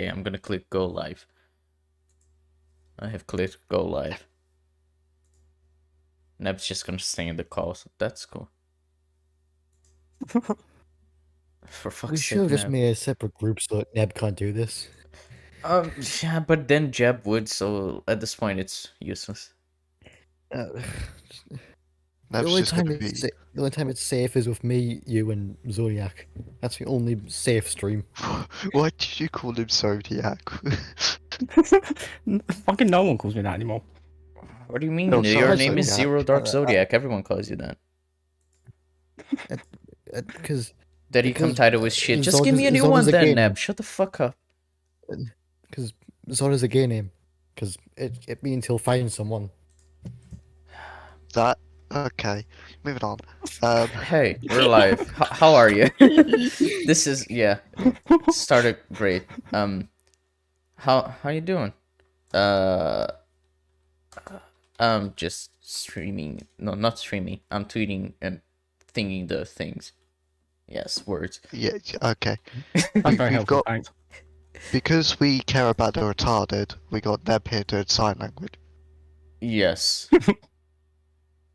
Okay, I'm gonna click go live. I have clicked go live. Neb's just gonna stay in the call, so that's cool. For We fuck's should have sake, just Neb. made a separate group so that Neb can't do this. Yeah, but then Jeb would, so at this point it's useless. Uh, the Neb's only just time gonna it's be. the only time it's safe is with me, you, and Zodiac. That's the only safe stream. Why did you call him Zodiac? Fucking no one calls me that anymore. What do you mean? Oh, Your sorry, name is Zodiac. Zero Dark Zodiac. Everyone calls you that. Because That ECUM title is shit. Just Zod give me a new Zod one is a then, gay Neb. name. Shut the fuck up. Because Zod is a gay name. Because it means he'll find someone. That okay. Moving on. Hey, we're live. How are you? This is started great. How you doing? Just streaming. No, not streaming. I'm tweeting and thinking the things. Yes, words. Yeah. Okay. That's very We've helpful, got thanks. because we care about the retarded. We got Neb here doing sign language. Yes.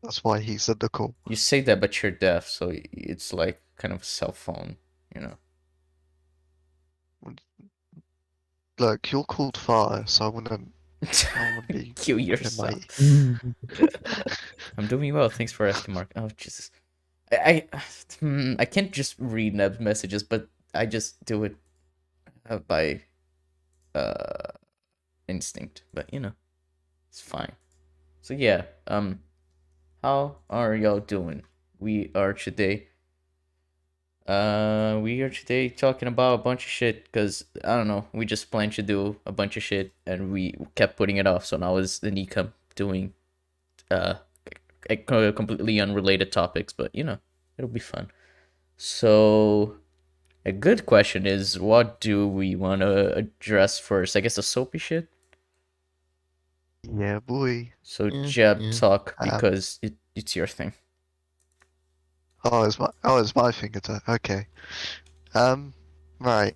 That's why he's in the call. You say that, but you're deaf, so it's like kind of a cell phone, you know. Look, you're called fire, so I wouldn't be Kill in yourself. my. I'm doing well. Thanks for asking, Mark. Oh Jesus, I can't just read Neb's messages, but I just do it by instinct. But you know, it's fine. So yeah, how are y'all doing? We are today talking about a bunch of shit because I don't know, we just planned to do a bunch of shit and we kept putting it off. So now is the Nika doing completely unrelated topics, but you know, it'll be fun. So a good question is, what do we want to address first? I guess the soapy shit. Yeah, boy. So Yeah, Jeb, yeah. talk because it's your thing. It's my finger to. Okay. Right.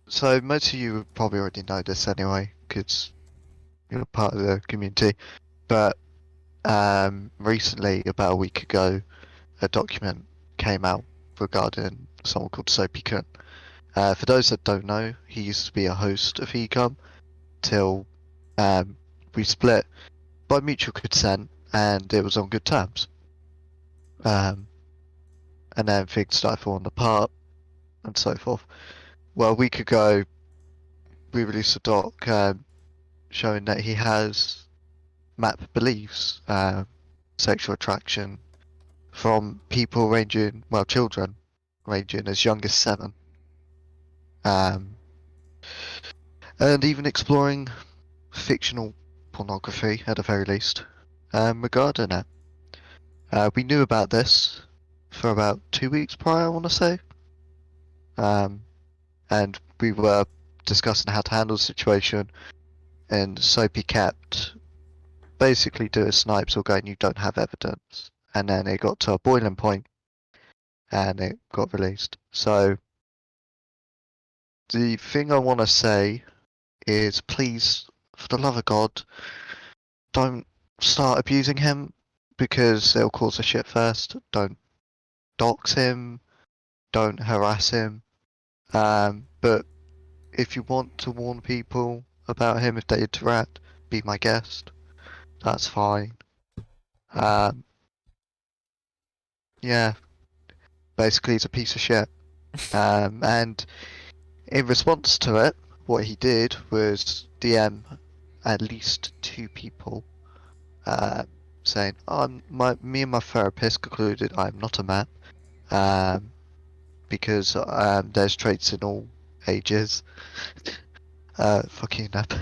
So most of you probably already know this anyway, because you're part of the community. But recently, about a week ago, a document came out regarding someone called Soapy-kun. For those that don't know, he used to be a host of ECUM till we split by mutual consent, and it was on good terms. And then things started falling apart, and so forth. Well, a week ago, we released a doc showing that he has map beliefs, sexual attraction from people ranging, well, children ranging as young as 7. And even exploring fictional pornography at the very least regarding it. We knew about this for about 2 weeks prior, I want to say. And we were discussing how to handle the situation, and Soapy kept basically doing snipes or going, you don't have evidence. And then it got to a boiling point and it got released. So the thing I want to say is, please, for the love of God, don't start abusing him, because it'll cause a shit fest. Don't dox him, don't harass him. But if you want to warn people about him if they interact, be my guest. That's fine. Yeah, basically he's a piece of shit. And in response to it, what he did was DM at least 2 people, saying, me and my therapist concluded I'm not a man, because there's traits in all ages. Fucking up.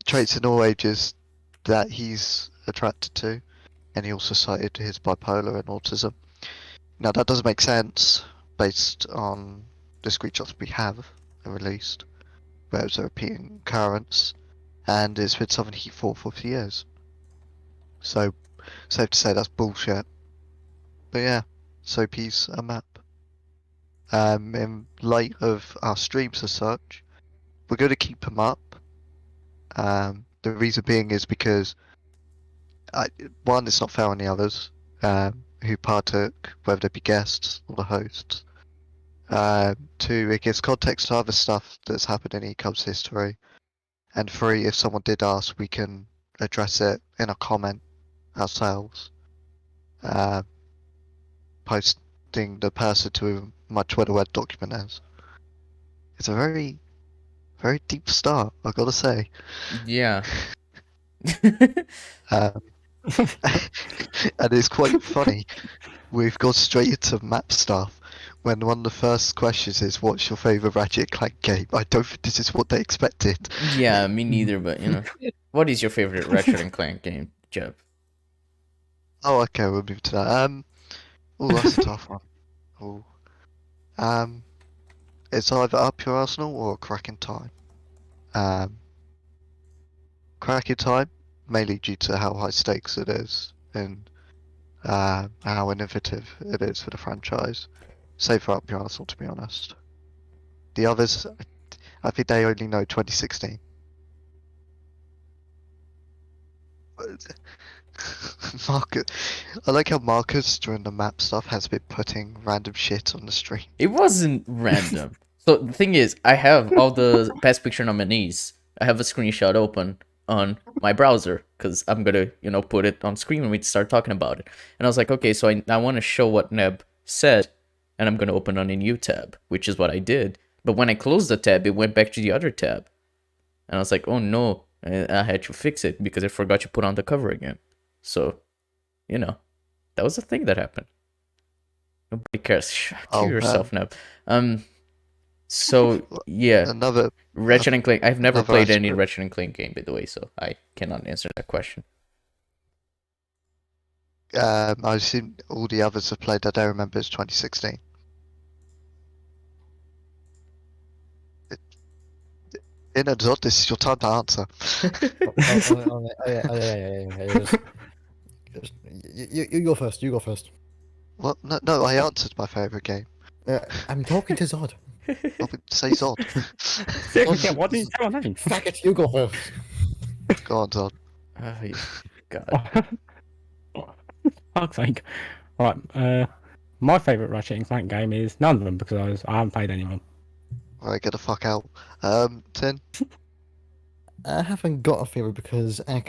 Traits in all ages that he's attracted to, and he also cited his bipolar and autism. Now that doesn't make sense based on the screenshots we have released, where it's a repeating occurrence, and it's been something he fought for years. So, safe to say that's bullshit. But yeah, Soapy's a map. in light of our streams as such, we're going to keep them up. The reason being is because one, it's not fair on the others who partook, whether they be guests or the hosts. Two, it gives context to other stuff that's happened in ECUM's history. And three, if someone did ask, we can address it in a comment ourselves. Posting the person to my Twitter web document is. It's a very, very deep start, I gotta say. Yeah. And it's quite funny. We've gone straight into map stuff when one of the first questions is, what's your favourite Ratchet and Clank game? I don't think this is what they expected. Yeah, me neither, but what is your favorite Ratchet and Clank game, Jeb? Oh, okay, we'll move to that. Oh, that's a tough one. Oh. It's either Up Your Arsenal or Cracking Time. Cracking Time, mainly due to how high stakes it is and how innovative it is for the franchise. Save for Up Your Arsenal, to be honest. The others, I think they only know 2016. Marcus, I like how Marcus during the map stuff has been putting random shit on the stream. It wasn't random. So the thing is, I have all the past picture nominees. I have a screenshot open on my browser because I'm gonna, put it on screen when we start talking about it. And I was like, okay, so I want to show what Neb said, and I'm gonna open on a new tab, which is what I did. But when I closed the tab, it went back to the other tab, and I was like, oh no, I had to fix it because I forgot to put on the cover again. So, that was a thing that happened. Nobody cares. Kill yourself, Neb. So yeah, Ratchet and Clank. I've never played any Ratchet and Clank game, by the way, so I cannot answer that question. I assume all the others have played. I don't remember. It's 2016. In a Zod, this is your time to answer. You go first. You go first. What? No, I answered my favourite game. I'm talking to Zod. Say Zod. Yeah, what did you tell me? Fuck it, you go first. Go on, Zod. God. Fuck's sake. Alright, my favourite Ratchet and Clank game is none of them because I haven't played any of them. Alright, get the fuck out. Tin? I haven't got a favorite because I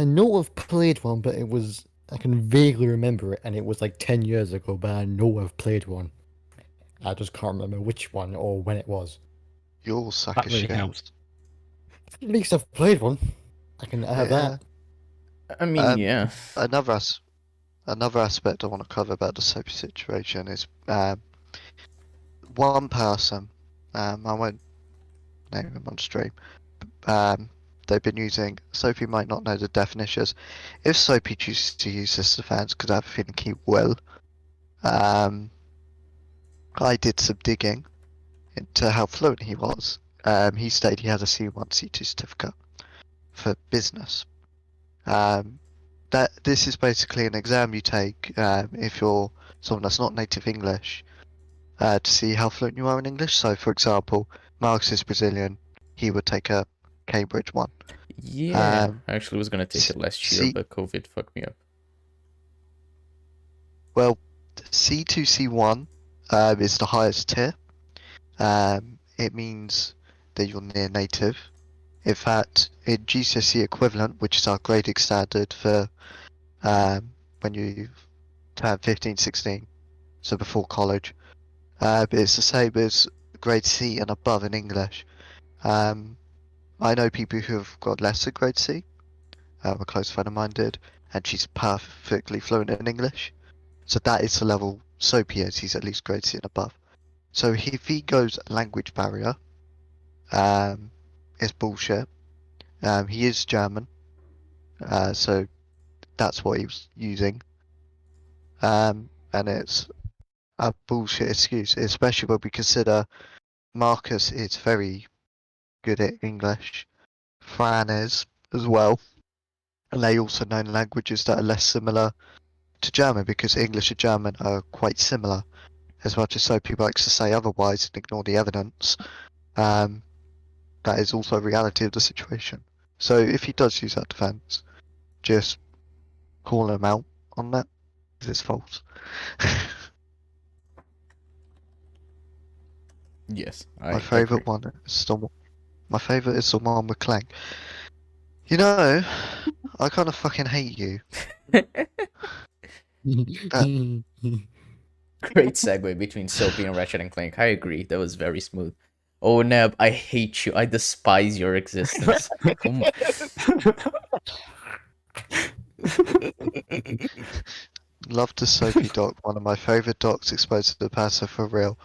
know I've played one, but I can vaguely remember it, and it was like 10 years ago, but I know I've played one. I just can't remember which one or when it was. You'll suck That a really shit. helps. At least I've played one. I have that. I mean, yeah. Another aspect I want to cover about the Soapy situation is one person. I won't name him on stream. They've been using. Soapy might not know the definitions. If Soapy chooses to use this defense, because I have a feeling he will. I did some digging into how fluent he was. He stated he has a C1, C2 certificate for business. This is basically an exam you take if you're someone that's not native English to see how fluent you are in English. So, for example, Marcus is Brazilian. He would take a Cambridge one. Yeah, I actually was gonna take it last year, but COVID fucked me up. Well, C2, C1 is the highest tier. It means that you're near native. In fact, in GCSE equivalent, which is our grading standard for when you turn 15, 16, so before college, it's the same as grade C and above in English. I know people who have got less than grade C. A close friend of mine did, and she's perfectly fluent in English. So that is the level Soapy is. He's at least grade C and above. So if he goes language barrier, it's bullshit. He is German, so that's what he was using. And it's a bullshit excuse, especially when we consider Marcus is very good at English. Fran is as well. And they also know languages that are less similar to German because English and German are quite similar. as much as Soapy likes to say otherwise and ignore the evidence, that is also reality of the situation. So if he does use that defense, just call him out on that, because it's false. Yes, My I favorite agree. one is still. My favorite is the one with Clank. You know, I kind of fucking hate you. Great segue between Soapy and Ratchet and Clank. I agree. That was very smooth. Oh, Neb, I hate you. I despise your existence. Come on. Love the Soapy doc, one of my favorite docs exposed to the past for real.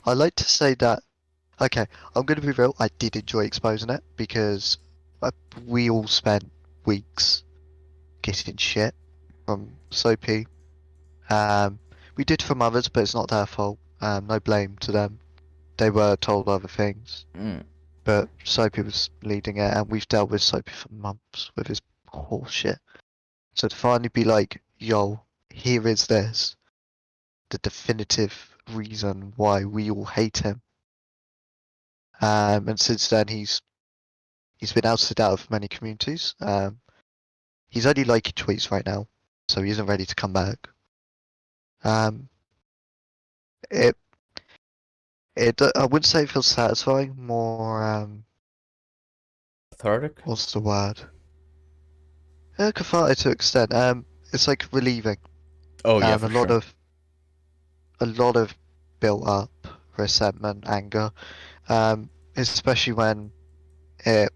I like to say that. Okay, I'm gonna be real. I did enjoy exposing it because we all spent weeks getting shit from Soapy. We did from others, but it's not their fault. No blame to them. They were told other things, Mm. but Soapy was leading it, and we've dealt with Soapy for months with his horse shit. So to finally be like, yo, here is this, the definitive reason why we all hate him. And since then he's been ousted out of many communities. He's only liking tweets right now, so he isn't ready to come back. Um, it I wouldn't say it feels satisfying. More Cathartic? what's the word? Cathartic to an extent. It's like relieving. Oh, yeah, A for lot sure. of built up resentment, anger. Especially when it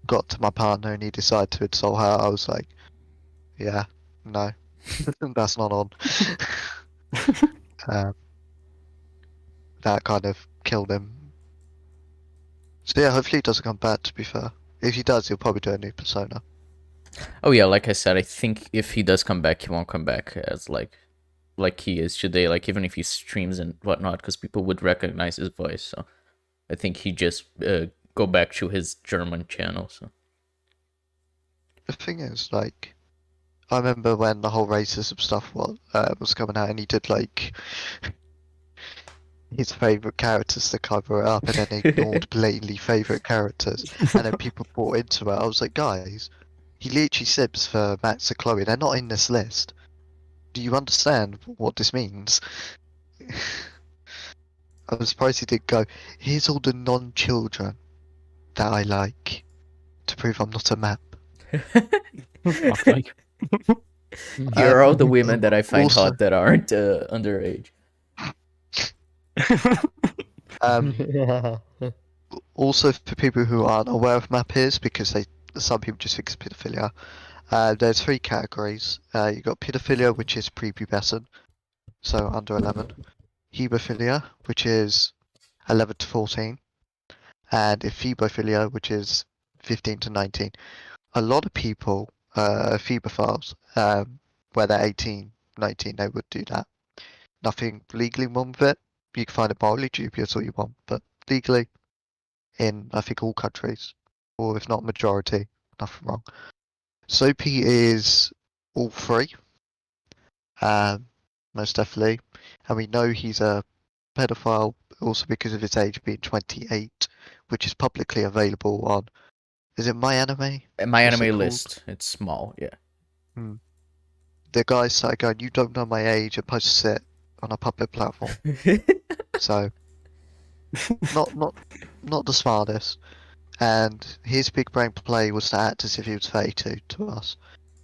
got to my partner and he decided to insult her. I was like, yeah, no, that's not on. um, that kind of killed him. So yeah, hopefully he doesn't come back. To be fair, if he does, he'll probably do a new persona. Oh, yeah, like I said, I think if he does come back, he won't come back as, like he is today, like even if he streams and whatnot, because people would recognize his voice. So I think he just go back to his German channel. So The thing is, like, I remember when the whole racism stuff was coming out, and he did like his favorite characters to cover it up, and then ignored blatantly favorite characters, and then people bought into it. I was like, guys, he literally sibs for Max and Chloe. They're not in this list. Do you understand what this means? I'm surprised he did go. Here's all the non-children that I like to prove I'm not a map. Fuck's sake. here are all the women that I find also- hot that aren't underage. Also, for people who aren't aware of map is, because some people just think it's pedophilia. There's 3 categories. You got pedophilia, which is prepubescent, so under 11. Hebophilia, which is 11 to 14, and ephebophilia, which is 15 to 19. A lot of people, ephebophiles, where they're 18, 19, they would do that. Nothing legally wrong with it. You can find it morally dubious all you want, but legally, in I think all countries, or if not majority, nothing wrong. Soapy is all 3, most definitely, and we know he's a pedophile also because of his age being 28, which is publicly available on. Is it My Anime? My What's it anime called? list, it's small, yeah. The guy started going, "You don't know my age," and posted it on a public platform. So, not the smartest. And his big brain play was to act as if he was 32 to us,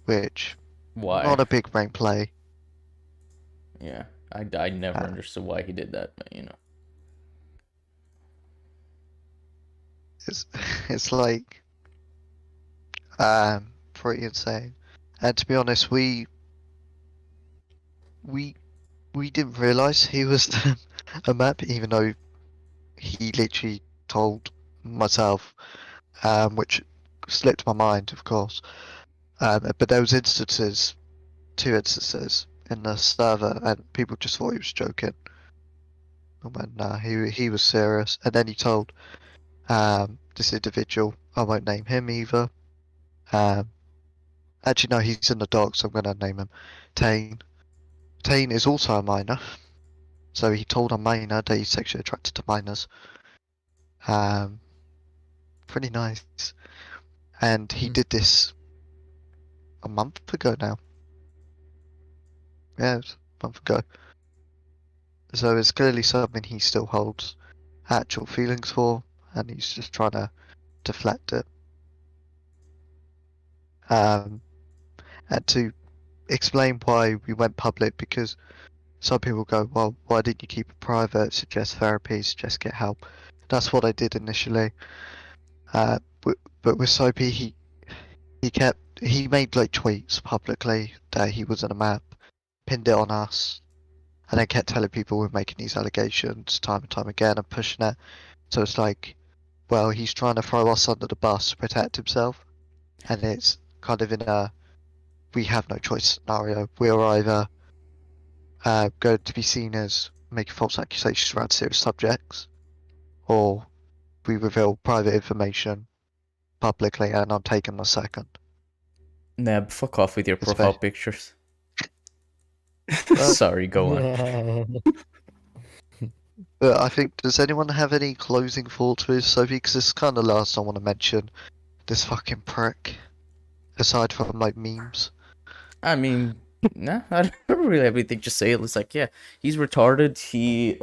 which Why? not a big brain play. Yeah, I never Ah. understood why he did that, but you know. It's like pretty insane. And to be honest, we didn't realize he was a map, even though he literally told myself, which slipped my mind, of course. But there was 2 instances in the server, and people just thought he was joking. And when nah, he was serious. And then he told this individual, I won't name him either. Actually, no, he's in the doc, so I'm gonna name him Tane. Tane is also a minor. So he told a minor that he's sexually attracted to minors. Pretty nice. And he did this a month ago now. Yeah, it was a month ago. So it's clearly something he still holds actual feelings for, and he's just trying to deflect it. And to explain why we went public, because some people go, well, why didn't you keep it private, suggest therapy, suggest get help? That's what I did initially. But with Soapy, he made like tweets publicly that he was on a map, pinned it on us, and then kept telling people we're making these allegations time and time again and pushing it. So it's like, well, he's trying to throw us under the bus to protect himself, and it's kind of in a we have no choice scenario. We're either going to be seen as making false accusations around serious subjects, or we reveal private information publicly, and I'm taking the second. Nah, fuck off with your It's profile fine. pictures. Sorry, go on. But I think, does anyone have any closing thoughts with Sophie? Because this is kind of the last I want to mention this fucking prick, aside from like memes. I mean, nah, I don't really have anything to say. It's like, yeah, he's retarded. He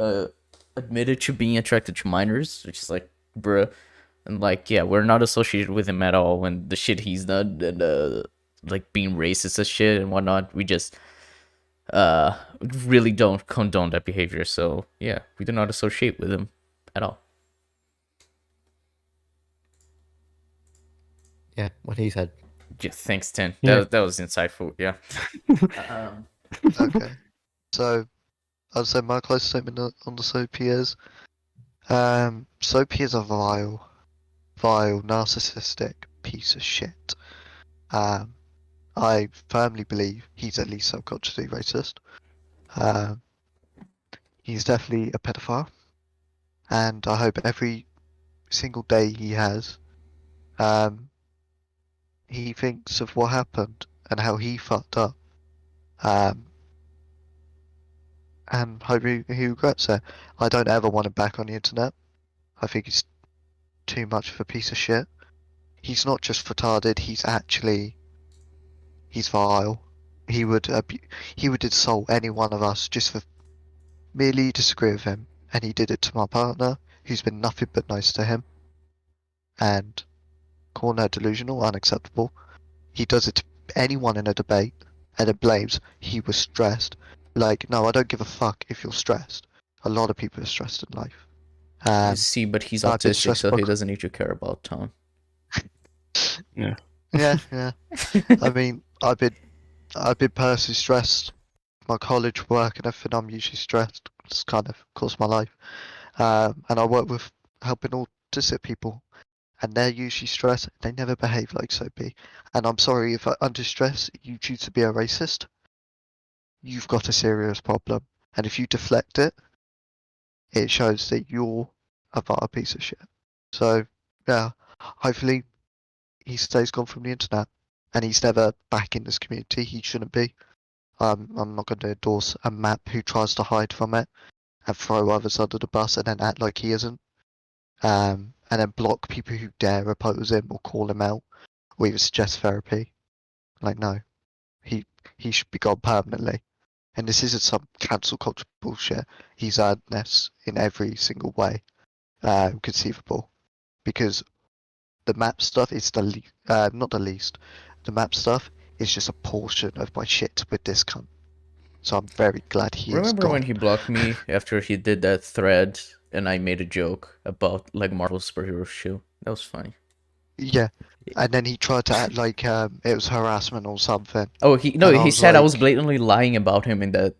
admitted to being attracted to minors, which is like, bruh. And like, yeah, we're not associated with him at all when the shit he's done and like being racist as shit and whatnot. We just really don't condone that behavior. So yeah, we do not associate with him at all. Yeah, what he said. Yeah, thanks, Tin. Yeah. That was insightful. Yeah. Okay. So, I'd say my close statement on the Soapy is, Soapy is a vile, narcissistic piece of shit. I firmly believe he's at least subconsciously racist. He's definitely a pedophile, and I hope every single day he has, he thinks of what happened and how he fucked up. And hope he regrets it. I don't ever want him back on the internet. I think he's too much of a piece of shit. He's not just retarded, he's vile. He would insult any one of us just for merely disagree with him, and he did it to my partner, who's been nothing but nice to him. And calling her delusional, unacceptable. He does it to anyone in a debate, and it blames he was stressed. Like, no, I don't give a fuck if you're stressed. A lot of people are stressed in life. See, but he's I've been autistic, stressed so he book- doesn't need to care about Tom. Yeah. Yeah. I mean, I've been personally stressed. My college work and everything, I'm usually stressed. It's kind of course my life. And I work with helping autistic people, and they're usually stressed. They never behave like Soapy. And I'm sorry if under stress you choose to be a racist. You've got a serious problem. And if you deflect it, it shows that you're a vile piece of shit. So, yeah, hopefully he stays gone from the internet, and he's never back in this community. He shouldn't be. I'm not going to endorse a map who tries to hide from it and throw others under the bus and then act like he isn't. And then block people who dare oppose him or call him out or even suggest therapy. Like, no, he should be gone permanently. And this isn't some cancel culture bullshit. He's earned this in every single way conceivable, because the map stuff is not the least. The map stuff is just a portion of my shit with this cunt. So I'm very glad he is Remember gone. when he blocked me after he did that thread and I made a joke about like Marvel superhero shoe? That was funny. Yeah, and then he tried to act like it was harassment or something. Oh, And I he was said I was like- blatantly lying about him in that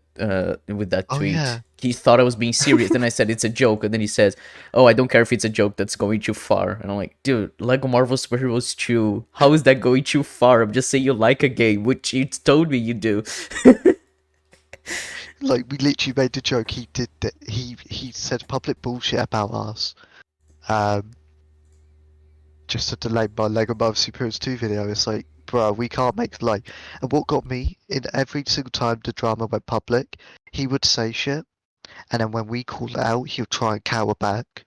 with that Oh, tweet. yeah. He thought I was being serious. Then I said it's a joke, and then he says, "Oh, I don't care if it's a joke that's going too far." And I'm like, dude, Lego Marvel superheroes shoe. How is that going too far? I'm just saying you like a game, which you told me you do. Like, we literally made the joke. He did that. He said public bullshit about us. Just to delay my Lego Marvel Superheroes 2 video. It's like, bro, we can't make like. And what got me in every single time the drama went public, he would say shit, and then when we call out, he'll try and cower back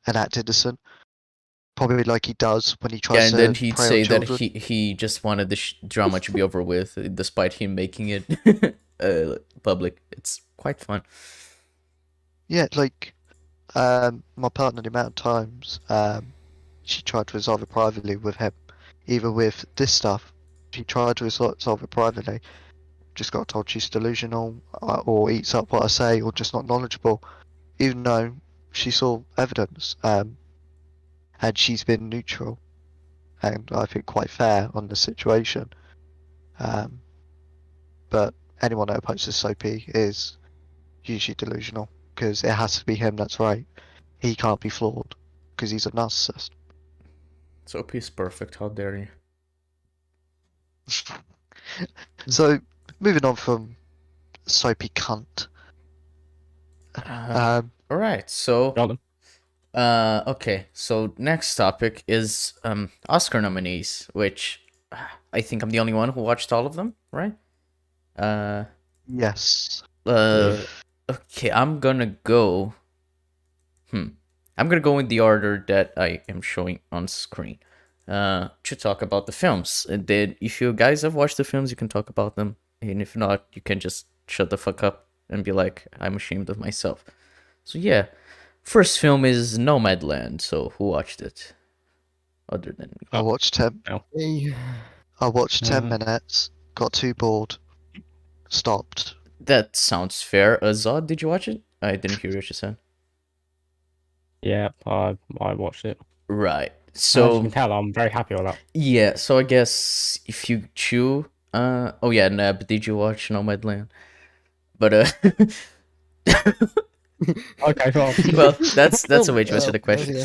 and act innocent. Probably like he does when he Yeah, tries and then to he'd prey on say that children. he just wanted the drama to be over with, despite him making it public. It's quite fun. Yeah, like my partner, the amount of times she tried to resolve it privately with him, even with this stuff, she tried to resolve it privately. Just got told she's delusional, or eats up what I say, or just not knowledgeable, even though she saw evidence. And she's been neutral, and I think quite fair on the situation. But anyone that opposes Soapy is usually delusional, because it has to be him that's right. He can't be flawed, because he's a narcissist. Soapy is perfect. How dare you? So, moving on from Soapy cunt. All right. So, Got them. okay. So next topic is Oscar nominees, which I think I'm the only one who watched all of them, right? Yes. Okay. I'm gonna go. I'm gonna go in the order that I am showing on screen. To talk about the films. And then, if you guys have watched the films, you can talk about them. And if not, you can just shut the fuck up and be like, I'm ashamed of myself. So yeah, first film is Nomadland. So who watched it? Other than me. I watched 10. Hey, I watched 10 Mhm. minutes, got too bored, stopped. That sounds fair. Zod, did you watch it? I didn't hear what you said. Yeah, I watched it. Right. As you can So tell, I'm very happy with that. yeah. So I guess if you chew. Oh yeah, Neb, did you watch Nomadland? But Okay, well, well, that's a way to answer the well, question.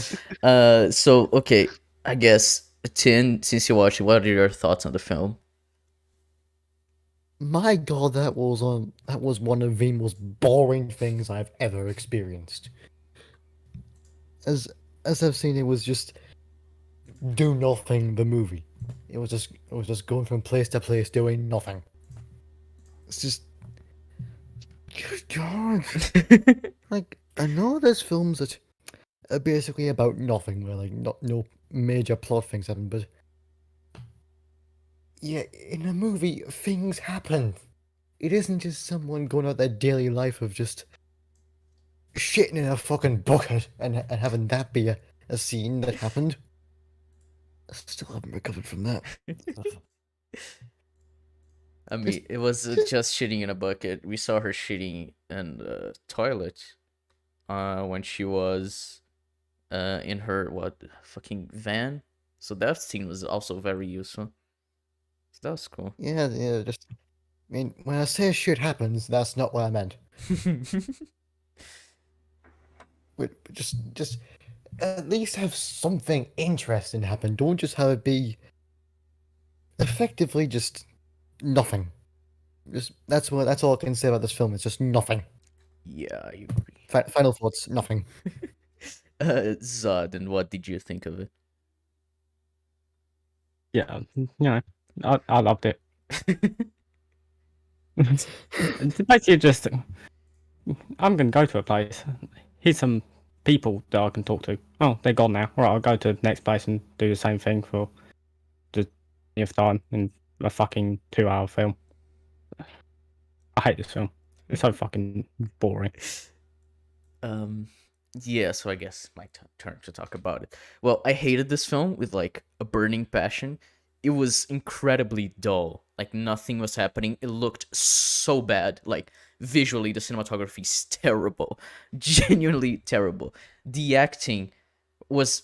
yeah. So okay, I guess Tin, since you watched it, what are your thoughts on the film? My God, that was one of the most boring things I've ever experienced. As as I've seen, it was just do nothing. The movie, it was just going from place to place doing nothing. It's just, good God. Like, I know there's films that are basically about nothing, where like no major plot things happen, but yeah, in a movie things happen. It isn't just someone going out their daily life of just shitting in a fucking bucket and having that be a scene that happened. I still haven't recovered from that. I mean, it was just shitting in a bucket. We saw her shitting in the toilet when she was in her fucking van. So that scene was also very useful. So that was cool. Yeah, just. I mean, when I say shit happens, that's not what I meant. But just at least have something interesting happen. Don't just have it be effectively just nothing. Just that's all I can say about this film. It's just nothing. Yeah, I agree. Final thoughts, nothing. Zod, and what did you think of it? yeah, I loved it. It's basically just, I'm going to go to a place. Here's some people that I can talk to. Oh, they're gone now. All right, I'll go to the next place and do the same thing for the 20th time in a fucking 2-hour film. I hate this film. It's so fucking boring. Yeah, so I guess my turn to talk about it. Well, I hated this film with like a burning passion. It was incredibly dull. Like nothing was happening. It looked so bad. Like visually, the cinematography is terrible. Genuinely terrible. The acting was,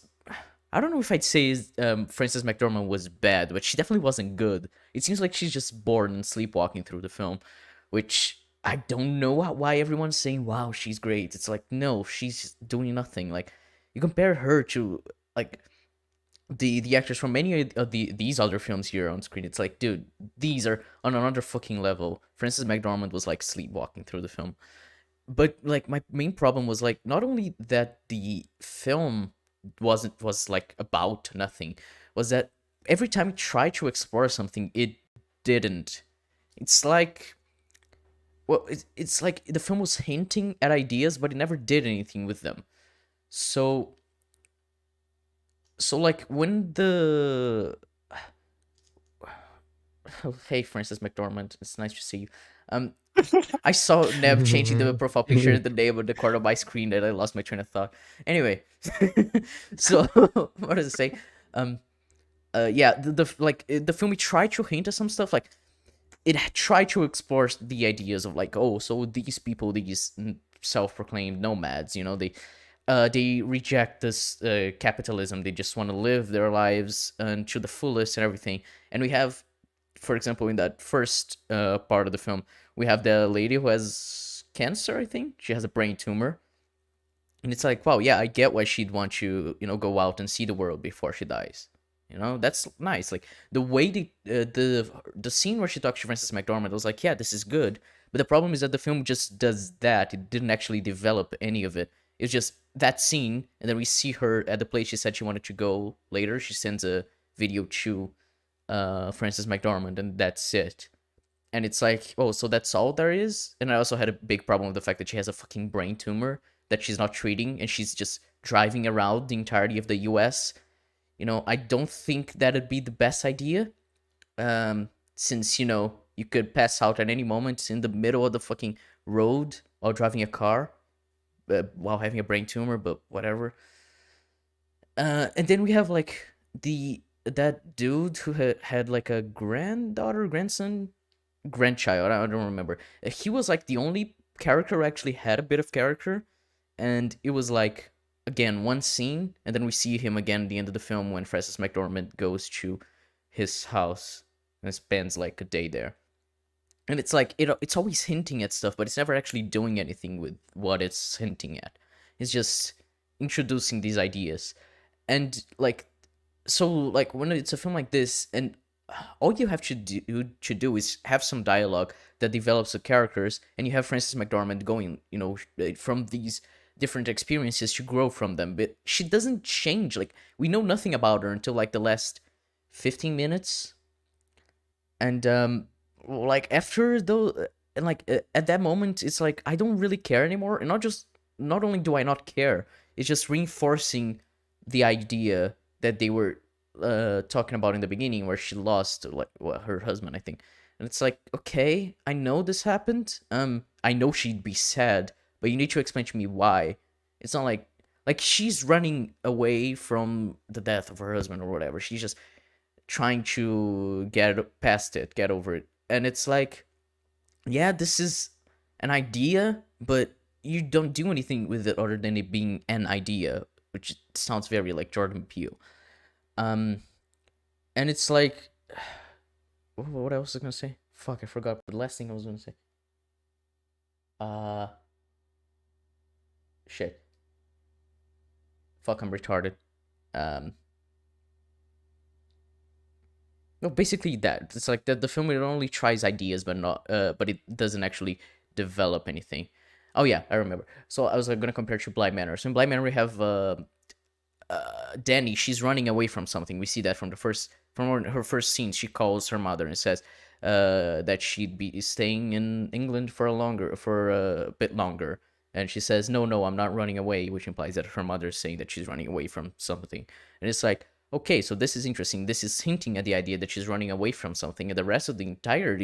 I don't know if I'd say Frances McDormand was bad, but she definitely wasn't good. It seems like she's just bored and sleepwalking through the film, which I don't know why everyone's saying, wow, she's great. It's like, no, she's doing nothing. Like, you compare her to, like, the actors from many of these other films here on screen. It's like, dude, these are on another fucking level. Frances McDormand was, like, sleepwalking through the film. But, like, my main problem was, like, not only that the film was like, about nothing, was that every time it tried to explore something, it didn't. It's like well, it's like the film was hinting at ideas, but it never did anything with them. So like when the oh, hey Francis McDormand, it's nice to see you. Um, I saw Nev changing the profile picture the day of the corner of my screen that I lost my train of thought. Anyway, so what does it say? Yeah, the film we tried to hint at some stuff like it tried to explore the ideas of like, oh, so these people, these self-proclaimed nomads, you know, they reject this capitalism. They just want to live their lives to the fullest and everything. And we have, for example, in that first part of the film, we have the lady who has cancer. I think she has a brain tumor, and it's like, wow, yeah, I get why she'd want you, you know, go out and see the world before she dies. You know, that's nice. Like the way the scene where she talks to Frances McDormand, I was like, yeah, this is good. But the problem is that the film just does that. It didn't actually develop any of it. It's just that scene, and then we see her at the place she said she wanted to go later. She sends a video to Frances McDormand, and that's it. And it's like, oh, so that's all there is? And I also had a big problem with the fact that she has a fucking brain tumor that she's not treating, and she's just driving around the entirety of the US. You know, I don't think that'd be the best idea. Since, you know, you could pass out at any moment in the middle of the fucking road while driving a car, while having a brain tumor, but whatever. And then we have like that dude who had like a granddaughter, grandson, grandchild. I don't remember. He was like the only character who actually had a bit of character, and it was like again one scene, and then we see him again at the end of the film when Frances McDormand goes to his house and spends like a day there. And it's like it's always hinting at stuff, but it's never actually doing anything with what it's hinting at. It's just introducing these ideas. And like so like when it's a film like this, and all you have to do is have some dialogue that develops the characters, and you have Frances McDormand going, you know, from these different experiences to grow from them. But she doesn't change. Like we know nothing about her until like the last 15 minutes, and like after though, and like at that moment, it's like I don't really care anymore. And not only do I not care, it's just reinforcing the idea that they were talking about in the beginning, where she lost like her husband, I think. And it's like, okay, I know this happened. I know she'd be sad, but you need to explain to me why. It's not like she's running away from the death of her husband or whatever. She's just trying to get past it, get over it. And it's like, yeah, this is an idea, but you don't do anything with it other than it being an idea, which sounds very like Jordan Peele. And it's like, what else was I gonna say? Fuck, I forgot the last thing I was gonna say. Shit. Fuck, I'm retarded. No, basically that. It's like the film, it only tries ideas, but it doesn't actually develop anything. Oh yeah, I remember. So I was gonna compare to Blind Manor. So in Blind Manor we have Danny. She's running away from something. We see that from her first scene. She calls her mother and says that she'd be staying in England for a bit longer. And she says, no, I'm not running away, which implies that her mother is saying that she's running away from something. And it's like, okay, so this is interesting. This is hinting at the idea that she's running away from something, and the rest of the entire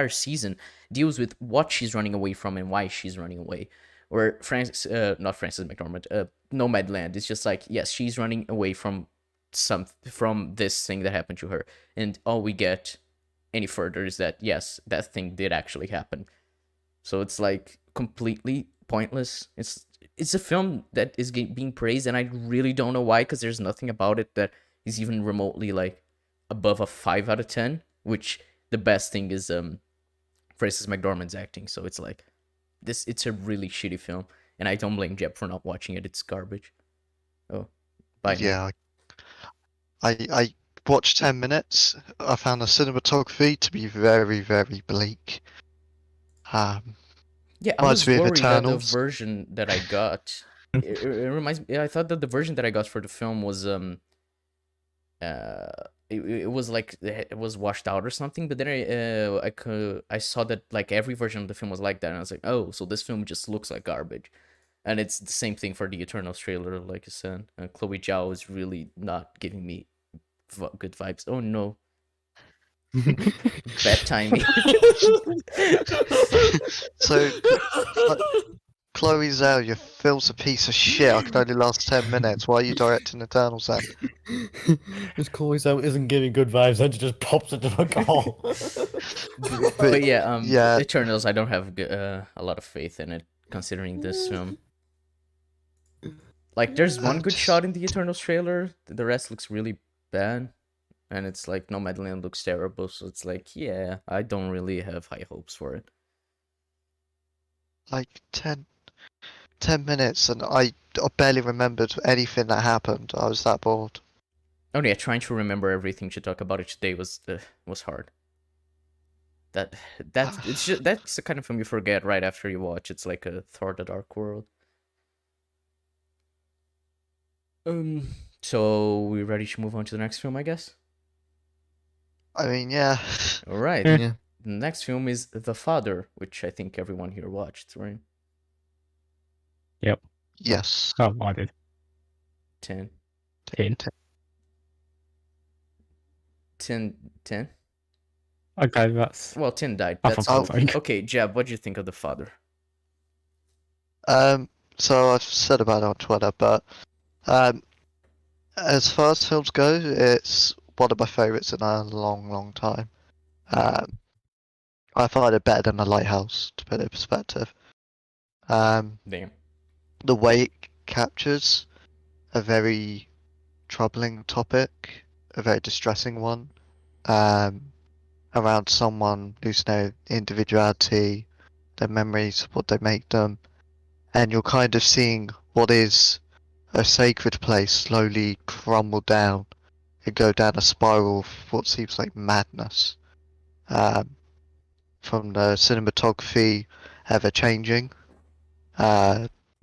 season deals with what she's running away from and why she's running away. Or not Frances McDormand, Nomadland. It's just like, yes, she's running away from this thing that happened to her, and all we get any further is that yes, that thing did actually happen. So it's like completely pointless. It's a film that is being praised, and I really don't know why, because there's nothing about it that is even remotely like above a 5 out of 10. Which the best thing is Frances McDormand's acting. So it's like it's a really shitty film, and I don't blame Jeb for not watching it. It's garbage. Oh, bye. Yeah, I watched 10 minutes. I found the cinematography to be very, very bleak. Yeah, I was reminds me of worried that the Eternals. version that I got. It reminds me. I thought that the version that I got for the film was it was like it was washed out or something. But then I saw that like every version of the film was like that, and I was like, oh, so this film just looks like garbage. And it's the same thing for the Eternals trailer, like I said. Chloe Zhao is really not giving me good vibes. Oh no, bad timing. So, Chloe Zhao, your film's a piece of shit. I can only last 10 minutes. Why are you directing Eternals then? This Chloe Zhao isn't giving good vibes, and she just pops into a goal. But yeah, yeah, Eternals, I don't have a lot of faith in it, considering this film. Like, there's one good shot in the Eternals trailer. The rest looks really bad, and it's like Nomadland looks terrible. So it's like, yeah, I don't really have high hopes for it. like 10 minutes, and I barely remembered anything that happened. I was that bored. Oh yeah, trying to remember everything to talk about each day was hard. That's the kind of film you forget right after you watch. It's like a Thor: The Dark World. So we ready to move on to the next film, I guess? I mean, yeah. All right. Yeah. The next film is The Father, which I think everyone here watched, right? Yes. Oh, I did. 10. 10. 10? Okay, that's. Well, 10 died. I That's forgot cool. something. Okay, Jeb, what do you think of The Father? So I've said about it on Twitter, but as far as films go, it's one of my favourites in a long, long time. I find it better than The Lighthouse, to put it in perspective. Damn. The way it captures a very troubling topic, a very distressing one, around someone losing their individuality, their memories, what they make them, and you're kind of seeing what is a sacred place slowly crumble down and go down a spiral of what seems like madness. From the cinematography ever changing,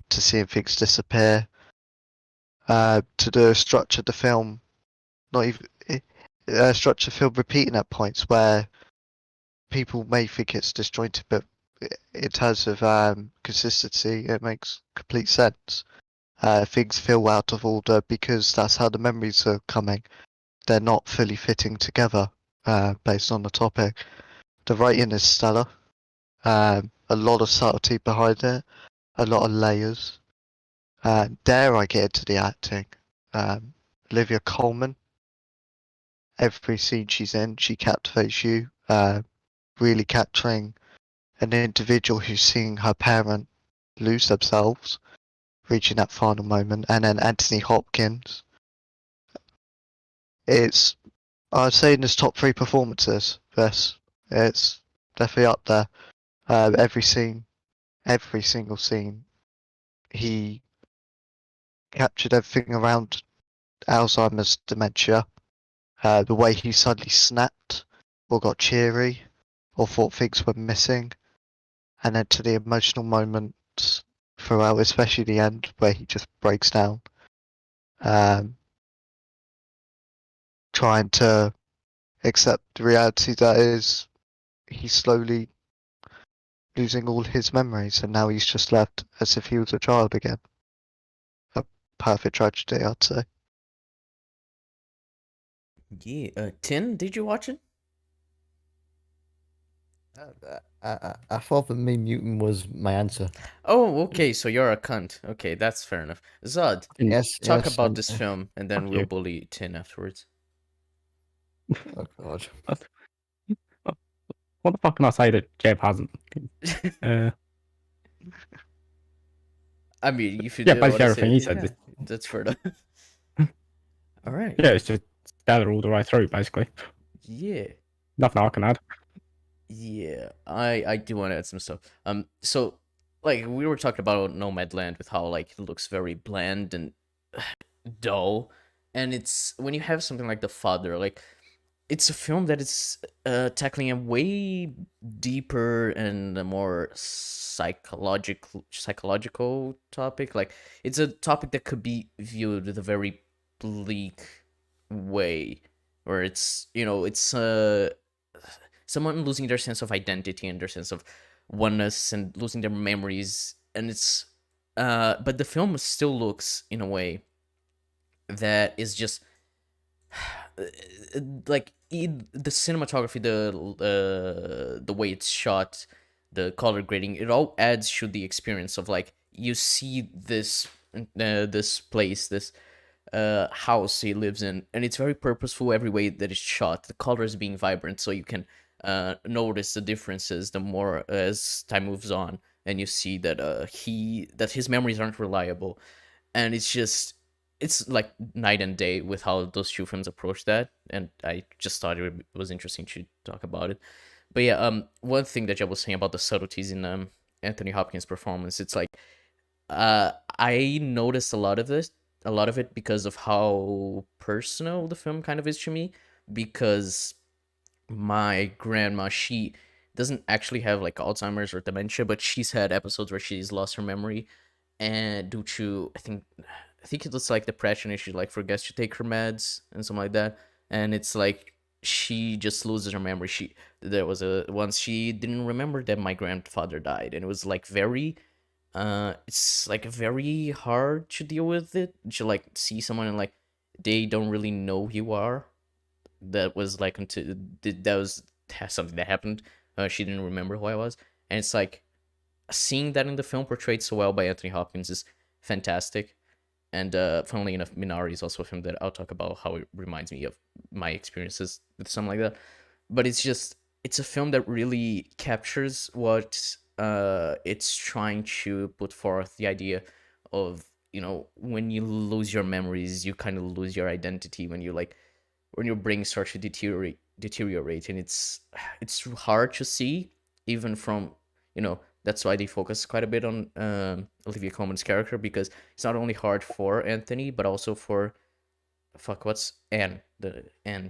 to seeing things disappear, to the structure of the film, not even structure of film repeating at points where people may think it's disjointed, but in terms of consistency, it makes complete sense. Things feel out of order because that's how the memories are coming. They're not fully fitting together based on the topic. The writing is stellar. A lot of subtlety behind it, a lot of layers. Dare I get into the acting? Olivia Colman, every scene she's in, she captivates you, really capturing an individual who's seeing her parent lose themselves, reaching that final moment. And then Anthony Hopkins, I'd say in his top 3 performances. Yes, it's definitely up there. Every single scene, he captured everything around Alzheimer's dementia. The way he suddenly snapped, or got cheery, or thought things were missing, and then to the emotional moments throughout, especially the end where he just breaks down, trying to accept the reality that is he's slowly losing all his memories, and now he's just left as if he was a child again. A perfect tragedy, I'd say. Yeah. 10, did you watch it? I thought that Main Mutant was my answer. Oh, okay, so you're a cunt. Okay, that's fair enough. Zod, Yes, talk yes, about this film, and then Fuck we'll you. bully 10 afterwards. Oh god. What the fuck can I say that Jeb hasn't? I mean, if you Yeah, do basically want to say everything he it, said. yeah, that's fair enough. All right. Yeah, it's just stellar all the way through, basically. Yeah. Nothing I can add. Yeah, I do want to add some stuff. So like we were talking about Nomadland with how like it looks very bland and dull, and it's when you have something like The Father, like it's a film that is tackling a way deeper and a more psychological topic. Like it's a topic that could be viewed with a very bleak way, where it's it's someone losing their sense of identity and their sense of oneness and losing their memories, and it's but the film still looks in a way that is just like the cinematography, the way it's shot, the color grading, it all adds to the experience of like you see this place, this house he lives in, and it's very purposeful every way that it's shot. The colors being vibrant, so you can notice the differences the more as time moves on, and you see that his memories aren't reliable, and it's like night and day with how those two films approach that, and I just thought it was interesting to talk about it. But yeah, one thing that I was saying about the subtleties in Anthony Hopkins' performance, it's like I noticed a lot of it because of how personal the film kind of is to me, because my grandma, she doesn't actually have like Alzheimer's or dementia, but she's had episodes where she's lost her memory, and due to I think it was like depression issue, like forgets to take her meds and something like that, and it's like she just loses her memory. There was a once she didn't remember that my grandfather died, and it was like very it's like very hard to deal with it, to like see someone and like they don't really know who you are. That was like until that was something that happened. She didn't remember who I was, and it's like seeing that in the film portrayed so well by Anthony Hopkins is fantastic. And funnily enough, Minari is also a film that I'll talk about how it reminds me of my experiences with something like that. But it's a film that really captures what it's trying to put forth, the idea of, when you lose your memories, you kind of lose your identity when your brain starts to deteriorate, and it's hard to see even from, that's why they focus quite a bit on Olivia Colman's character, because it's not only hard for Anthony but also for what's Anne,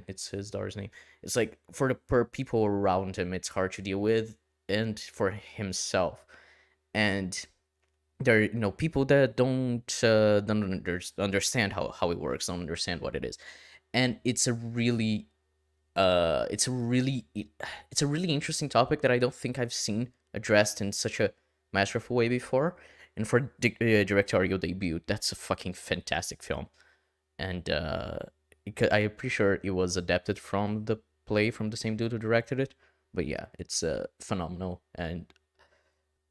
it's his daughter's name. It's like for the people around him, it's hard to deal with, and for himself. And there are people that don't understand how it works, don't understand what it is. And it's a really interesting topic that I don't think I've seen addressed in such a masterful way before. And for directorial debut, that's a fucking fantastic film. And I'm pretty sure it was adapted from the play from the same dude who directed it. But yeah, it's phenomenal. And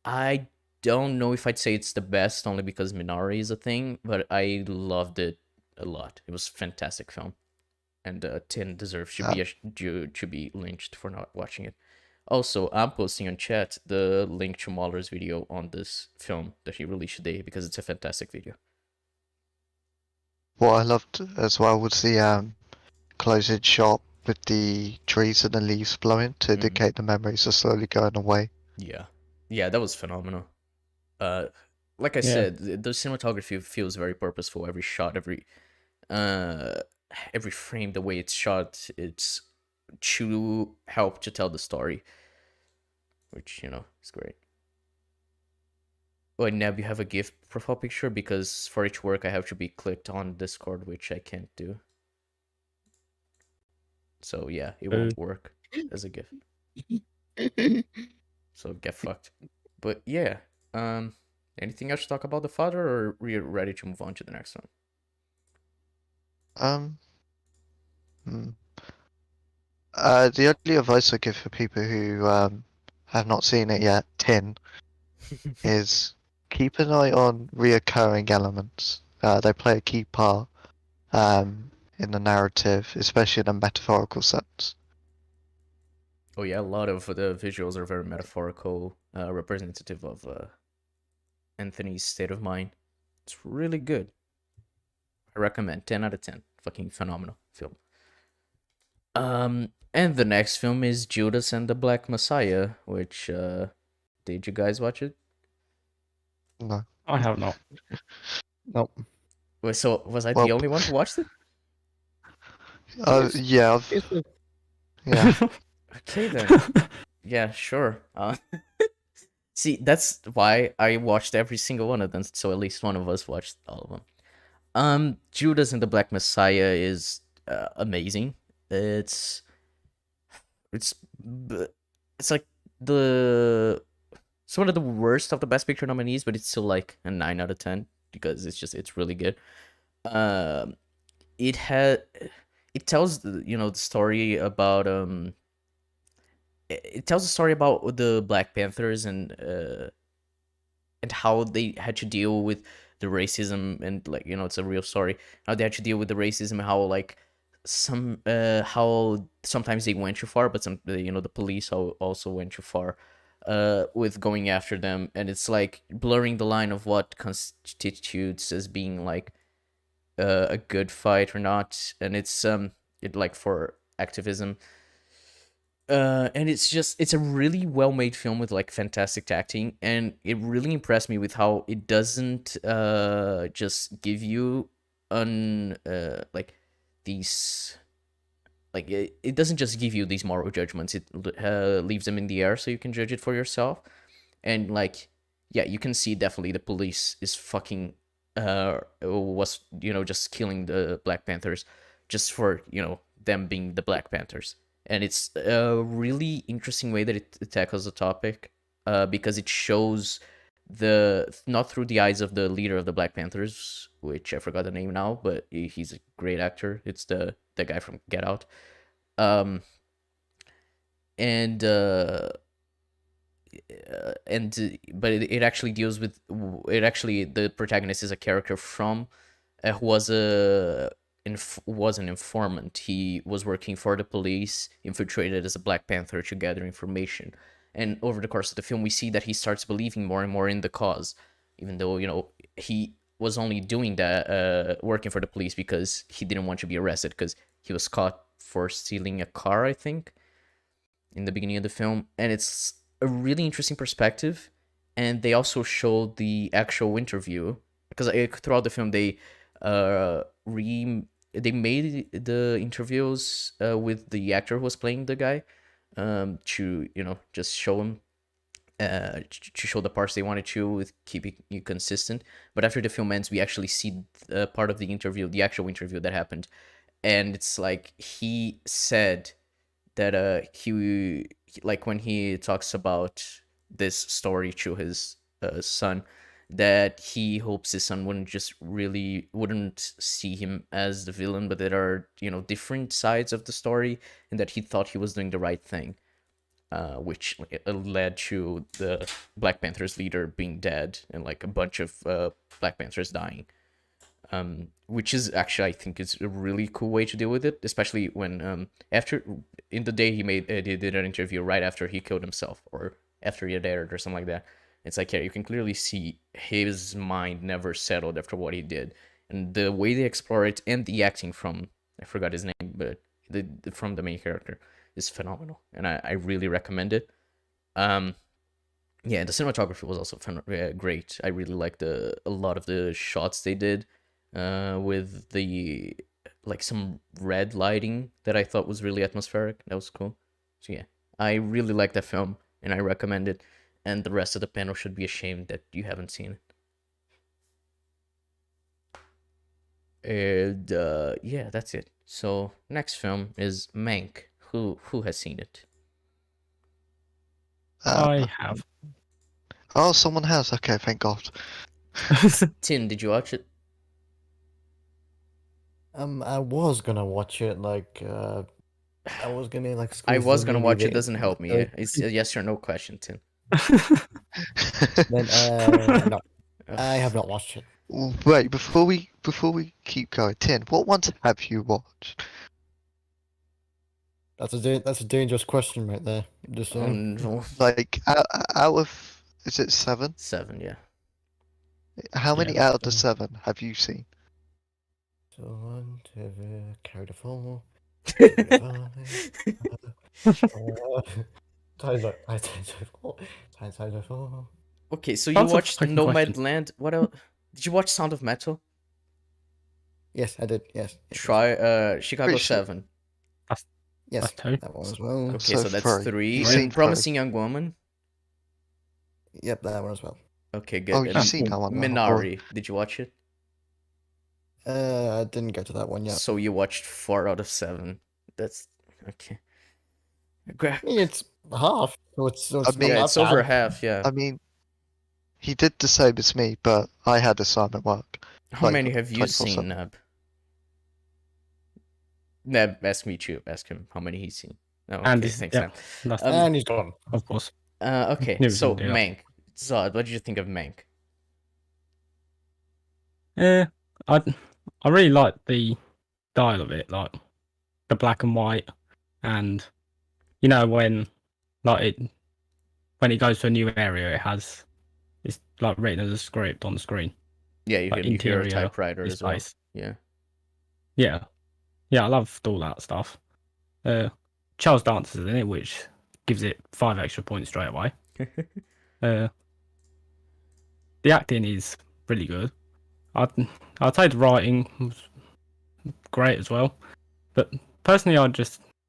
I don't know if I'd say it's the best, only because Minari is a thing, but I loved it a lot. It was a fantastic film. And Tin deserves to be lynched for not watching it. Also, I'm posting on chat the link to Mahler's video on this film that he released today, because it's a fantastic video. What I loved as well was the close-in shot with the trees and the leaves blowing to indicate the memories are slowly going away. Yeah, that was phenomenal. Like I said, the cinematography feels very purposeful. Every shot, every frame, the way it's shot, it's to help to tell the story, which is great. Oh, and Neb, you have a GIF profile picture, because for each work I have to be clicked on Discord, which I can't do. So yeah, it won't work as a GIF. So get fucked. But yeah, anything else to talk about The Father, or are we ready to move on to the next one? The only advice I give for people who have not seen it yet, is keep an eye on reoccurring elements. They play a key part in the narrative, especially in a metaphorical sense. Oh yeah, a lot of the visuals are very metaphorical, representative of Anthony's state of mind. It's really good. I recommend. 10 out of 10. Fucking phenomenal film. And the next film is Judas and the Black Messiah, which did you guys watch it? No. I have not. Nope. Wait, so was I the only one who watched it? Yeah. Yeah. Okay then. Yeah, sure. See, that's why I watched every single one of them, so at least one of us watched all of them. Judas and the Black Messiah is amazing. It's it's b- it's like the it's one of the worst of the Best Picture nominees, but it's still like a 9 out of 10 because it's really good. Um, it had it tells the story about it tells a story about the Black Panthers and how they had to deal with the racism, and like it's a real story, how they had to deal with the racism, how like how sometimes they went too far, but the police also went too far with going after them, and it's like blurring the line of what constitutes as being like a good fight or not, and it like for activism. And it's a really well made film with like fantastic acting, and it really impressed me with how it doesn't just give you like these like it doesn't just give you these moral judgments. It leaves them in the air so you can judge it for yourself. And like, yeah, you can see definitely the police is fucking was just killing the Black Panthers just for them being the Black Panthers. And it's a really interesting way that it tackles the topic, because it shows the not through the eyes of the leader of the Black Panthers, which I forgot the name now, but he's a great actor. It's the guy from Get Out. um and but it actually deals with it. Actually, the protagonist is a character from who was an informant. He was working for the police, infiltrated as a Black Panther to gather information. And over the course of the film, we see that he starts believing more and more in the cause, even though he was only doing that, working for the police because he didn't want to be arrested, because he was caught for stealing a car, I think, in the beginning of the film. And it's a really interesting perspective. And they also showed the actual interview, because throughout the film they they made the interviews with the actor who was playing the guy, to just show him, to show the parts they wanted to, with keeping you consistent. But after the film ends, we actually see part of the interview, the actual interview that happened. And it's like he said that like when he talks about this story to his son, that he hopes his son wouldn't see him as the villain, but there are different sides of the story, and that he thought he was doing the right thing, which led to the Black Panthers leader being dead and like a bunch of Black Panthers dying. Which is actually, I think, is a really cool way to deal with it, especially when after in the day he did an interview right after he killed himself, or after he died or something like that. It's like, yeah, you can clearly see his mind never settled after what he did, and the way they explore it, and the acting from, I forgot his name, but from the main character is phenomenal, and I really recommend it. Yeah, the cinematography was also great. I really liked a lot of the shots they did, with the like some red lighting that I thought was really atmospheric. That was cool. So yeah, I really like that film, and I recommend it. And the rest of the panel should be ashamed that you haven't seen it. And yeah, that's it. So next film is Mank. Who has seen it? I have. Oh, someone has. Okay, thank God. Tin, did you watch it? I was gonna watch it, like, I was gonna, like, I squeeze was the gonna movie watch it. bit Doesn't into help the me. third- It's a yes or no question, Tin. Then, no, I have not watched it. Wait, before we keep going, Tin, what ones have you watched? That's a dangerous question right there. Just Oh saying. no. Like out of, is it 7? 7, yeah. How Yeah, many that's out of the seven. 7 have you seen? So 1, 2, carry the 4. Times 4. Okay, so you That's a watched fucking question. Nomadland. What else? Did you watch Sound of Metal? Yes, I did. Yes. Try Chicago Pretty sure. 7. Yes, That's 2. that one as well. Okay, so that's 3. You've And seen 3. Promising Young Woman. Yep, that one as well. Okay, good. Oh, And you've seen that one now. Minari. Did you watch it? I didn't get to that one yet. So you watched 4 out of 7. That's okay. I mean, it's half, so it's I not mean- Yeah, that it's over bad. half. Yeah. I mean, he did the same as me, but I had assignment work. How like, many have you 24/7. seen, Nab? Nab, ask me too. Ask him how many he's seen. Oh, And okay, he's, thanks, yeah, Nab. that's And he's gone. of course. Okay, Knew he was so gonna do that. Mank. Zod, what did you think of Mank? Yeah, I really like the style of it, like the black and white, and you know when when it goes to a new area, it's like written as a script on the screen. Yeah, you Like can hear a interior typewriter as well. displays. Yeah. Yeah, I loved all that stuff. Charles Dance's in it, which gives it 5 extra points straight away. The acting is really good. I'd say the writing was great as well, but personally, I don't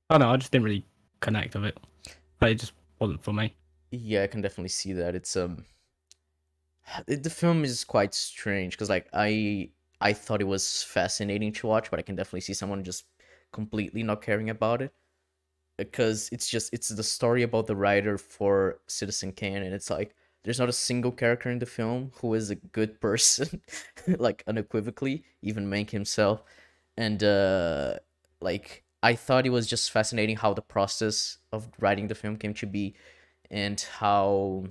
know, I just didn't really connect with it. Like, it just wasn't for me. Yeah, I can definitely see that. It's the film is quite strange because like I thought it was fascinating to watch, but I can definitely see someone just completely not caring about it because it's the story about the writer for Citizen Kane, and it's like there's not a single character in the film who is a good person, like unequivocally, even Mank himself, and like I thought it was just fascinating how the process of writing the film came to be, and how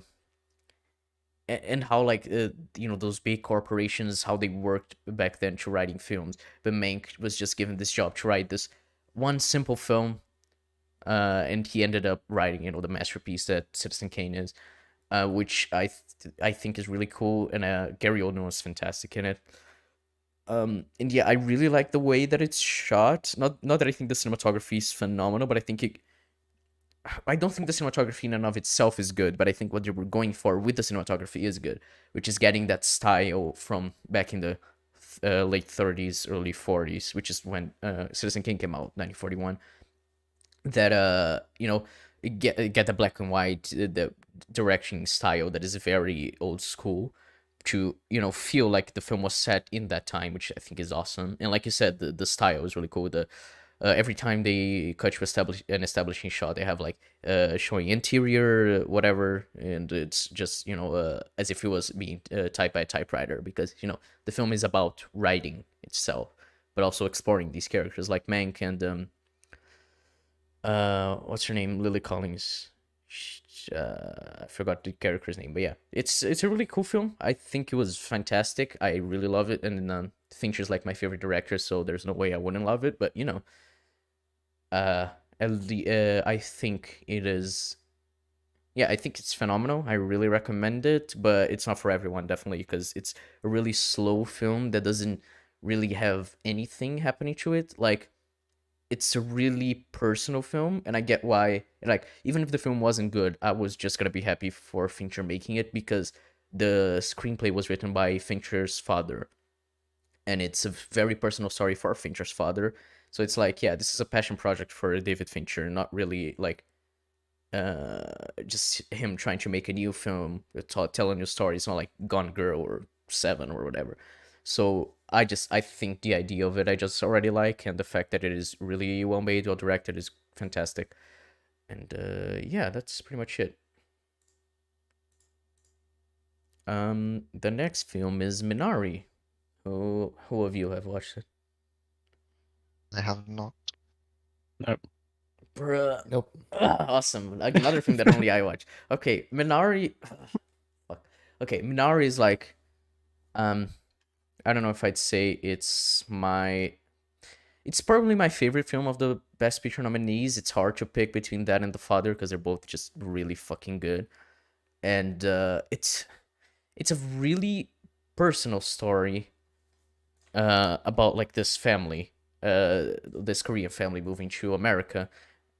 like those big corporations, how they worked back then to writing films, but Mank was just given this job to write this one simple film, and he ended up writing the masterpiece that Citizen Kane is, which I think is really cool, and Gary Oldman was fantastic in it. And yeah, I really like the way that it's shot. Not that I think the cinematography is phenomenal, but I don't think the cinematography in and of itself is good, but I think what they were going for with the cinematography is good, which is getting that style from back in the late 30s, early 40s, which is when Citizen Kane came out, 1941. That get the black and white, the directing style that is very old school, to feel like the film was set in that time, which I think is awesome. And like you said, the style is really cool. The every time they cut to an establishing shot, they have like showing interior, whatever, and it's just as if it was being typed by a typewriter, because the film is about writing itself, but also exploring these characters like Mank and what's her name, Lily Collins. I forgot the character's name, but yeah, it's a really cool film. I think it was fantastic. I really love it, and Fincher's like my favorite director, so there's no way I wouldn't love it. But I think it is. Yeah, I think it's phenomenal. I really recommend it, but it's not for everyone, definitely, because it's a really slow film that doesn't really have anything happening to it. Like, it's a really personal film, and I get why. Like, even if the film wasn't good, I was just gonna be happy for Fincher making it, because the screenplay was written by Fincher's father, and it's a very personal story for Fincher's father. So it's like, yeah, this is a passion project for David Fincher, not really like just him trying to make a new film, tell a new story. It's not like Gone Girl or Seven or whatever. So I think the idea of it I just already like, and the fact that it is really well made, well directed, is fantastic. And yeah, that's pretty much it. The next film is Minari. Who of you have watched it? I have not. Bruh. Nope. Awesome. Like, another film that only I watch. Okay, Minari. Fuck. Okay, Minari is like, I don't know if I'd say it's probably my favorite film of the Best Picture nominees. It's hard to pick between that and The Father, because they're both just really fucking good. And it's a really personal story about like this family, this Korean family moving to America.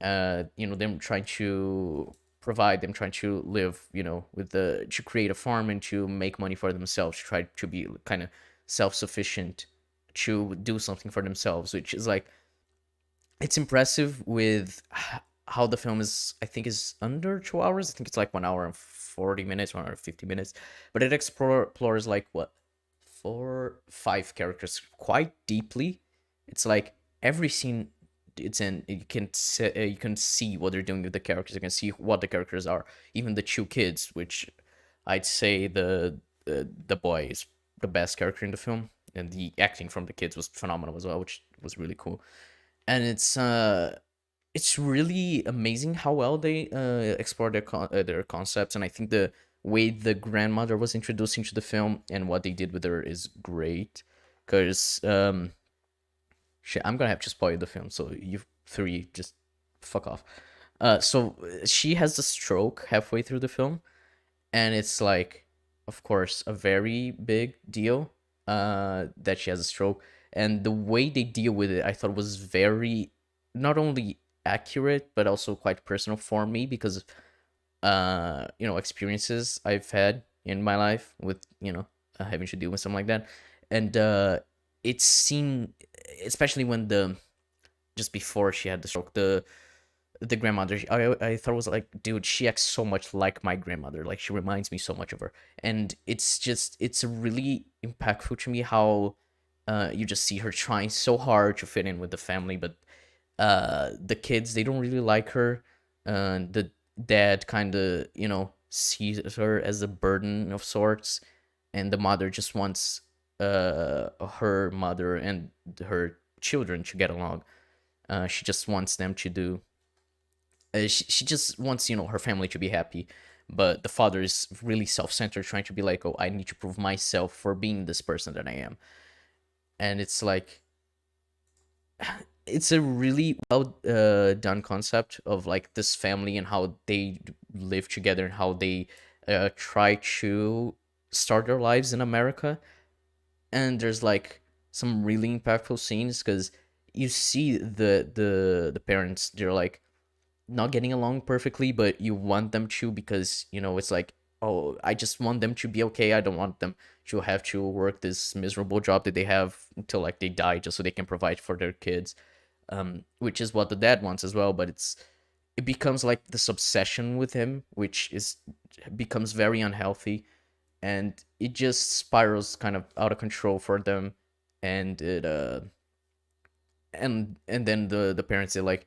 Them trying to provide, them trying to live, to create a farm and to make money for themselves, to try to be kind of self-sufficient, to do something for themselves, which is like, it's impressive with how the film is. I think is under 2 hours. I think it's like 1 hour and 40 minutes, 1 hour and 50 minutes, but it explores like what, 5 characters quite deeply. It's like every scene it's in you can see what they're doing with the characters. You can see what the characters are. Even the two kids, which I'd say the boy is the best character in the film, and the acting from the kids was phenomenal as well, which was really cool. And it's really amazing how well they explore their concepts, and I think the way the grandmother was introduced into the film and what they did with her is great. Because shit, I'm gonna have to spoil the film, so you three just fuck off. So she has a stroke halfway through the film, and it's like, of course, a very big deal that she has a stroke, and the way they deal with it, I thought was very not only accurate but also quite personal for me because experiences I've had in my life with having to deal with something like that, and it seemed, especially when just before she had the stroke, the grandmother, I thought was like, dude, she acts so much like my grandmother, like she reminds me so much of her, and it's really impactful to me how you just see her trying so hard to fit in with the family, but the kids, they don't really like her. The dad kind of sees her as a burden of sorts, and the mother just wants her mother and her children to get along. She just wants them to do she just wants her family to be happy, but the father is really self-centered, trying to be like, oh, I need to prove myself for being this person that I am. And it's like, it's a really well done concept of like this family and how they live together and how they try to start their lives in America. And there's like some really impactful scenes because you see the parents, they're like not getting along perfectly, but you want them to, because it's like, oh, I just want them to be okay. I don't want them to have to work this miserable job that they have until like they die, just so they can provide for their kids, which is what the dad wants as well. But it becomes like this obsession with him, which becomes very unhealthy, and it just spirals kind of out of control for them. And it and then the parents, they like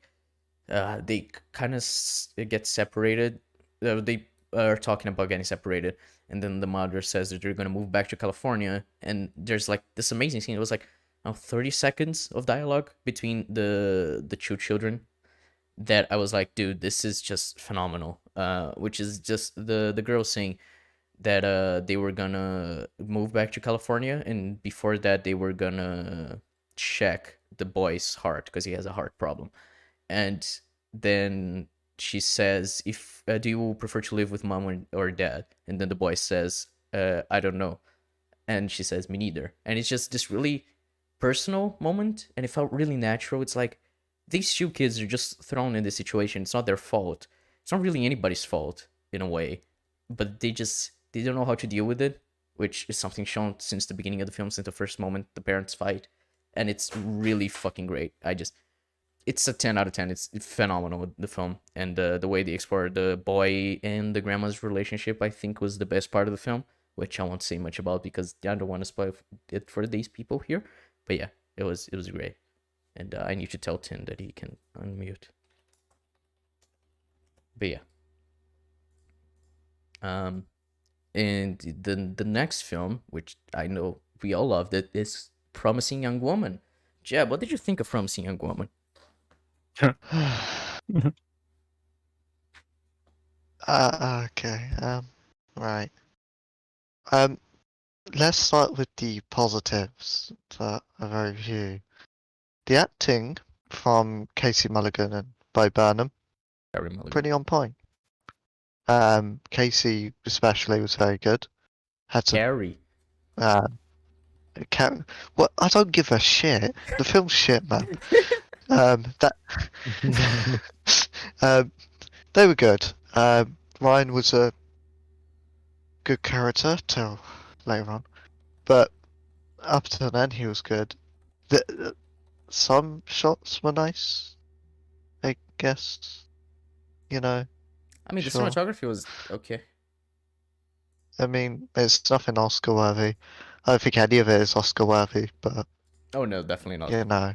they kind of get separated. They are talking about getting separated, and then the mother says that they're gonna move back to California. And there's like this amazing scene. It was like 30 seconds of dialogue between the two children that I was like, dude, this is just phenomenal. Which is just the girl saying that they were gonna move back to California, and before that they were gonna check the boy's heart because he has a heart problem. And then she says, if do you prefer to live with mom or dad? And then the boy says, I don't know. And she says, me neither. And it's just this really personal moment, and it felt really natural. It's like these two kids are just thrown in this situation. It's not their fault. It's not really anybody's fault in a way, but they don't know how to deal with it, which is something shown since the beginning of the film, since the first moment the parents fight. And it's really fucking great. It's a 10 out of 10. It's phenomenal, the film. And the way they explore the boy and the grandma's relationship, I think, was the best part of the film, which I won't say much about because I don't want to spoil it for these people here. But yeah, it was great. And I need to tell Tim that he can unmute. But yeah. And the next film, which I know we all loved it, is Promising Young Woman. Jeb, what did you think of Promising Young Woman? Okay. Right. Let's start with the positives that are very few. The acting from Casey Mulligan and Bo Burnham, pretty on point. Casey especially was very good. Had some Carrie. Well, I don't give a shit. The film's shit, man. They were good. Ryan was a good character till later on, but up to then he was good. Some shots were nice, I guess. I mean, the Sure. cinematography was okay. I mean, it's nothing Oscar worthy. I don't think any of it is Oscar worthy, but Oh no, definitely not. you know.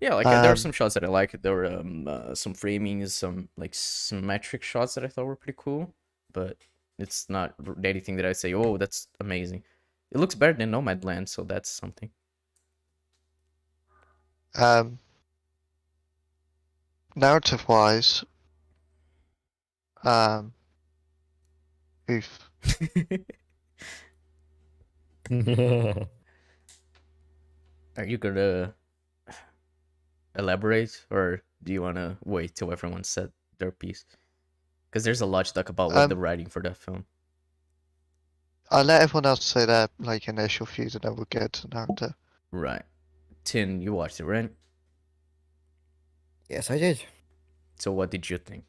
Yeah, like there were Um, some shots that I like. There were some framings, some like symmetric shots that I thought were pretty cool, but it's not anything that I say, oh, that's amazing. It looks better than Nomadland, so that's something. um, narrative-wise, um, oof. Are you gonna elaborate, or do you wanna wait till everyone said their piece? Because there's a lot to talk about with the Um, writing for that film. I'll let everyone else say their like initial views, and then we'll get to narrative. Right. Tin, you watched it, right? Yes, I did. So what did you think?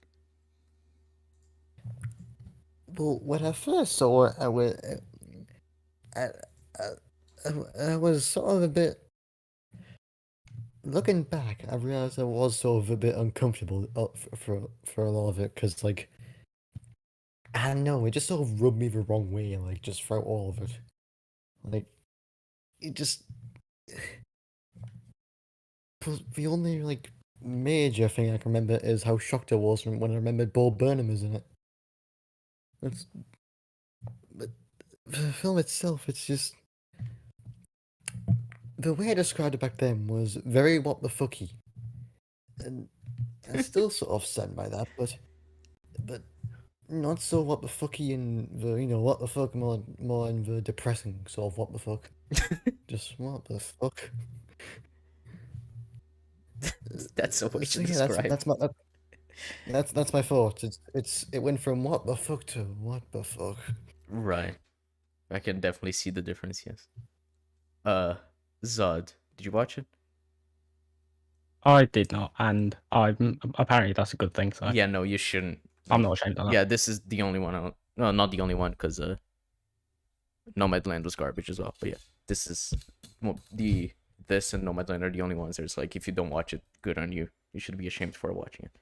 Well, when I first saw it, I, I was sort of a bit. Looking back, I realized I was sort of a bit uncomfortable for a lot of it because, like, I don't know, it just sort of rubbed me the wrong way, like, just throughout all of it. Like, it just. The only, like, major thing I can remember is how shocked I was when I remembered Bo Burnham is in it. That's. But the film itself, it's just. The way I described it back then was very what the fucky. And I still sort of stand by that, but not so what the fucky in the what the fuck more in the depressing sort of what the fuck. Just what the fuck. That's a way to So yeah, describe. that's my thought. It went from what the fuck to what the fuck. Right. I can definitely see the difference, yes. Zod, did you watch it? I did not, and I apparently that's a good thing. So Yeah, no, you shouldn't. I'm not ashamed of that. Yeah, this is the only one. No, not the only one, because Nomadland was garbage as well. But yeah, this is this and Nomadland are the only ones. There's like, if you don't watch it, good on you. You should be ashamed for watching it.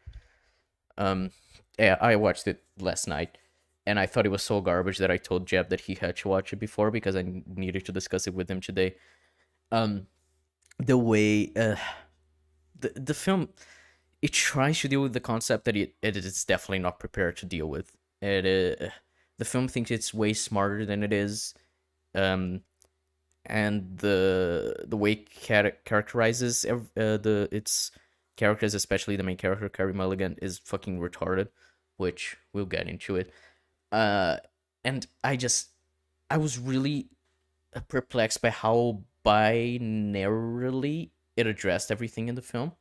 Yeah, I watched it last night, and I thought it was so garbage that I told Jeb that he had to watch it before because I needed to discuss it with him today. The way the film, it tries to deal with the concept that it is definitely not prepared to deal with. The film thinks it's way smarter than it is, and the way characterizes its characters, especially the main character Carey Mulligan, is fucking retarded, which we'll get into it. And I was really perplexed by how binarily it addressed everything in the film,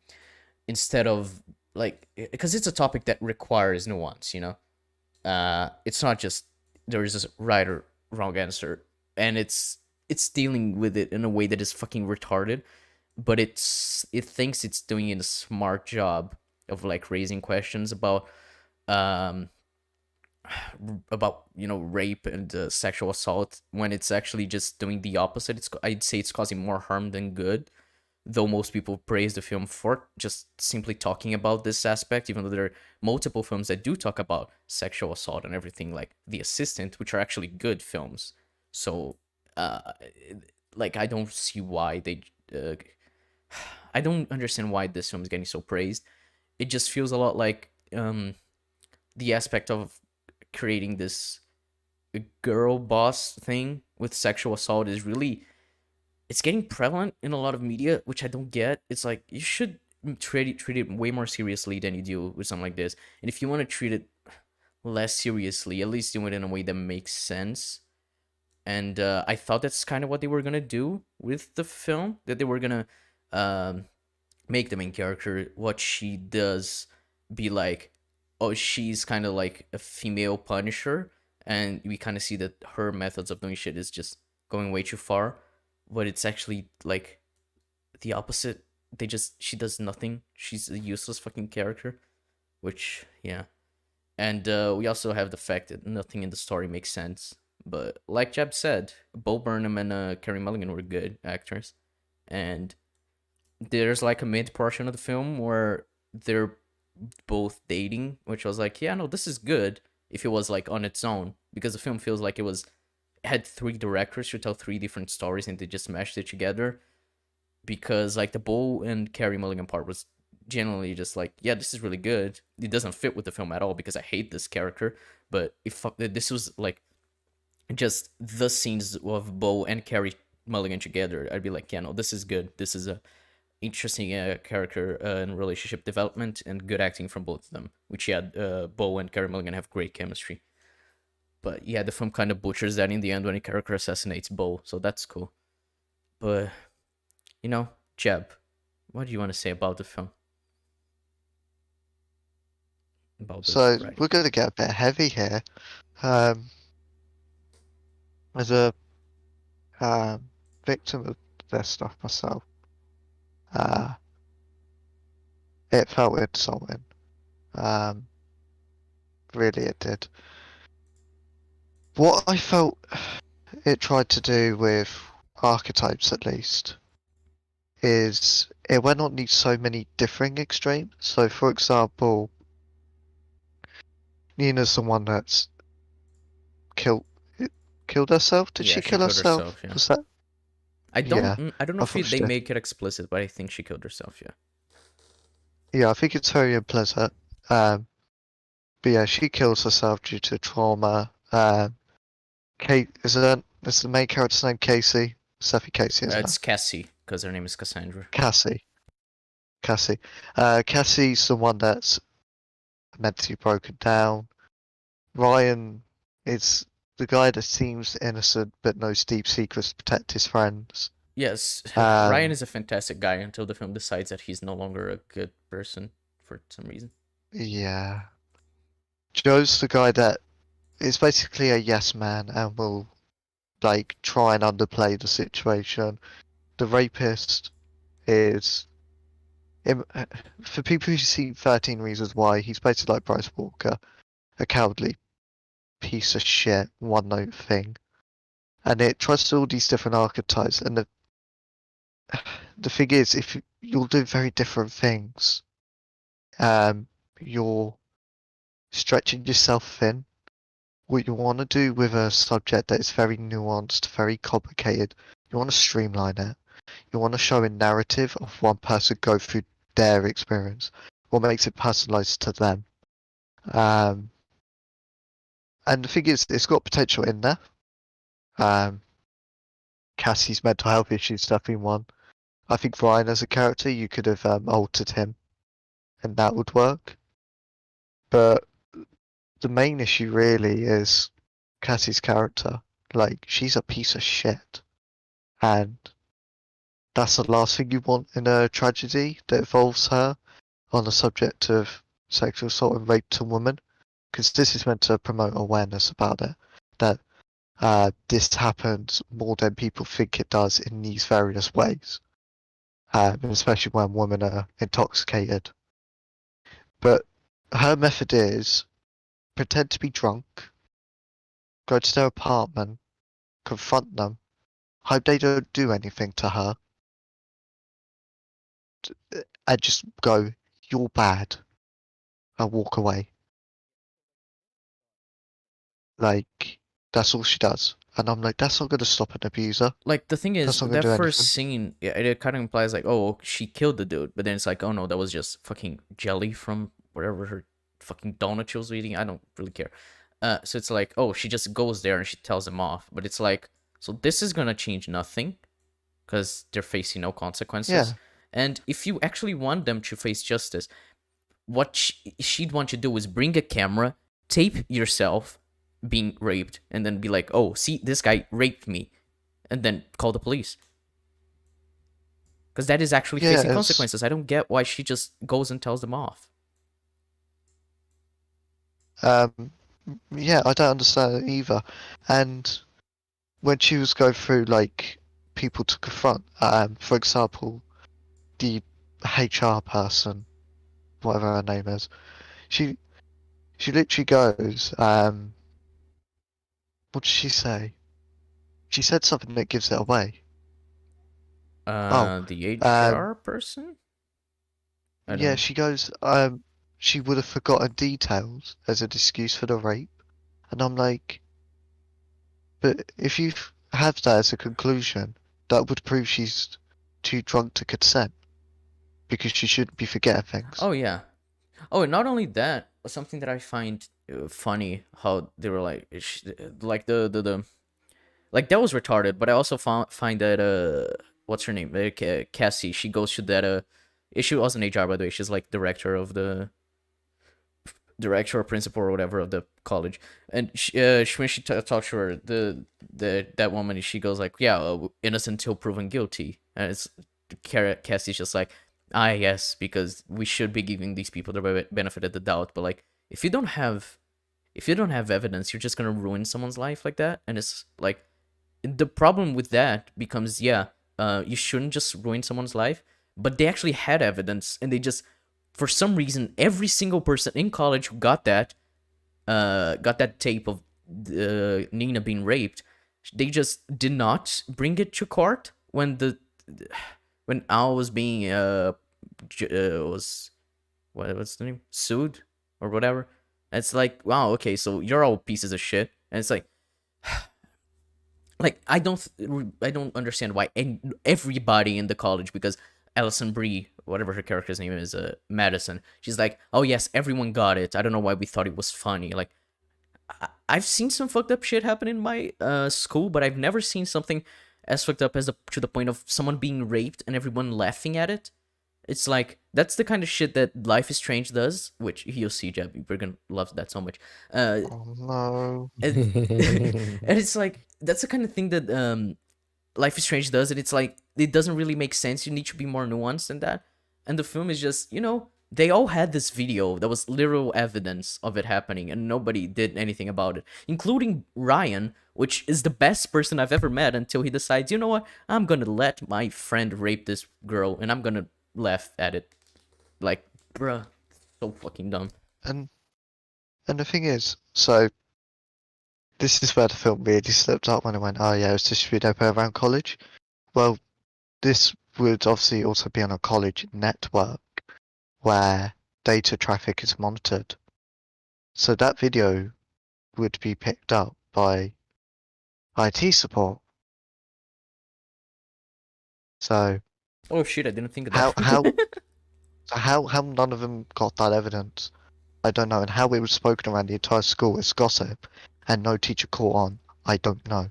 instead of like, because it's a topic that requires nuance, you know. It's not just there is a right or wrong answer, and it's dealing with it in a way that is fucking retarded, but it thinks it's doing a smart job of like raising questions about rape and sexual assault, when it's actually just doing the opposite. I'd say it's causing more harm than good, though most people praise the film for just simply talking about this aspect, even though there are multiple films that do talk about sexual assault and everything, like The Assistant, which are actually good films. So like, I don't see why they I don't understand why this film is getting so praised. It just feels a lot like the aspect of creating this girl boss thing with sexual assault is really, it's getting prevalent in a lot of media, which I don't get. It's like, you should treat it way more seriously than you do with something like this. And if you want to treat it less seriously, at least do it in a way that makes sense. And I thought that's kind of what they were gonna do with the film, that they were gonna make the main character, what she does, be like, oh, she's kind of like a female Punisher, and we kind of see that her methods of doing shit is just going way too far. But it's actually like the opposite. She does nothing. She's a useless fucking character, which, yeah. And we also have the fact that nothing in the story makes sense. But like Jeb said, Bo Burnham and Carey Mulligan were good actors, and there's like a mid portion of the film where they're both dating, which I was like, yeah, no, this is good if it was like on its own, because the film feels like it had three directors to tell three different stories and they just mashed it together. because like the Bo and Carrie Mulligan part was genuinely just like, yeah, this is really good. It doesn't fit with the film at all because I hate this character. But if this was like just the scenes of Bo and Carrie Mulligan together, I'd be like, yeah, no, this is good. This is a interesting character and relationship development and good acting from both of them. Which yeah, Bo and Carrie Mulligan have great chemistry. But yeah, the film kind of butchers that in the end when a character assassinates Bo, so that's cool. But you know, Jeb, what do you want to say about the film? About the So writing? we're going to get a bit heavy here. Um, as a victim of their stuff myself, uh, it felt insulting. Um, really, it did. What I felt it tried to do with archetypes, at least, is it went on these so many differing extremes. So, for example, Nina's the one that's killed killed herself. Did Yeah, she she kill killed herself. herself? Yeah, Was that? Yeah, I don't know I if thought she they did. make it explicit, but I think she killed herself. Yeah. Yeah, I think it's very implicit. But yeah, she kills herself due to trauma. Kate is the main character's name Casey? Steffi Casey, isn't it? It's Cassie because her name is Cassandra. Cassie. Cassie. Cassie's the one that's mentally broken down. Ryan is the guy that seems innocent but knows deep secrets to protect his friends. Yes, Um, Ryan is a fantastic guy until the film decides that he's no longer a good person for some reason. yeah. Joe's the guy that is basically a yes man and will like try and underplay the situation. The rapist is for people who see 13 Reasons Why, he's basically like Bryce Walker, a cowardly piece of shit, one note thing. And it tries to all these different archetypes, and the thing is, if you'll do very different things, you're stretching yourself thin. What you want to do with a subject that is very nuanced, very complicated, you want to streamline it. You want to show a narrative of one person go through their experience. What makes it personalized to them. Um, and the thing is, it's got potential in there. Cassie's mental health issues definitely one. I think Ryan as a character, you could have altered him, and that would work. But the main issue really is Cassie's character. Like, she's a piece of shit, and that's the last thing you want in a tragedy that involves her on the subject of sexual assault and rape to women, because this is meant to promote awareness about it. That this happens more than people think it does in these various ways, especially when women are intoxicated. But her method is pretend to be drunk, go to their apartment, confront them, hope they don't do anything to her, and just go, "You're bad," and walk away. Like, that's all she does. And I'm like, that's not going to stop an abuser. Like the thing is, That's not going that to do first anything. scene, yeah, it kind of implies like, oh, she killed the dude, but then it's like, oh no, that was just fucking jelly from whatever her fucking donut she was eating. I don't really care. So it's like, oh, she just goes there and she tells him off, but it's like, so this is gonna change nothing, because they're facing no consequences. Yeah. And if you actually want them to face justice, what she'd want you to do is bring a camera, tape yourself being raped, and then be like, oh, see, this guy raped me, and then call the police. Because that is actually Yeah, facing it's, consequences. I don't get why she just goes and tells them off. yeah, I don't understand it either. And when she was going through, like, people to confront, for example, the HR person, whatever her name is, she literally goes, what did she say? She said something that gives it away. Oh, The HR person? I yeah, don't. she goes, she would have forgotten details as an excuse for the rape. And I'm like, but if you have that as a conclusion, that would prove she's too drunk to consent because she shouldn't be forgetting things. Oh yeah. Oh, and not only that, something that I find funny how they were like, like the like that was retarded. But I also find that what's her name? Cassie. She goes to that she was an HR, by the way. She's like director or principal or whatever of the college. And when she talks to her, that woman, she goes like, yeah, innocent until proven guilty. And it's Cassie's just like, ah, yes, because we should be giving these people the benefit of the doubt. But like, if you don't have evidence, you're just gonna ruin someone's life like that. And it's like, the problem with that becomes, yeah, you shouldn't just ruin someone's life, but they actually had evidence, and they just, for some reason, every single person in college who got that tape of Nina being raped, they just did not bring it to court when Al was being what's the name, sued or whatever. And it's like, wow, okay, so you're all pieces of shit, and it's like. Like, I don't understand why everybody in the college, because Alison Brie, whatever her character's name is, Madison, she's like, oh yes, everyone got it. I don't know why we thought it was funny. Like, I've seen some fucked up shit happen in my school, but I've never seen something as fucked up to the point of someone being raped and everyone laughing at it. It's like, that's the kind of shit that Life is Strange does, which you'll see, Jeb. You're gonna love that so much. Oh no. And it's like, that's the kind of thing that Life is Strange does, and it's like, it doesn't really make sense. You need to be more nuanced than that. And the film is just, they all had this video that was literal evidence of it happening, and nobody did anything about it, including Ryan, which is the best person I've ever met, until he decides, you know what, I'm gonna let my friend rape this girl, and I'm gonna laugh at it. Like, bruh, so fucking dumb. And the thing is, so this is where the film really slipped up when it went, oh yeah, it's distributed everywhere around college. Well, this would obviously also be on a college network where data traffic is monitored. So that video would be picked up by IT support. So Oh shit, I didn't think of that. how none of them got that evidence, I don't know, and how it was spoken around the entire school as gossip, and no teacher caught on, I don't know.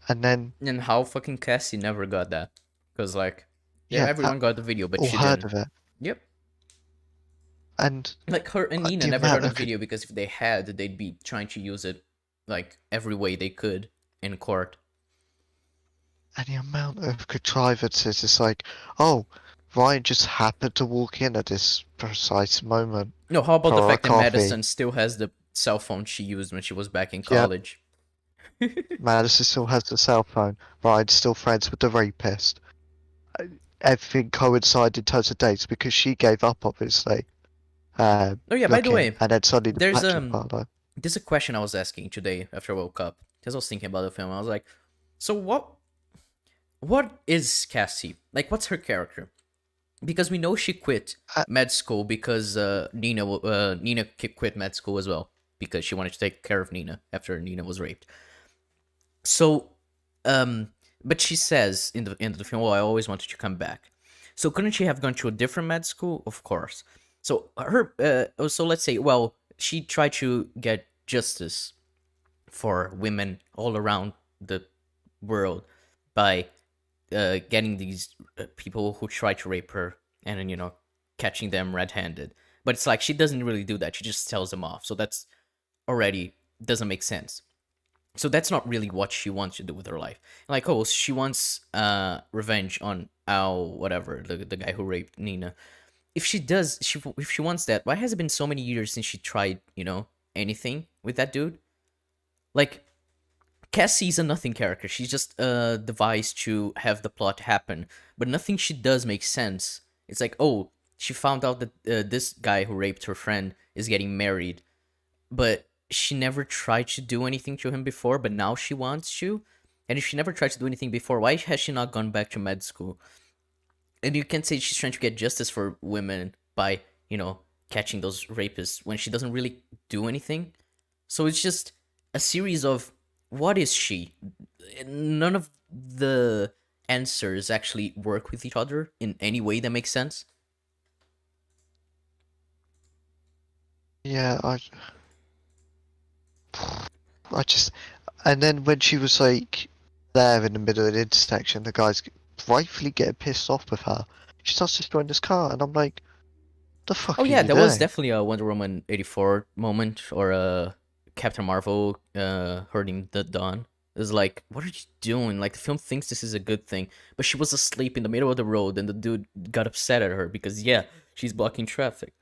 And then And how fucking Cassie never got that? Because like, yeah, everyone got the video, but all she heard didn't. of it. Yep. And Like, her and Nina the never amount got the of- video, because if they had, they'd be trying to use it like every way they could in court. and the amount of contrivances, it's like, oh, Ryan just happened to walk in at this precise moment. No, how about the For a fact that coffee. Madison still has the cell phone she used when she was back in college? Madison still has the cell phone. Ryan's still friends with the rapist. Everything coincided in terms of dates because she gave up, obviously. Oh yeah, by the looking, way, and then suddenly the there's matching partner. there's a question I was asking today after I woke up, because I was thinking about the film. I was like, so what is Cassie? Like, what's her character? Because we know she quit med school because Nina quit med school as well, because she wanted to take care of Nina after Nina was raped. So, but she says in the end of the film, "Oh, I always wanted to come back." So couldn't she have gone to a different med school? Of course. So so let's say, well, she tried to get justice for women all around the world by getting these people who try to rape her, and then catching them red-handed. But it's like, she doesn't really do that. She just tells them off. So that's already doesn't make sense. So that's not really what she wants to do with her life. Like, oh, she wants revenge on Al, whatever, the guy who raped Nina. If she wants that, why has it been so many years since she tried, anything with that dude? Like, Cassie's a nothing character. She's just a device to have the plot happen. But nothing she does makes sense. It's like, oh, she found out that this guy who raped her friend is getting married. But she never tried to do anything to him before, but now she wants to. And if she never tried to do anything before, why has she not gone back to med school? And you can't say she's trying to get justice for women by, catching those rapists when she doesn't really do anything. So it's just a series of, what is she? None of the answers actually work with each other in any way that makes sense. Yeah, I just, and then when she was like there in the middle of the intersection, the guy's rightfully getting pissed off with her. She starts destroying this car, and I'm like, the fuck Oh are yeah, you that was doing? definitely a Wonder Woman 84 moment, or a Captain Marvel hurting the Dawn. It was like, what are you doing? Like, the film thinks this is a good thing, but she was asleep in the middle of the road, and the dude got upset at her because, yeah, she's blocking traffic.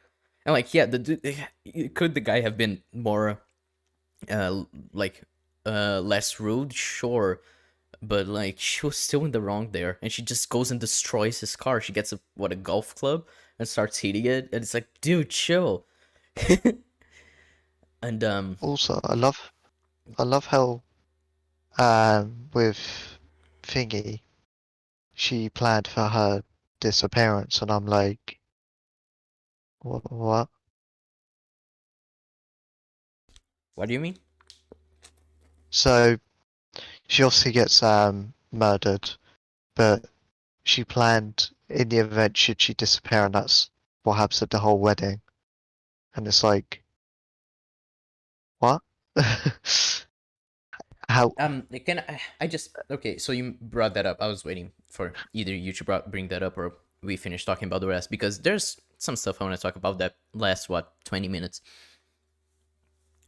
And like, yeah, the dude, could the guy have been more like less rude? Sure, but like, she was still in the wrong there, and she just goes and destroys his car. She gets a golf club and starts hitting it, and it's like, dude, chill. And Also, I love how with Thingy, she planned for her disappearance, and I'm like, what? what do you mean? So she obviously gets murdered, but she planned in the event should she disappear, and that's what happens at the whole wedding. And it's like, what? How? Can I just okay? So you brought that up. I was waiting for either you to bring that up, or we finish talking about the rest, because there's some stuff I want to talk about that lasts 20 minutes.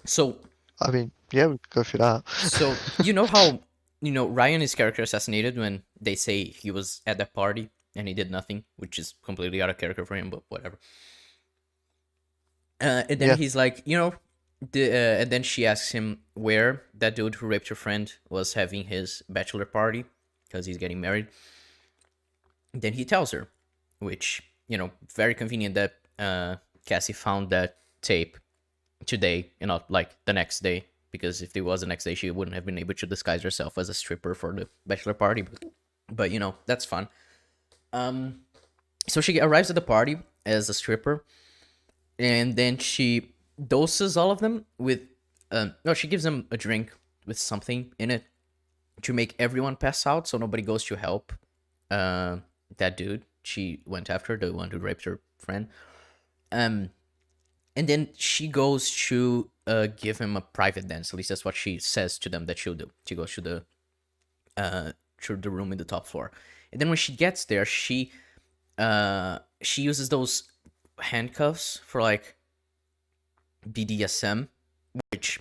So I mean, yeah, we could go through that. So you know how Ryan is character assassinated when they say he was at that party and he did nothing, which is completely out of character for him, but whatever. And then Yeah. he's like, and then she asks him where that dude who raped her friend was having his bachelor party because he's getting married. Then he tells her, which very convenient that Cassie found that tape today and not like the next day, because if it was the next day she wouldn't have been able to disguise herself as a stripper for the bachelor party, but that's fun. So she arrives at the party as a stripper, and then she doses all of them with no, she gives them a drink with something in it to make everyone pass out, so nobody goes to help that dude she went after, the one who raped her friend. And then she goes to give him a private dance. At least that's what she says to them that she'll do. She goes to the room in the top floor. And then when she gets there, she uses those handcuffs for like BDSM, which,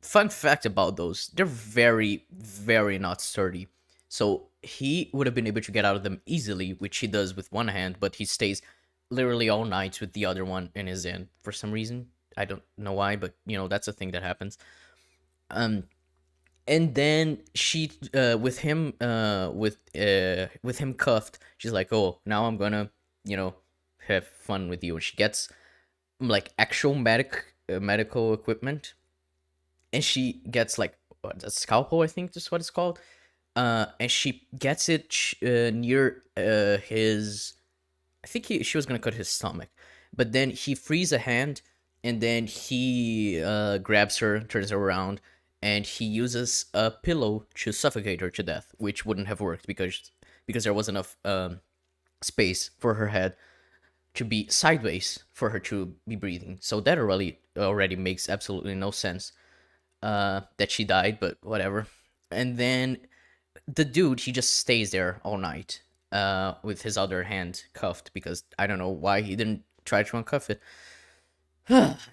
fun fact about those, they're very, very not sturdy. So he would have been able to get out of them easily, which he does with one hand, but he stays literally all night with the other one in his hand for some reason. I don't know why, but that's a thing that happens. And then she with him cuffed, she's like, oh, now I'm gonna have fun with you. And she gets like actual medical equipment, and she gets like a scalpel, I think that's what it's called. And she gets it near his, I think she was gonna cut his stomach, but then he frees a hand, and then he grabs her, turns her around, and he uses a pillow to suffocate her to death, which wouldn't have worked because there was enough space for her head to be sideways for her to be breathing. So that already makes absolutely no sense that she died, but whatever. And then the dude, he just stays there all night with his other hand cuffed, because I don't know why he didn't try to uncuff it.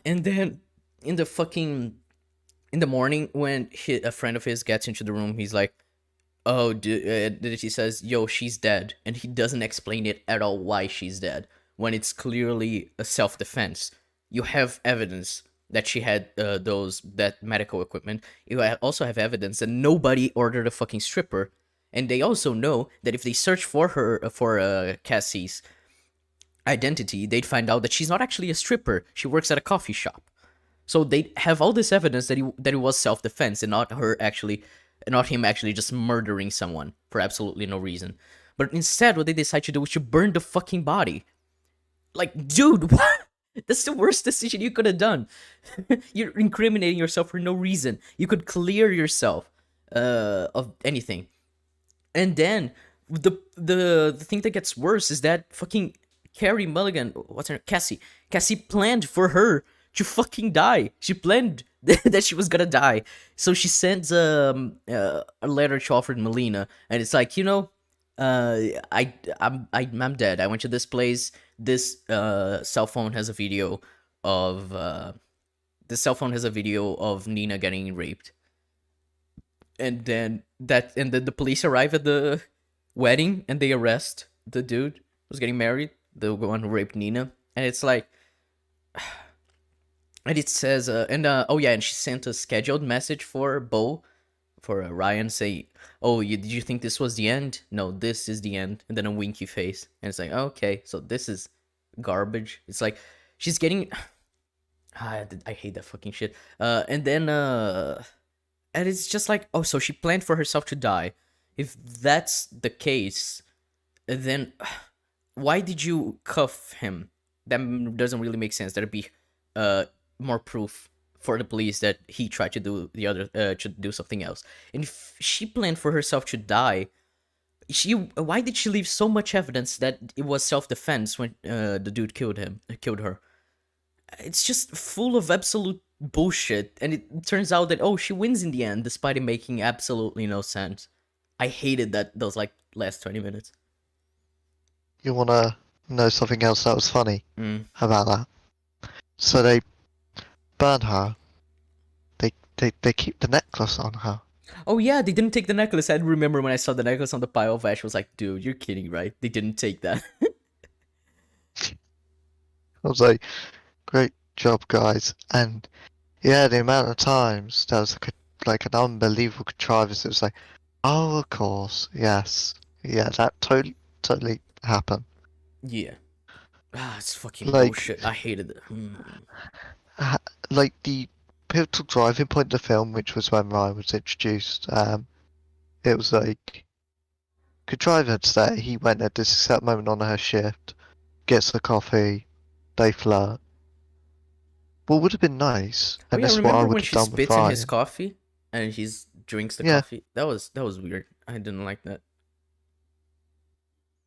And then in the morning, when a friend of his gets into the room, he's like, oh, he says, yo, she's dead. And he doesn't explain it at all why she's dead, when it's clearly a self-defense. You have evidence that she had that medical equipment. You also have evidence that nobody ordered a fucking stripper. And they also know that if they search for her, for Cassie's identity, they'd find out that she's not actually a stripper. She works at a coffee shop. So they have all this evidence that it was self-defense and not him actually just murdering someone for absolutely no reason. But instead, what they decide to do is to burn the fucking body. Like, dude, what? That's the worst decision you could have done. You're incriminating yourself for no reason. You could clear yourself of anything. And then the thing that gets worse is that fucking Carrie Mulligan, what's her Cassie planned for her to fucking die. She planned that she was gonna die. So she sends a letter to Alfred Molina, and it's like, I'm dead. I went to this place. This cell phone has a video of Nina getting raped. And then the police arrive at the wedding and they arrest the dude who's getting married, the one who raped Nina. And it's like, and it says, oh yeah, and she sent a scheduled message for Ryan, say, oh, did you think this was the end? No, this is the end. And then a winky face, and it's like, okay, so this is garbage. It's like she's getting, I hate that fucking shit. And it's just like, oh, so she planned for herself to die. If that's the case, then why did you cuff him? That doesn't really make sense. There'd be more proof for the police that he tried to do to do something else. And if she planned for herself to die, why did she leave so much evidence that it was self-defense when the dude killed her? It's just full of absolute bullshit, and it turns out that, oh, she wins in the end, despite it making absolutely no sense. I hated those like last 20 minutes. You wanna know something else that was funny about that? So they burn her. They keep the necklace on her. Oh yeah, they didn't take the necklace. I remember when I saw the necklace on the pile of ash, I was like, dude, you're kidding, right? They didn't take that. I was like, great job, guys. And yeah, the amount of times there was like an unbelievable contrivance. It was like, oh, of course, yes, yeah, that totally happened. Yeah. It's fucking Like- bullshit. I hated it. Like the pivotal driving point of the film, which was when Ryan was introduced, it was like contrivance that he went at this exact moment on her shift, gets the coffee, they flirt. What would have been nice, Oh and yeah, that's what I remember would when have she done with spits in Ryan. his coffee and he drinks the Yeah. coffee? That was weird. I didn't like that.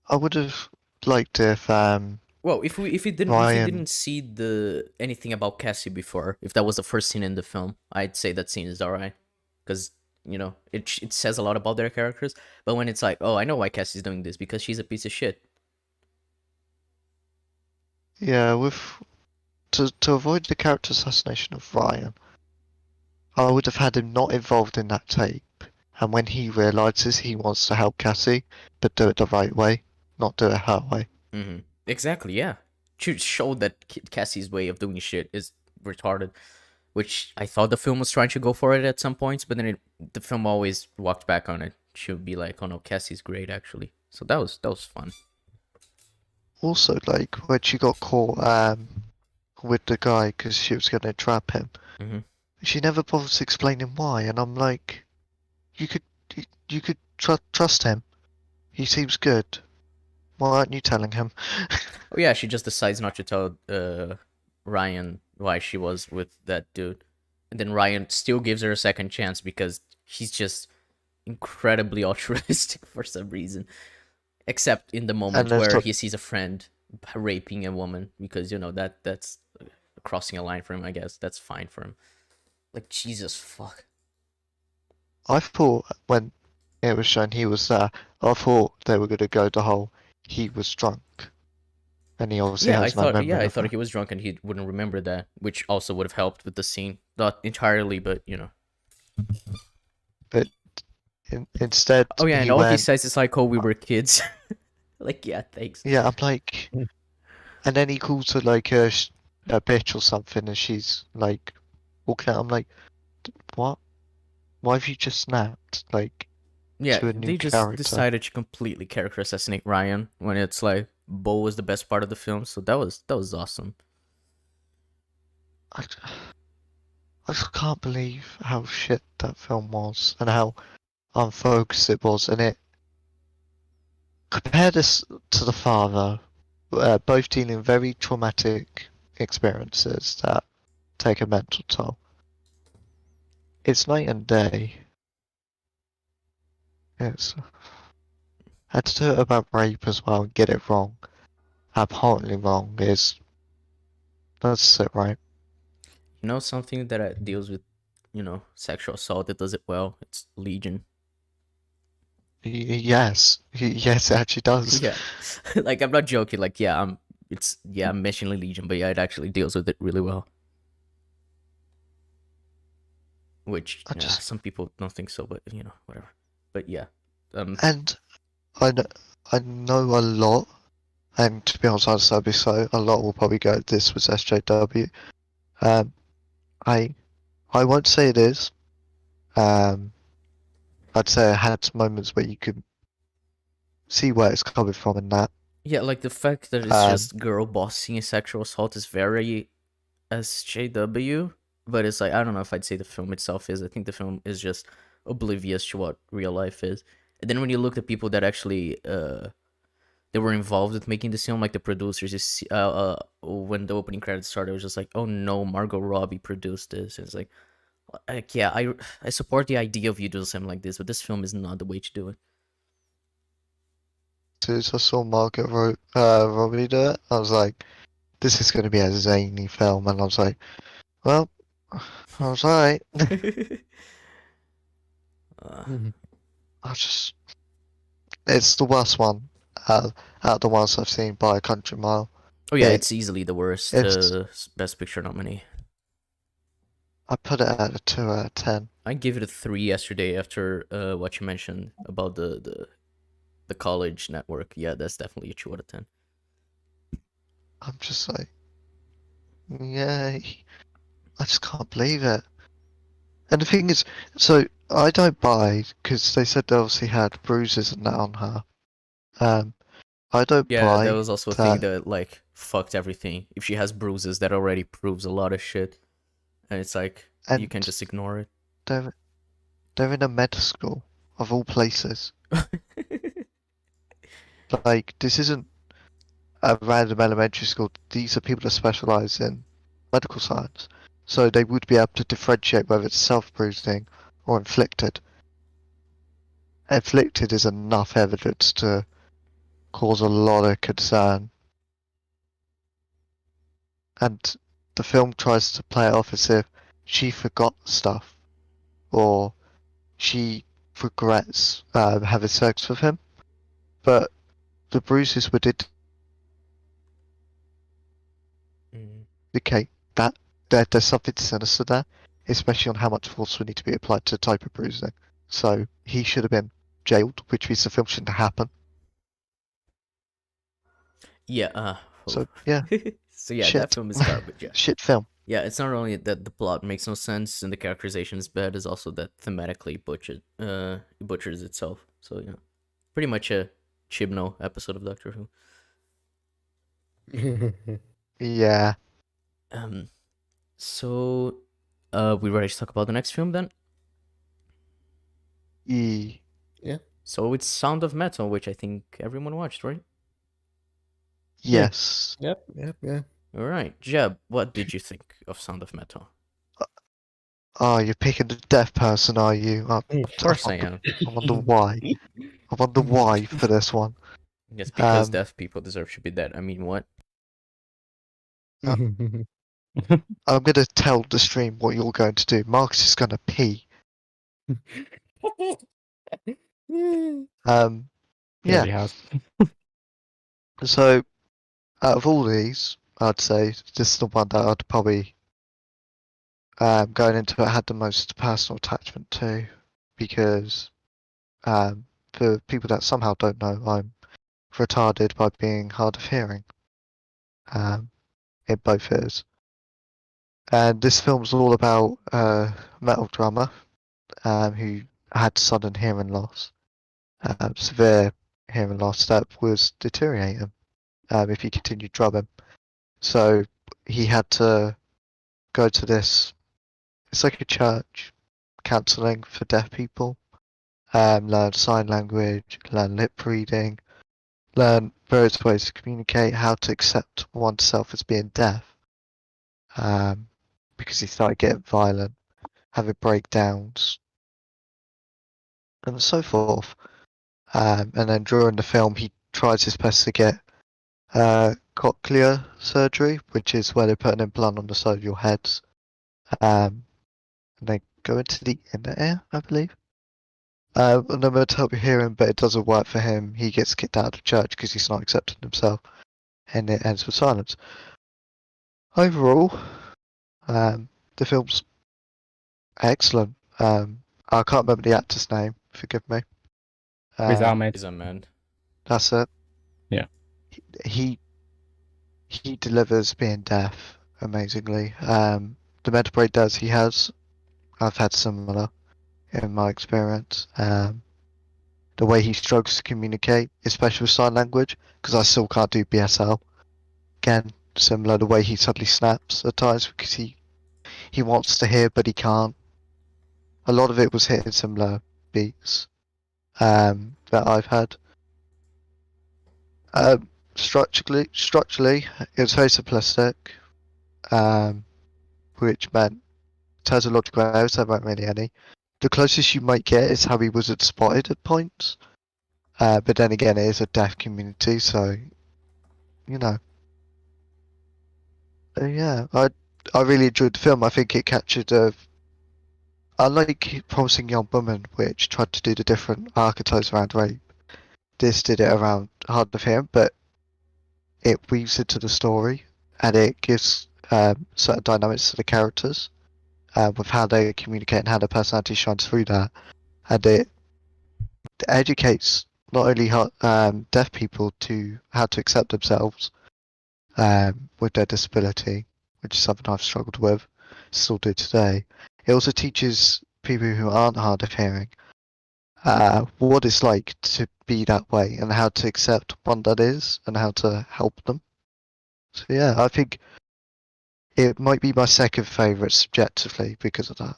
I would have liked if Well, if we Ryan- didn't see anything about Cassie before, if that was the first scene in the film, I'd say that scene is alright, because it says a lot about their characters. But when it's like, oh, I know why Cassie's doing this, because she's a piece of shit. yeah, to avoid the character assassination of Ryan, I would have had him not involved in that tape, and when he realizes he wants to help Cassie, but do it the right way, not do it her way. Mm-hmm. Exactly, yeah. To show that Cassie's way of doing shit is retarded, which I thought the film was trying to go for it at some points, but then the film always walked back on it. She would be like, oh no, Cassie's great, actually. So that was fun. Also, like when she got caught with the guy because she was going to trap him, Mhm. she never bothers explaining why, and I'm like, you could trust him. He seems good. Why aren't you telling him? Oh yeah, she just decides not to tell Ryan why she was with that dude. And then Ryan still gives her a second chance because he's just incredibly altruistic for some reason. Except in the moment there's where the- he sees a friend raping a woman, because that's crossing a line for him, I guess. That's fine for him. Like, Jesus fuck. I thought when it was shown he was there, I thought they were going to go the whole he was drunk, and he obviously Yeah, has no memory I of thought that. he was drunk and he wouldn't remember that, which also would have helped with the scene. Not entirely, but Instead, Oh yeah, he and all he went, says is like, "Oh, we were kids." Like, yeah, thanks. yeah, I'm like, and then he calls her like a bitch or something, and she's like walking out. I'm like, what? Why have you just snapped? Like, Yeah, to a new they just character. decided to completely character assassinate Ryan when it's like Bo was the best part of the film, so that was awesome. I just can't believe how shit that film was and how unfocused it was, and it compare this to The Father, both dealing with very traumatic experiences that take a mental toll. It's night and day. It's And to do it about rape as well and get it wrong, abhorrently wrong, that's it, right? You know, something that deals with, sexual assault that does it well. It's Legion. Yes, yes, it actually does. Yeah, like I'm not joking. Like, yeah, I'm mentioning Legion, but yeah, it actually deals with it really well. Which I just some people don't think so, but whatever. But yeah, and I know a lot, and to be honest, I'd say so. A lot will probably go. This was SJW. Um, I I won't say it is. Um, I'd say I had moments where you could see where it's coming from in that. yeah, like the fact that it's Um, just girl bossing a sexual assault is very SJW, but it's like I don't know if I'd say the film itself is. I think the film is just oblivious to what real life is. And then when you look at people that actually they were involved with making this film, like the producers, when the opening credits started, it was just like, oh no, Margot Robbie produced this. And it's like yeah, I support the idea of you doing something like this, but this film is not the way to do it. as I saw Robbie do it, I was like, this is going to be a zany film, and I was like, well, I was alright. Mhm. I just, it's the worst one out of the ones I've seen by a country mile. Oh yeah, It, it's easily the worst it's, Best Picture nominee. I put it at a 2 out of 10. I gave it a 3 yesterday after what you mentioned about the college network. Yeah, that's definitely a 2 out of 10. I'm just like, yay. I just can't believe it. And the thing is, so I don't buy, because they said they obviously had bruises and that on her. I don't Yeah, that buy was also a thing that, that like fucked everything. If she has bruises, that already proves a lot of shit, and it's like you and can just ignore it. they're, they're in a med school, of all places. Like, this isn't a random elementary school. These are people that specialize in medical science. So they would be able to differentiate whether it's self-bruising or inflicted. Inflicted is enough evidence to cause a lot of concern. And the film tries to play it off as if she forgot stuff or she regrets having sex with him. But the bruises would Mm. indicate that there's something sinister there, especially on how much force would need to be applied to the type of bruising. So he should have been jailed, which means the film shouldn't happen. Yeah. So yeah, So yeah, that shit, film is garbage. Yeah. shit film. Yeah, it's not only that the plot makes no sense and the characterization is bad, it's also that thematically butchers itself. So yeah, pretty much a Chibnall episode of Doctor Who. Yeah. Um, so we ready to talk about the next film then? E. So it's Sound of Metal, which I think everyone watched, right? Yes. Yep, yeah. All right, Jeb, what did you think of Sound of Metal? Oh, you're picking the deaf person, are you? Of course I am. I wonder why. I wonder why for this one. Yes, because Um, deaf people deserve to be dead. I mean, what? I'm gonna tell the stream what you're going to do. Marcus is gonna pee. He Yeah. already has. So, out of all these, I'd say this is the one that I'd probably going into it had the most personal attachment to, because for people that somehow don't know, I'm retarded by being hard of hearing in both ears. And this film's all about a metal drummer who had sudden hearing loss, severe hearing loss that was deteriorating if he continued drumming. So he had to go to this, it's like a church counselling for deaf people, learn sign language, learn lip reading, learn various ways to communicate, how to accept oneself as being deaf. Because he started getting violent, having breakdowns, and so forth. and then during the film he tries his best to get cochlear surgery, which is where they put an implant on the side of your heads, and they go into the inner ear, I believe. And they're meant to help your hearing, but it doesn't work for him. He gets kicked out of church because he's not accepting himself, and it ends with silence. Overall, the film's excellent. I can't remember the actor's name. Forgive me. Riz Ahmed. He's a man. That's it. Yeah. He delivers being deaf amazingly. The mental breakdowns he has, I've had similar in my experience. The way he struggles to communicate, especially with sign language, because I still can't do BSL. Again, similar the way he suddenly snaps at times because he wants to hear but he can't. A lot of it was hitting similar beats that I've had. Structurally, it was very simplistic, which meant in terms of logical errors, there weren't really any. The closest you might get is how he wasn't spotted at points, but then again, it is a deaf community, so you know. Yeah, I really enjoyed the film. I think it captured unlike Promising Young Woman, which tried to do the different archetypes around rape. This did it around hard of hearing, but it weaves into the story and it gives certain dynamics to the characters with how they communicate and how their personality shines through that, and it educates not only deaf people to how to accept themselves with their disability, which is something I've struggled with, still do today. It also teaches people who aren't hard of hearing what it's like to be that way and how to accept one that is and how to help them. So yeah, I think it might be my second favourite subjectively because of that.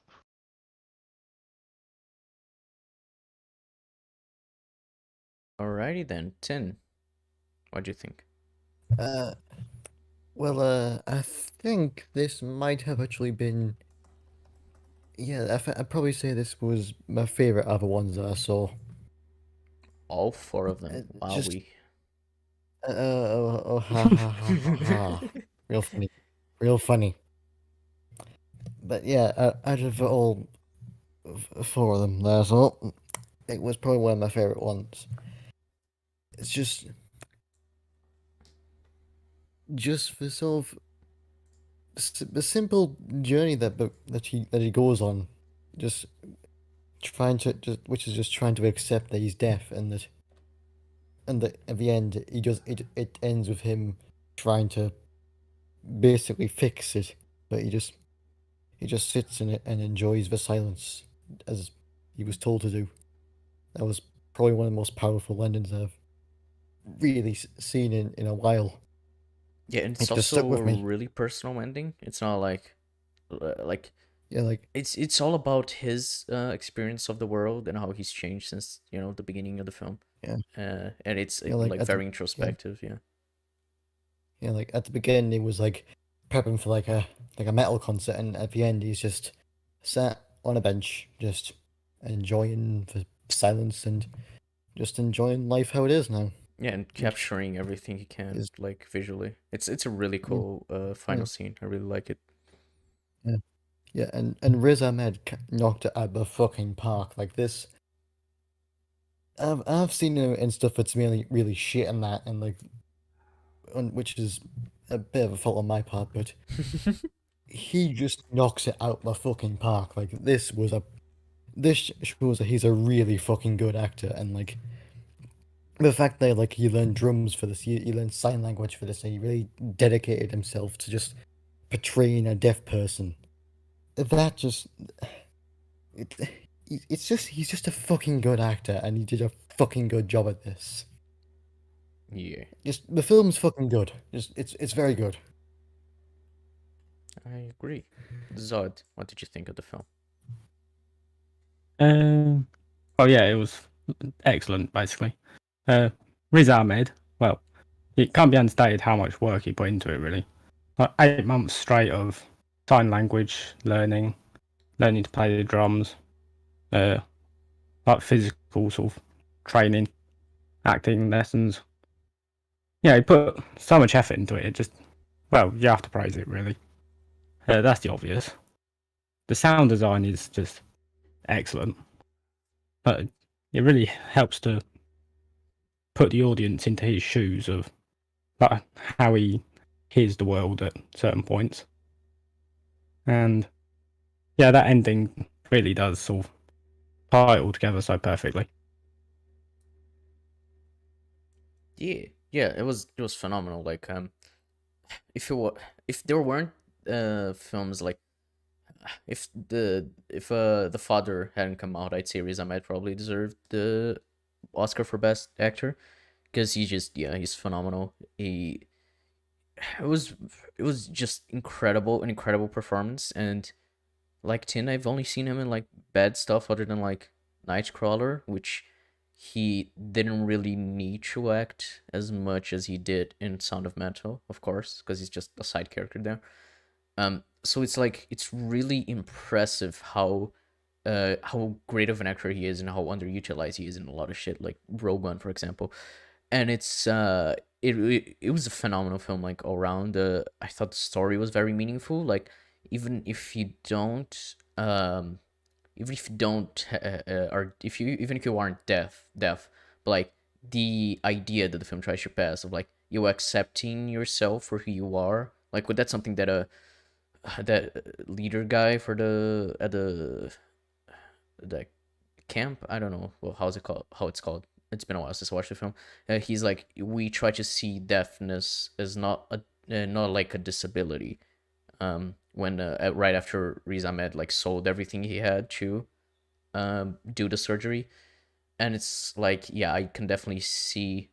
Alrighty then, 10. What do you think? Well, I think this might have actually been. Yeah, I'd probably say this was my favorite other ones that I saw. All 4 of them. Just- Wowee. Ha ha ha ha ha. Real funny. Real funny. But yeah, out of all 4 of them that I saw, it was probably one of my favorite ones. It's just the sort of the simple journey that he goes on, just which is just trying to accept that he's deaf, and that at the end it ends with him trying to basically fix it, but he just sits in it and enjoys the silence as he was told to do. That was probably one of the most powerful endings I've really seen in a while. Yeah, and It it's just stuck also with a me. really personal ending. It's not like Yeah, like it's all about his experience of the world and how he's changed since the beginning of the film. Yeah. And it's Yeah, like, like at the- very introspective. Yeah. yeah, like at the beginning he was like prepping for like a metal concert, and at the end he's just sat on a bench, just enjoying the silence and just enjoying life how it is now. Yeah, and capturing everything he can is- like visually. It's a really cool final scene. I really like it. Yeah, and Riz Ahmed knocked it out the fucking park. Like this, I've seen him in stuff that's really shit and that, and like, which is a bit of a fault on my part, but he just knocks it out the fucking park. Like this shows that he's a really fucking good actor, and like the fact that like he learned drums for this, he learned sign language for this, and he really dedicated himself to just portraying a deaf person. That just it's just he's just a fucking good actor, and he did a fucking good job at this. Yeah, Just the film's fucking good. Just it's very good. I agree. Zod, what did you think of the film? Well, yeah, it was excellent, basically. Riz Ahmed, well, it can't be understated how much work he put into it, really. Like 8 months straight of sign language learning to play the drums, like physical sort of training, acting lessons. Yeah, he put so much effort into it. It just, well, you have to praise it, really. That's the obvious. The sound design is just excellent, but it really helps to put the audience into his shoes of like, how he hears the world at certain points. And yeah, that ending really does sort of tie it all together so perfectly. Yeah, it was phenomenal. Like if there weren't films like if the father hadn't come out, I'd say Riz Ahmed probably deserved the Oscar for Best Actor, because he's phenomenal. It was it was just an incredible performance. And like Tin, I've only seen him in like bad stuff other than like Nightcrawler, which he didn't really need to act as much as he did in Sound of Metal, of course, because he's just a side character there. So it's like it's really impressive how great of an actor he is and how underutilized he is in a lot of shit, like Rogue One, for example. And it was a phenomenal film, like all around. I thought the story was very meaningful. Like even if you don't even if you don't or if you even if you aren't deaf, but like the idea that the film tries to pass of like you accepting yourself for who you are, like that's something that that leader guy for the camp, I don't know, well, how it's called, it's been a while since I watched the film. He's like, we try to see deafness as not like a disability. When right after Riz Ahmed like sold everything he had to do the surgery. And it's like, yeah, I can definitely see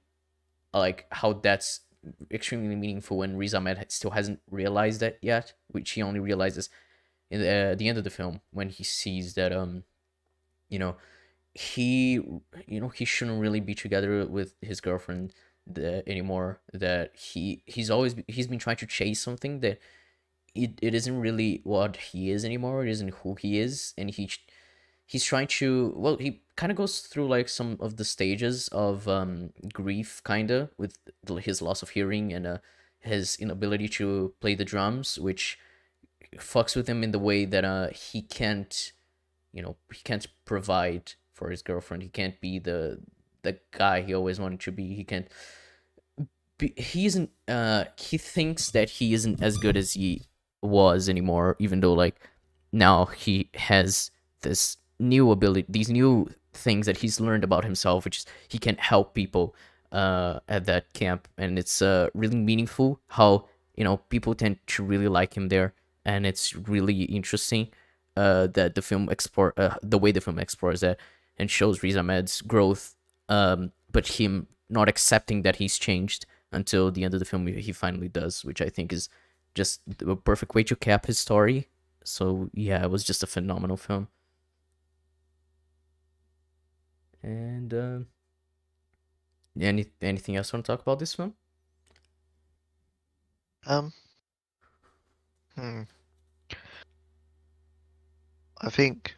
like how that's extremely meaningful when Riz Ahmed still hasn't realized that yet, which he only realizes in the end of the film when he sees that you know he he shouldn't really be together with his girlfriend anymore, that he's been trying to chase something that it isn't really what he is anymore, it isn't who he is. And he's trying to, well, he kind of goes through like some of the stages of grief, kind of, with his loss of hearing and his inability to play the drums, which fucks with him in the way that he can't, he can't provide for his girlfriend. He can't be the guy he always wanted to be. He can't be, he isn't he thinks that he isn't as good as he was anymore, even though like now he has this new ability, these new things that he's learned about himself, which is he can help people at that camp. And it's really meaningful how people tend to really like him there. And it's really interesting that the way the film explores that and shows Riz Ahmed's growth, but him not accepting that he's changed until the end of the film. He finally does, which I think is just a perfect way to cap his story. So yeah, it was just a phenomenal film. And anything else you want to talk about this film? Um, I think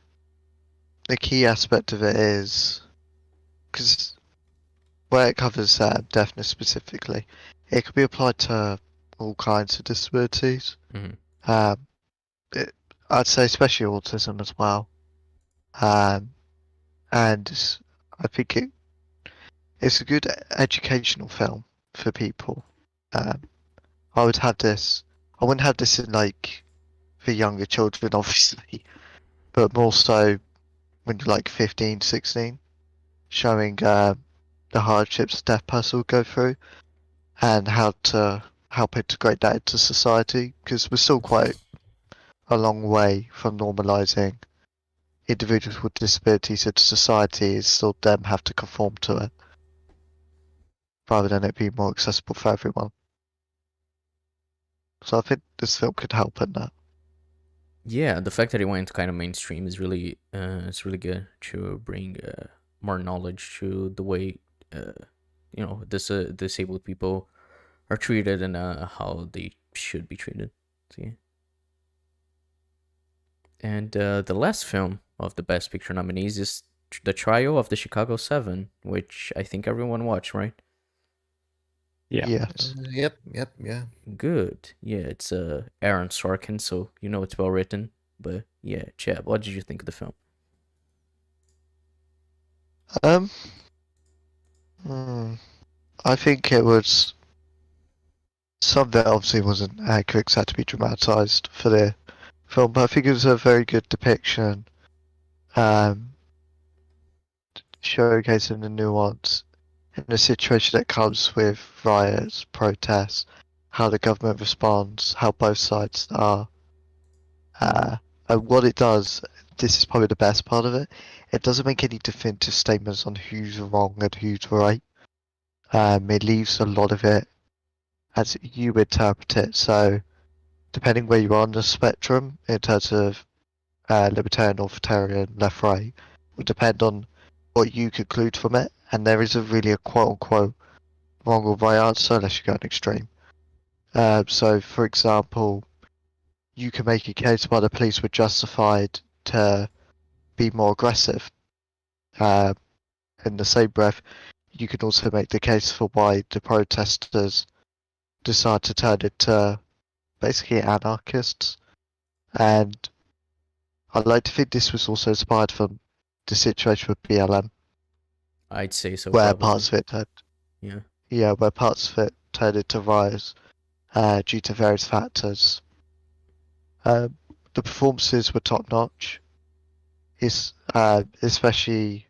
the key aspect of it is because where it covers deafness specifically, it could be applied to all kinds of disabilities. Mm-hmm. I'd say especially autism as well. And I think it's a good educational film for people. I wouldn't have this in like for younger children, obviously, but more so when you're like 15, 16, showing the hardships a deaf person will go through and how to help integrate that into society, because we're still quite a long way from normalizing individuals with disabilities into society. Is still them have to conform to it rather than it being more accessible for everyone. So I think this film could help in that. Yeah, the fact that it went kind of mainstream is really it's really good to bring more knowledge to the way disabled people are treated and how they should be treated. So, yeah. And the last film of the Best Picture nominees is the trial of the Chicago 7, which I think everyone watched, right? Yeah. Yes. Yeah. Good. Yeah, it's Aaron Sorkin, so you know it's well written. But yeah, Chad, what did you think of the film? Um, hmm, I think it was some that obviously wasn't accurate 'cause had to be dramatized for the film, but I think it was a very good depiction, um, showcasing the nuance in a situation that comes with riots, protests, how the government responds, how both sides are. And what it does, this is probably the best part of it, it doesn't make any definitive statements on who's wrong and who's right. It leaves a lot of it as you interpret it. So, depending where you are on the spectrum in terms of libertarian, authoritarian, left, right, will depend on what you conclude from it. And there isn't really a quote unquote wrong or right answer unless you go an extreme. So, for example, you can make a case why the police were justified to be more aggressive. Uh, in the same breath, you can also make the case for why the protesters decide to turn into basically anarchists. And I'd like to think this was also inspired from the situation with BLM, I'd say so, where probably. parts of it turned, Yeah. where parts of it turned into riots due to various factors. The performances were top notch. Especially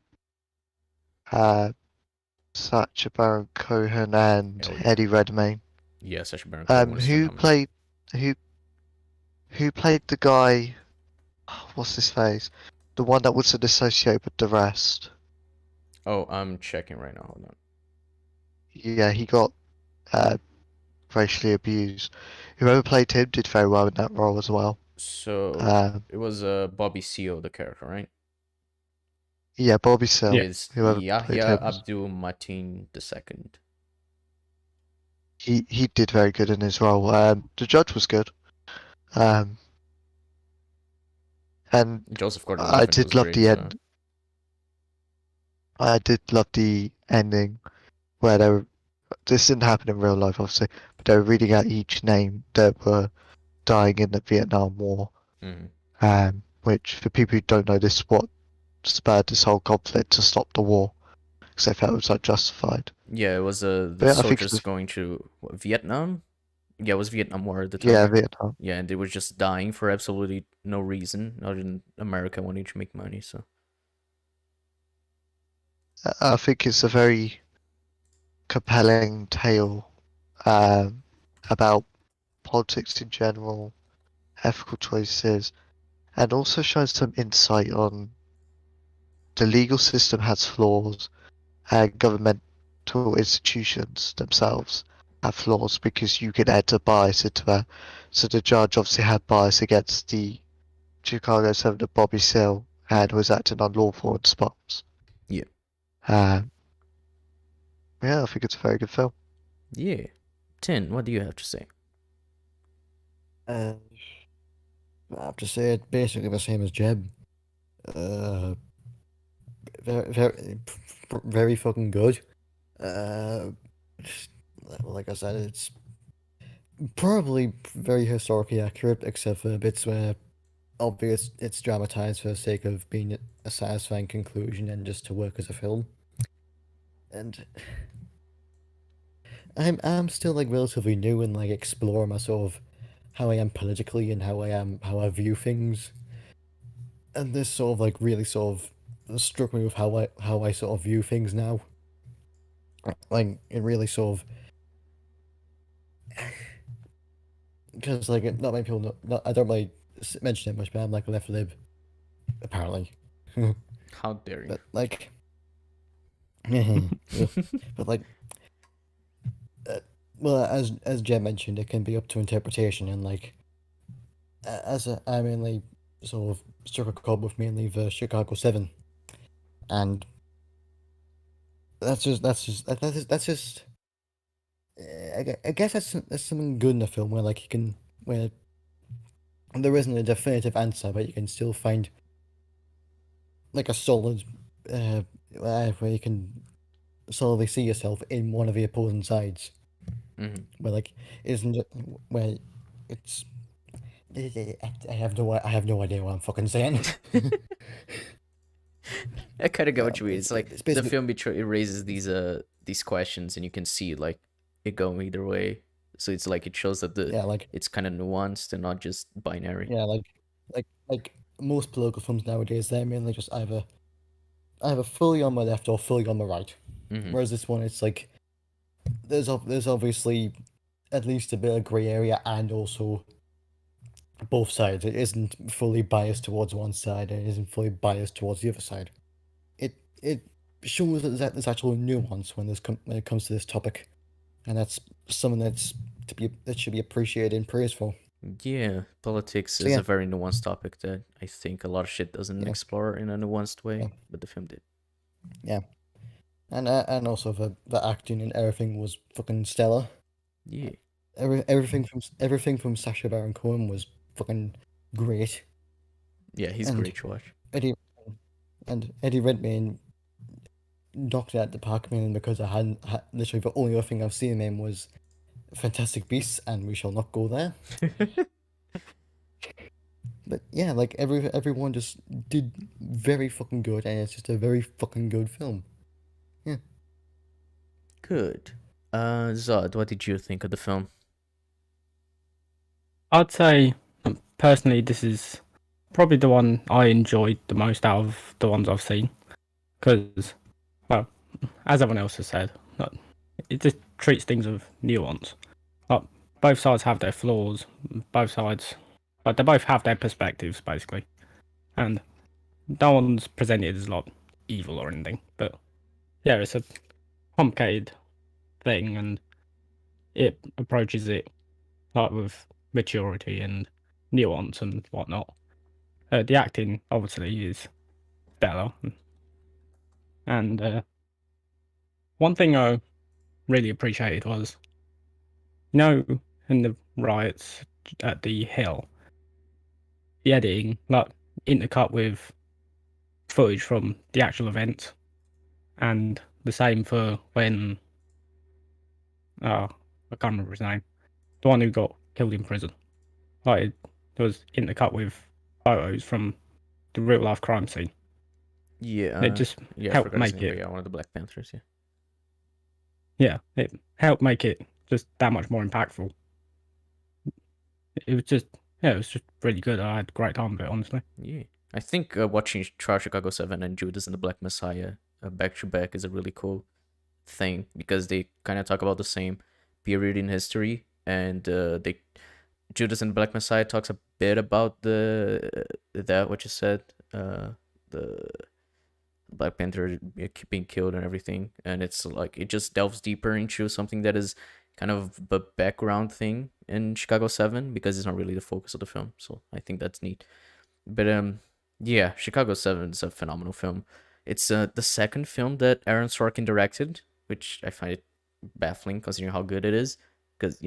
Sacha Baron Cohen and Oh, yeah. Eddie Redmayne. Yeah, Sacha Baron Cohen was Who phenomenal. played who who played the guy? What's his face? The one that wasn't associated with the rest. Oh, I'm checking right now. Hold on. Yeah, he got uh, racially abused. Whoever played him did very well in that role as well. So Um, it was Bobby Seale, the character, right? yeah, Bobby Seale. Is Whoever played Yahya him, Abdul Mateen II. he did very good in his role. The judge was good. Um, and Joseph I Gordon-Levitt did was love great. the So end. I did love the ending where they were. This didn't happen in real life, obviously, but they were reading out each name that were dying in the Vietnam War. mhm. Which, for people who don't know, this is what spurred this whole conflict to stop the war, because they felt it was unjustified. Yeah, it was the But yeah, I think it soldiers was, going to Vietnam. Yeah, it was Vietnam War at the time, yeah, right? Vietnam. Yeah, and they were just dying for absolutely no reason, other than America wanting to make money. So I think it's a very compelling tale um, about politics in general, ethical choices, and also shows some insight on the legal system has flaws and governmental institutions themselves have flaws because you can enter bias into that. So the judge obviously had bias against the Chicago 7 of Bobby Seale and was acting unlawful in spots. yeah, Um, yeah, I think it's a very good film. yeah. Tin, what do you have to say? Uh, I have to say it basically the same as Jeb. Uh, very fucking good. Uh, like I said, it's probably very historically accurate, except for bits where obvious it's dramatized for the sake of being a satisfying conclusion and just to work as a film. And I'm still like relatively new and like explore my sort of how I am politically and how I view things. And this sort of like really sort of struck me with how I sort of view things now. Like it really sort of because like not many people know. Not, I don't really mention it much, but I'm like a left lib apparently. How dare you? But like, but like, uh, well, as Jen mentioned, it can be up to interpretation, and like, I mainly sort of struck a chord with mainly the Chicago 7, and that's just. I guess that's something good in the film where like you can where there isn't a definitive answer, but you can still find like a solid where you can solely see yourself in one of the opposing sides. Hmm. Where like isn't it where it's I have no idea what I'm fucking saying. I kind of get what you mean. It's like It's the basically film it raises these questions, and you can see like it going either way. So it's like it shows that yeah, like it's kind of nuanced and not just binary. yeah, like most political films nowadays, they're mainly just either fully on my left or fully on my right. Hmm. Whereas this one, it's like there's obviously at least a bit of grey area and also both sides. It isn't fully biased towards one side and it isn't fully biased towards the other side. It shows that there's actual nuance when when it comes to this topic, and that's something that should be appreciated and praised for. Yeah, politics So is yeah, a very nuanced topic that I think a lot of shit doesn't yeah, explore in a nuanced yeah, way, but the film did. yeah. And also the acting and everything was fucking stellar. Yeah, Everything from Sacha Baron Cohen was fucking great, yeah, he's and great to watch. Eddie Eddie Redmayne knocked it out the park mainly because I hadn't literally the only other thing I've seen him in was Fantastic Beasts, and we shall not go there. But yeah, like everyone just did very fucking good, and it's just a very fucking good film. Yeah. Good. Zod, what did you think of the film? I'd say personally, this is probably the one I enjoyed the most out of the ones I've seen. Because, well, as everyone else has said, like, it just treats things with nuance. Like, both sides have their flaws. Both sides, like, they both have their perspectives basically, and no one's presented as like evil or anything. But yeah, it's a complicated thing, and it approaches it like with maturity and nuance and whatnot. The acting obviously is better, and one thing I really appreciated was, you know, in the riots at the Hill, the editing like intercut with footage from the actual event, and the same for when I can't remember his name, the one who got killed in prison. Like it was intercut with photos from the real life crime scene. Yeah, It just yeah, I helped forgot his make name, but it. yeah, one of the Black Panthers. Yeah, Yeah, it helped make it just that much more impactful. It was just, yeah, it was just really good. I had a great time with it, honestly. yeah. I think watching Chicago 7 and Judas and the Black Messiah back to back is a really cool thing because they kind of talk about the same period in history, and they Judas and the Black Messiah talks a bit about that what you said, the Black Panther being killed and everything, and it's like it just delves deeper into something that is kind of a background thing in Chicago 7 because it's not really the focus of the film. So I think that's neat. But yeah, Chicago 7 is a phenomenal film. It's the second film that Aaron Sorkin directed, which I find it baffling considering how good it is. Because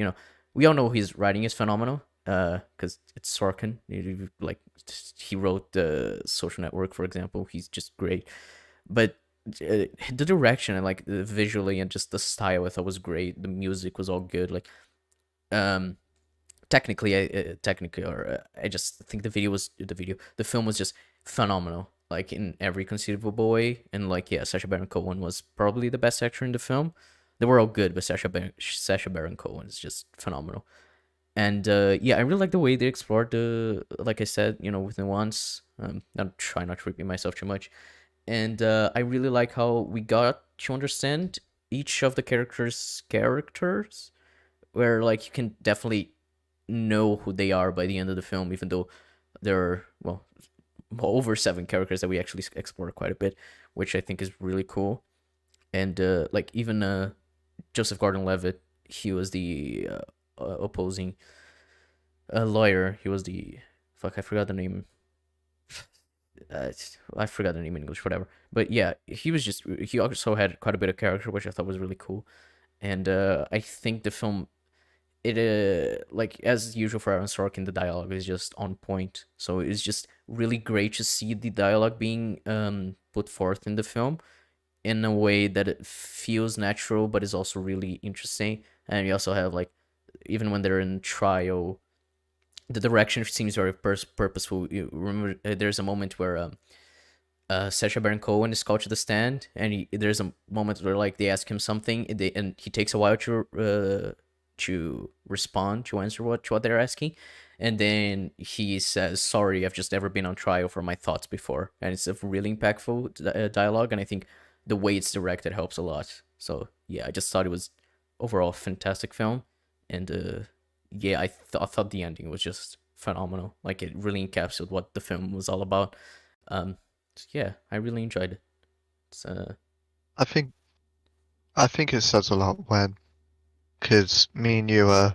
we all know his writing is phenomenal. Because it's Sorkin. Like he wrote the Social Network, for example. He's just great. But the direction and like visually and just the style, I thought was great. The music was all good. Like technically, or I just think the film was just phenomenal, like in every conceivable way. And like, yeah, Sacha Baron Cohen was probably the best actor in the film. They were all good, but Sacha Baron Cohen is just phenomenal. And yeah, I really like the way they explored like I said, with nuance. I'll try not to repeat myself too much. And I really like how we got to understand each of the characters, where like you can definitely know who they are by the end of the film, even though there are over 7 characters that we actually explore quite a bit, which I think is really cool. And like even Joseph Gordon-Levitt, he was the opposing lawyer. He was the I forgot the name. I forgot the name in English, whatever. But yeah, he also had quite a bit of character, which I thought was really cool. And I think the film, it like as usual for Aaron Sorkin, the dialogue is just on point. So it's just really great to see the dialogue being put forth in the film in a way that it feels natural but is also really interesting. And you also have like, even when they're in trial, the direction seems very purposeful. You remember there's a moment where Sacha Baron Cohen is called to the stand, and there's a moment where like they ask him something, and he takes a while to respond, to answer what they're asking, and then he says, "Sorry, I've just never been on trial for my thoughts before," and it's a really impactful dialogue, and I think the way it's directed helps a lot. So yeah, I just thought it was overall a fantastic film, and yeah, I thought the ending was just phenomenal. Like it really encapsulated what the film was all about. So yeah, I really enjoyed it. It's, I think it says a lot when, because me and you are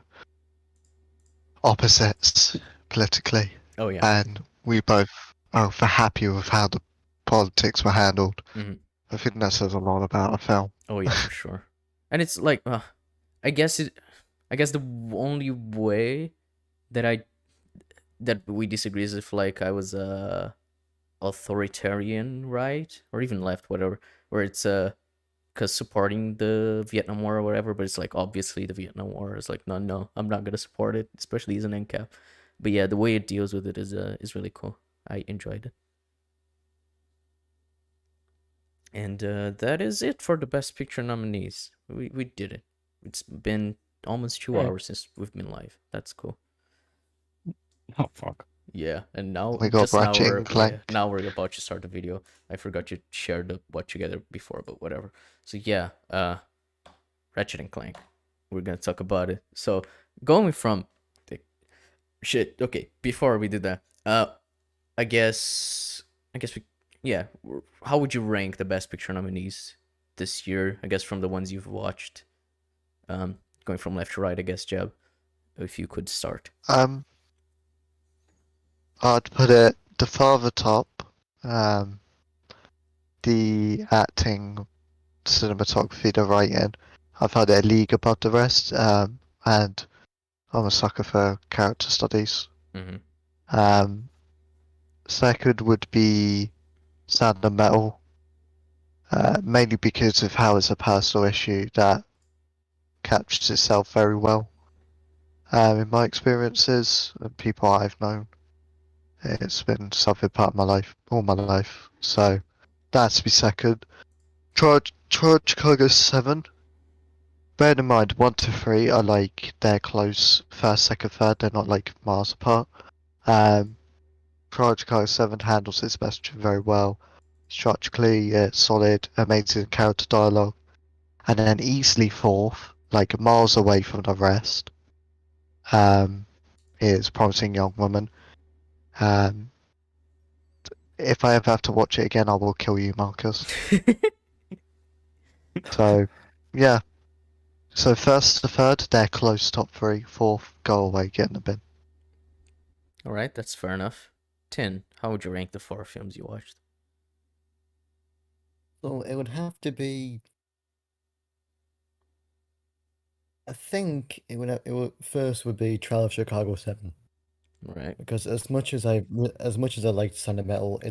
opposites politically, oh yeah, and we both are happy with how the politics were handled. Mhm. I think that says a lot about a film. oh yeah, for sure. And it's like, I guess the only way that we disagree is if like I was authoritarian right, or even left, whatever, where it's because supporting the Vietnam War or whatever, but it's like obviously the Vietnam War is like, no, I'm not gonna support it, especially as an NCAP. But yeah, the way it deals with it is really cool. I enjoyed it. And that is it for the Best Picture nominees. We did it. It's been almost 2 hours since we've been live. That's cool. Oh fuck. Yeah, and now We got just now Ratchet we're and Clank. now we're about to start the video. I forgot to share the what together before, but whatever. So yeah, Ratchet and Clank. We're gonna talk about it. So going from the shit. Okay, before we do that, I guess we yeah. How would you rank the Best Picture nominees this year? I guess from the ones you've watched. Going from left to right, I guess, Jeb, if you could start. I'd put it the father top, the acting, cinematography, the writing. I've had it a league above the rest, and I'm a sucker for character studies. Mm-hmm. Second would be Sound and Metal, mainly because of how it's a personal issue that captures itself very well. In my experiences and people I've known, it's been something part of my life, all my life. So that's be second. Chicago 7. Bear in mind, 1 to 3 are like they're close, first, second, third. They're not like miles apart. Chicago 7 handles its message very well. Structurally, solid, amazing character dialogue, and then easily fourth, like miles away from the rest, is Promising Young Woman. If I ever have to watch it again, I will kill you, Marcus. So, yeah. So first to third, they're close top 3. Fourth, go away, get in the bin. All right, that's fair enough. 10. How would you rank the 4 films you watched? So it would have to be. I think it would first would be Trial of Chicago 7, Right. because as much as I liked Sound of Metal,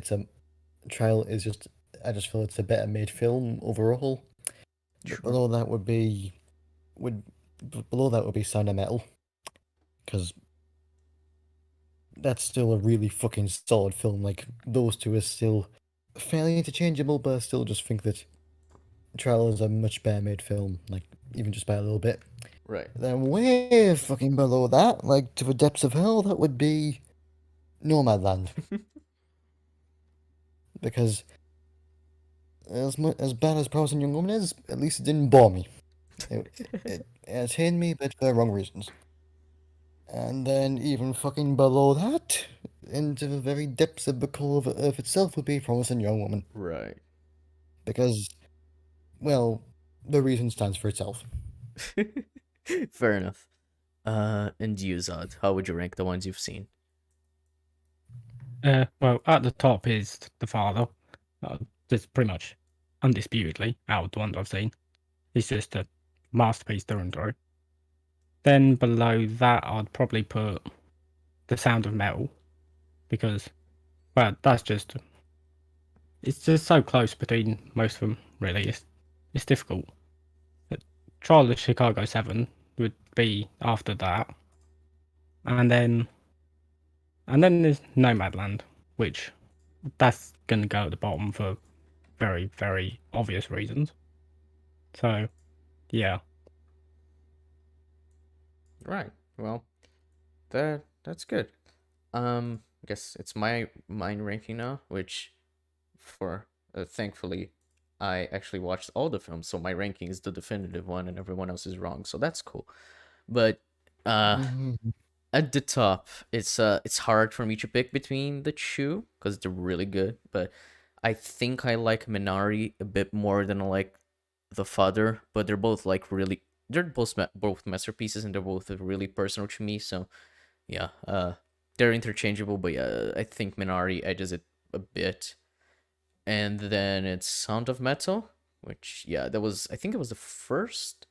Trial is just, I just feel it's a better made film overall. True. Below that would be Sound of Metal, because that's still a really fucking solid film. Like, those two are still fairly interchangeable, but I still just think that Trial is a much better made film, like, even just by a little bit. Right. Then way fucking below that, like to the depths of hell, that would be Nomadland. Because as bad as Promising Young Woman is, at least it didn't bore me. It entertained me, but for the wrong reasons. And then even fucking below that, into the very depths of the core of Earth itself, would be Promising Young Woman. Right. Because, well, the reason stands for itself. Fair enough. And you, Zod, how would you rank the ones you've seen? Well, at the top is The Father. Just pretty much undisputedly out of the ones I've seen. It's just a masterpiece through and through. Then below that, I'd probably put The Sound of Metal, because Well, it's just so close between most of them. Really, it's difficult. Trial of Chicago 7 would be after that, and then there's Nomadland, which that's gonna go at the bottom for very, very obvious reasons. So, yeah. Right. Well, that's good. I guess it's my mine ranking now, which for thankfully I actually watched all the films, so my ranking is the definitive one, and everyone else is wrong. So that's cool. But Mhm. at the top, it's hard for me to pick between the two because they're really good. But I think I like Minari a bit more than I like The Father. But they're both like really, they're both masterpieces, and they're both really personal to me. So yeah, they're interchangeable. But yeah, I think Minari edges it a bit. And then it's Sound of Metal, which yeah, that was, I think it was the first.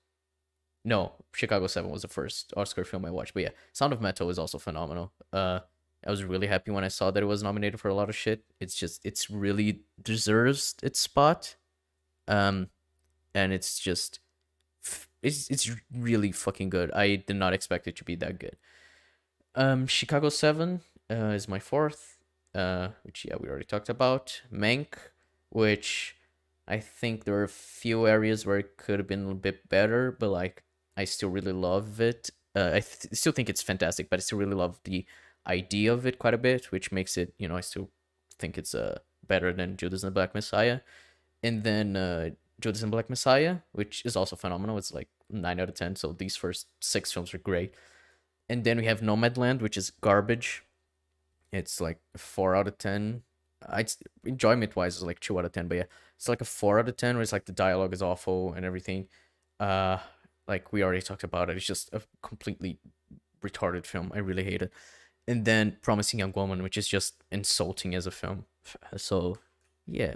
No, Chicago 7 was the first Oscar film I watched. But yeah, Sound of Metal is also phenomenal. I was really happy when I saw that it was nominated for a lot of shit. It's really deserves its spot. And it's really fucking good. I did not expect it to be that good. Chicago 7 is my fourth, which yeah, we already talked about. Mank, which I think there are a few areas where it could have been a bit better, but like I still really love it. Still think it's fantastic, but I still really love the idea of it quite a bit, which makes it, I still think it's better than Judas and the Black Messiah. And then Judas and Black Messiah, which is also phenomenal. It's like 9 out of 10. So these first 6 films are great. And then we have Nomadland, which is garbage. It's like a 4 out of 10. Enjoyment wise, it's like 2 out of 10. But yeah, it's like a 4 out of 10 where it's like the dialogue is awful and everything. Like we already talked about it. It's just a completely retarded film. I really hate it. And then Promising Young Woman, which is just insulting as a film. So yeah,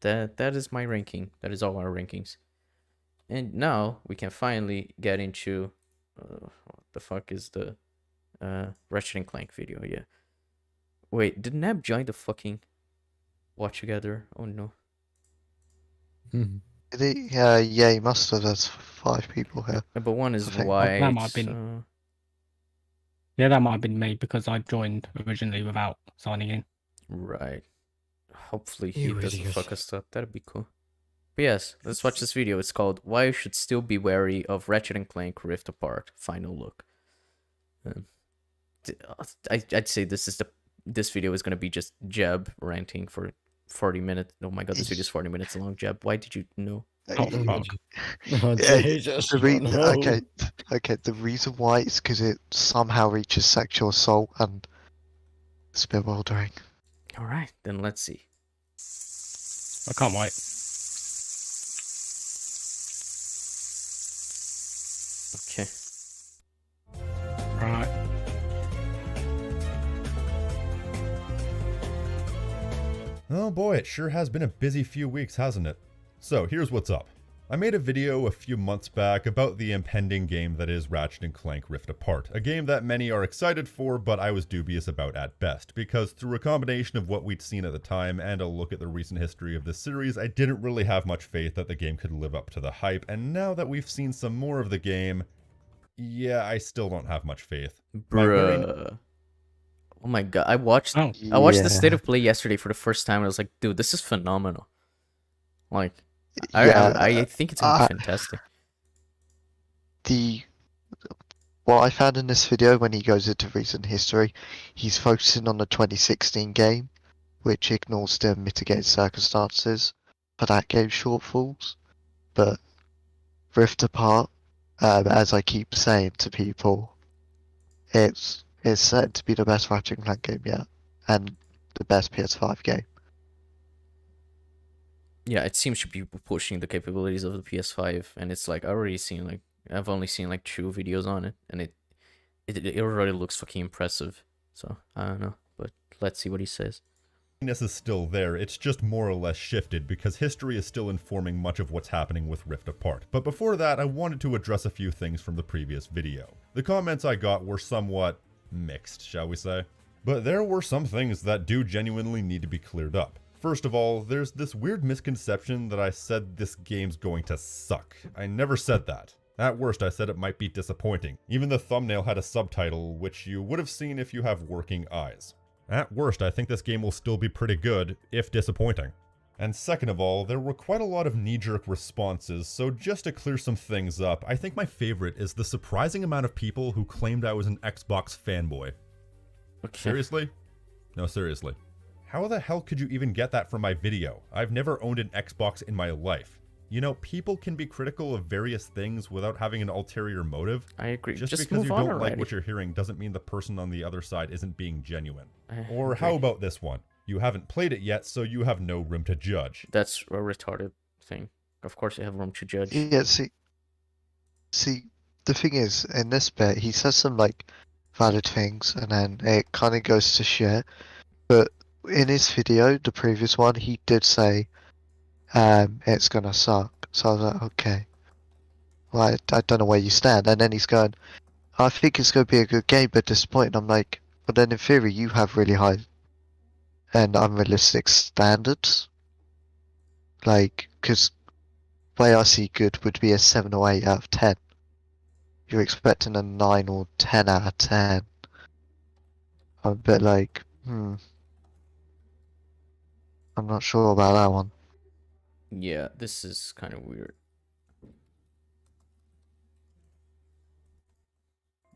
that is my ranking. That is all our rankings. And now we can finally get into what the fuck is the Ratchet and Clank video? Yeah. Wait, did Neb join the fucking watch together? Oh no. Mhm. Yeah, he must have. There's 5 people here. But one is I think white. that might have been- Yeah, that might have been me because I joined originally without signing in. Right. Hopefully he You doesn't idiot. fuck us up. That'd be cool. But yes, let's watch this video. It's called "Why You Should Still Be Wary of Ratchet and Clank Rift Apart." Final look. I'd say this video is gonna be just Jeb ranting for 40 minutes. Oh my god, this video is 40 minutes long. Jeb, why did you know? Oh, fuck. Oh, Yeah, Jesus, okay, okay. The reason why is because it somehow reaches sexual assault, and it's a bit bewildering. All right, then let's see. I can't wait. Okay. Right. Oh boy, it sure has been a busy few weeks, hasn't it? So here's what's up. I made a video a few months back about the impending game that is Ratchet and Clank Rift Apart, a game that many are excited for, but I was dubious about at best, because through a combination of what we'd seen at the time and a look at the recent history of this series, I didn't really have much faith that the game could live up to the hype, and now that we've seen some more of the game, yeah, I still don't have much faith. My very- Bruh. Oh my god, I watched Oh, the state of play yesterday for the first time, and I was like, dude, this is phenomenal. Like, I think it's gonna be fantastic. What I found in this video, when he goes into recent history, he's focusing on the 2016 game, which ignores the mitigated circumstances for that game's shortfalls. But Rift Apart, as I keep saying to people, it's said to be the best Ratchet and Clank game yet, and the best PS5 game. Yeah, it seems to be pushing the capabilities of the PS5, and it's like I've only seen like 2 videos on it, and it already looks fucking impressive. So I don't know, but let's see what he says. is still there, it's just more or less shifted because history is still informing much of what's happening with Rift Apart. But before that, I wanted to address a few things from the previous video. The comments I got were somewhat mixed, shall we say. But there were some things that do genuinely need to be cleared up. First of all, there's this weird misconception that I said this game's going to suck. I never said that. At worst, I said it might be disappointing. Even the thumbnail had a subtitle, which you would have seen if you have working eyes. At worst, I think this game will still be pretty good, if disappointing. And second of all, there were quite a lot of knee-jerk responses, so just to clear some things up, I think my favorite is the surprising amount of people who claimed I was an Xbox fanboy. Okay. Seriously? No, seriously. How the hell could you even get that from my video? I've never owned an Xbox in my life. You know, people can be critical of various things without having an ulterior motive. I agree. Just because move you on don't like already. what you're hearing doesn't mean the person on the other side isn't being genuine. I Or agree. how about this one? You haven't played it yet, so you have no room to judge. That's a retarded thing. Of course you have room to judge. Yeah, see, the thing is, in this bit, he says some like valid things, and then it kind of goes to shit. But in his video, the previous one, he did say, it's gonna suck. So I was like, okay, well, I don't know where you stand. And then he's going, I think it's gonna be a good game, but disappointing. I'm like, but then in theory, you have really high and unrealistic standards. Like, because the way I see good would be a 7 or 8 out of 10. You're expecting a 9 or 10 out of 10. I'm a bit like, I'm not sure about that one. Yeah, this is kind of weird.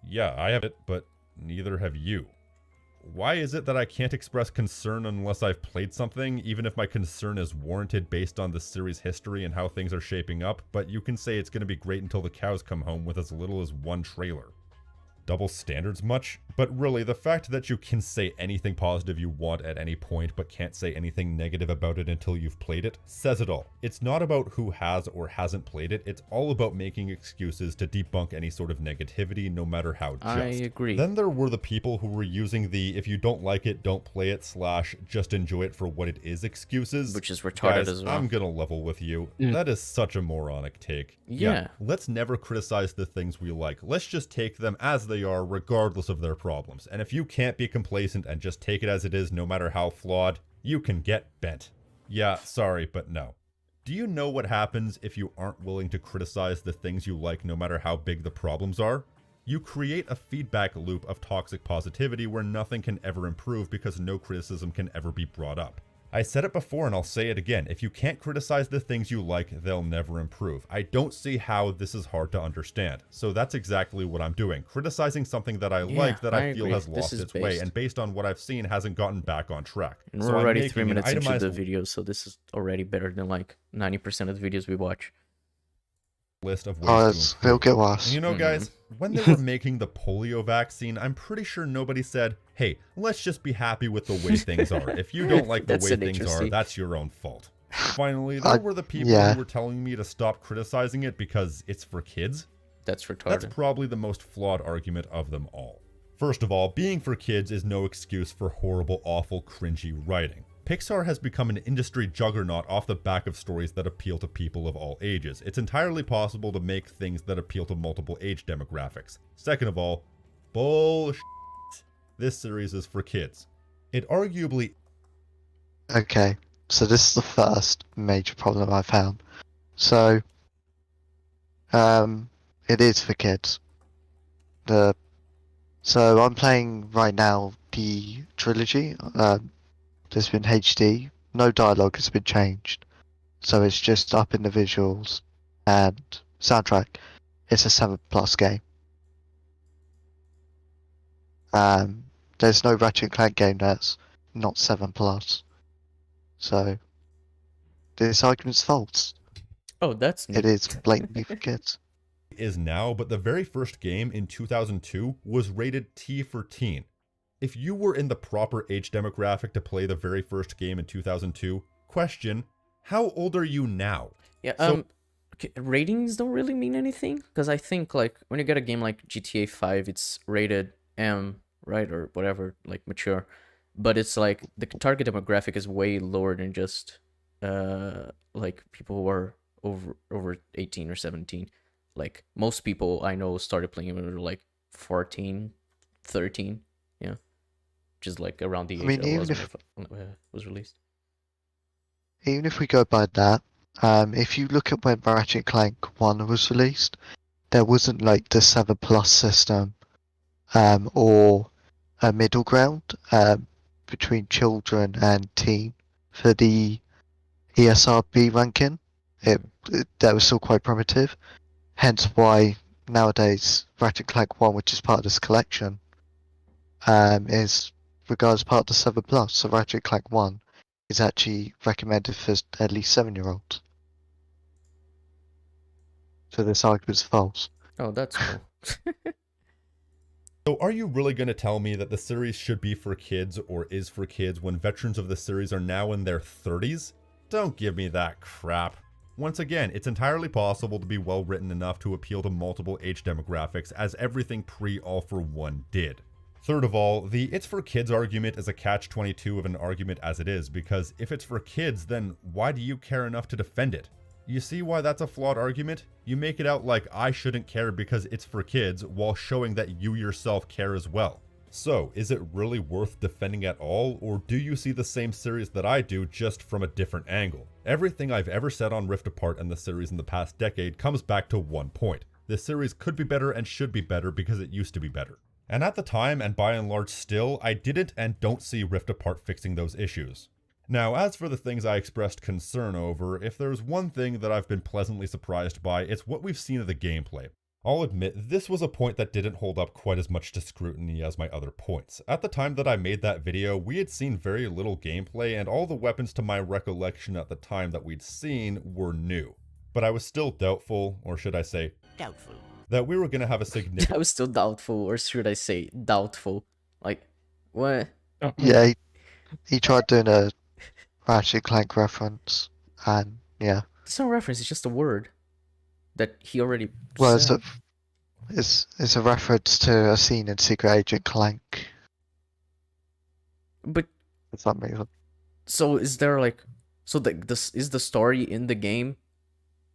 Yeah, I have it, but neither have you. Why is it that I can't express concern unless I've played something, even if my concern is warranted based on the series' history and how things are shaping up, but you can say it's going to be great until the cows come home with as little as one trailer? Double standards much? But really, the fact that you can say anything positive you want at any point but can't say anything negative about it until you've played it says it all. It's not about who has or hasn't played it, it's all about making excuses to debunk any sort of negativity, no matter how just. I agree. Then there were the people who were using the if you don't like it, don't play it / just enjoy it for what it is excuses. Which is retarded Guys, as well. I'm gonna level with you. Mm. That is such a moronic take. Yeah. Let's never criticize the things we like. Let's just take them as they are, regardless of their problems. And if you can't be complacent and just take it as it is, no matter how flawed, you can get bent. Yeah, sorry, but no. Do you know what happens if you aren't willing to criticize the things you like, no matter how big the problems are? You create a feedback loop of toxic positivity where nothing can ever improve because no criticism can ever be brought up. I said it before and I'll say it again. If you can't criticize the things you like, they'll never improve. I don't see how this is hard to understand. So that's exactly what I'm doing. Criticizing something that I like that I feel agree. has This lost is its way based. and based on what I've seen hasn't gotten back on track. And So we're I'm already making 3 an minutes into the itemized video, so this is already better than like 90% of the videos we watch. list of ways Oh, to it'll improve. get And worse. you know, guys, when they were making the polio vaccine, I'm pretty sure nobody said, hey, let's just be happy with the way things are. If you don't like the That's way an things are, interesting- that's your own fault. Finally, there were the people yeah. who were telling me to stop criticizing it because it's for kids. That's retarded. That's probably the most flawed argument of them all. First of all, being for kids is no excuse for horrible, awful, cringy writing. Pixar has become an industry juggernaut off the back of stories that appeal to people of all ages. It's entirely possible to make things that appeal to multiple age demographics. Second of all, bullshit. This series is for kids. It arguably Okay, so this is the first major problem I found. So, it is for kids. So I'm playing right now the trilogy. There's been HD. No dialogue has been changed. So it's just up in the visuals and soundtrack. It's a 7+ game. There's no Ratchet and Clank game that's not 7+. So this argument's false. Oh, that's neat. It is blatantly for kids. is now, but the very first game in 2002 was rated T for teen. If you were in the proper age demographic to play the very first game in 2002, question, how old are you now? Yeah, So- okay, ratings don't really mean anything, because I think, like, when you get a game like GTA 5, it's rated M, right, or whatever, like, mature, but it's, like, the target demographic is way lower than just, like, people who are over 18 or 17. Like, most people I know started playing when they were, like, 14, 13, yeah. which is like around the I age mean, I even was if when it was released. even if we go by that, if you look at when Ratchet and Clank 1 was released, there wasn't like the 7 Plus system, or a middle ground between children and teen for the ESRB ranking. That was still quite primitive. Hence why nowadays Ratchet and Clank 1, which is part of this collection, is regarded as part of the 7 Plus. So Ratchet and Clank 1 is actually recommended for at least 7-year-olds. So this argument's false. Oh, that's cool. So are you really going to tell me that the series should be for kids or is for kids when veterans of the series are now in their 30s? Don't give me that crap. Once again, it's entirely possible to be well written enough to appeal to multiple age demographics, as everything pre-All for One did. Third of all, the it's for kids argument is a catch-22 of an argument as it is, because if it's for kids, then why do you care enough to defend it? You see why that's a flawed argument? You make it out like I shouldn't care because it's for kids, while showing that you yourself care as well. So, is it really worth defending at all, or do you see the same series that I do, just from a different angle? Everything I've ever said on Rift Apart and the series in the past decade comes back to one point. This series could be better and should be better because it used to be better. And at the time, and by and large still, I didn't and don't see Rift Apart fixing those issues. Now, as for the things I expressed concern over, if there's one thing that I've been pleasantly surprised by, it's what we've seen of the gameplay. I'll admit, this was a point that didn't hold up quite as much to scrutiny as my other points. At the time that I made that video, we had seen very little gameplay, and all the weapons to my recollection at the time that we'd seen were new. But I was still doubtful, or should I say, Doubtful. that we were going to have a significant... I was still doubtful, or should I say doubtful? Like, what? Oh, Yeah, he tried doing a Ratchet and Clank reference, and yeah. It's no reference, it's just a word that he already Well, said. it's a reference to a scene in Secret Agent Clank. But, For some reason. so is there like... So this is the story in the game,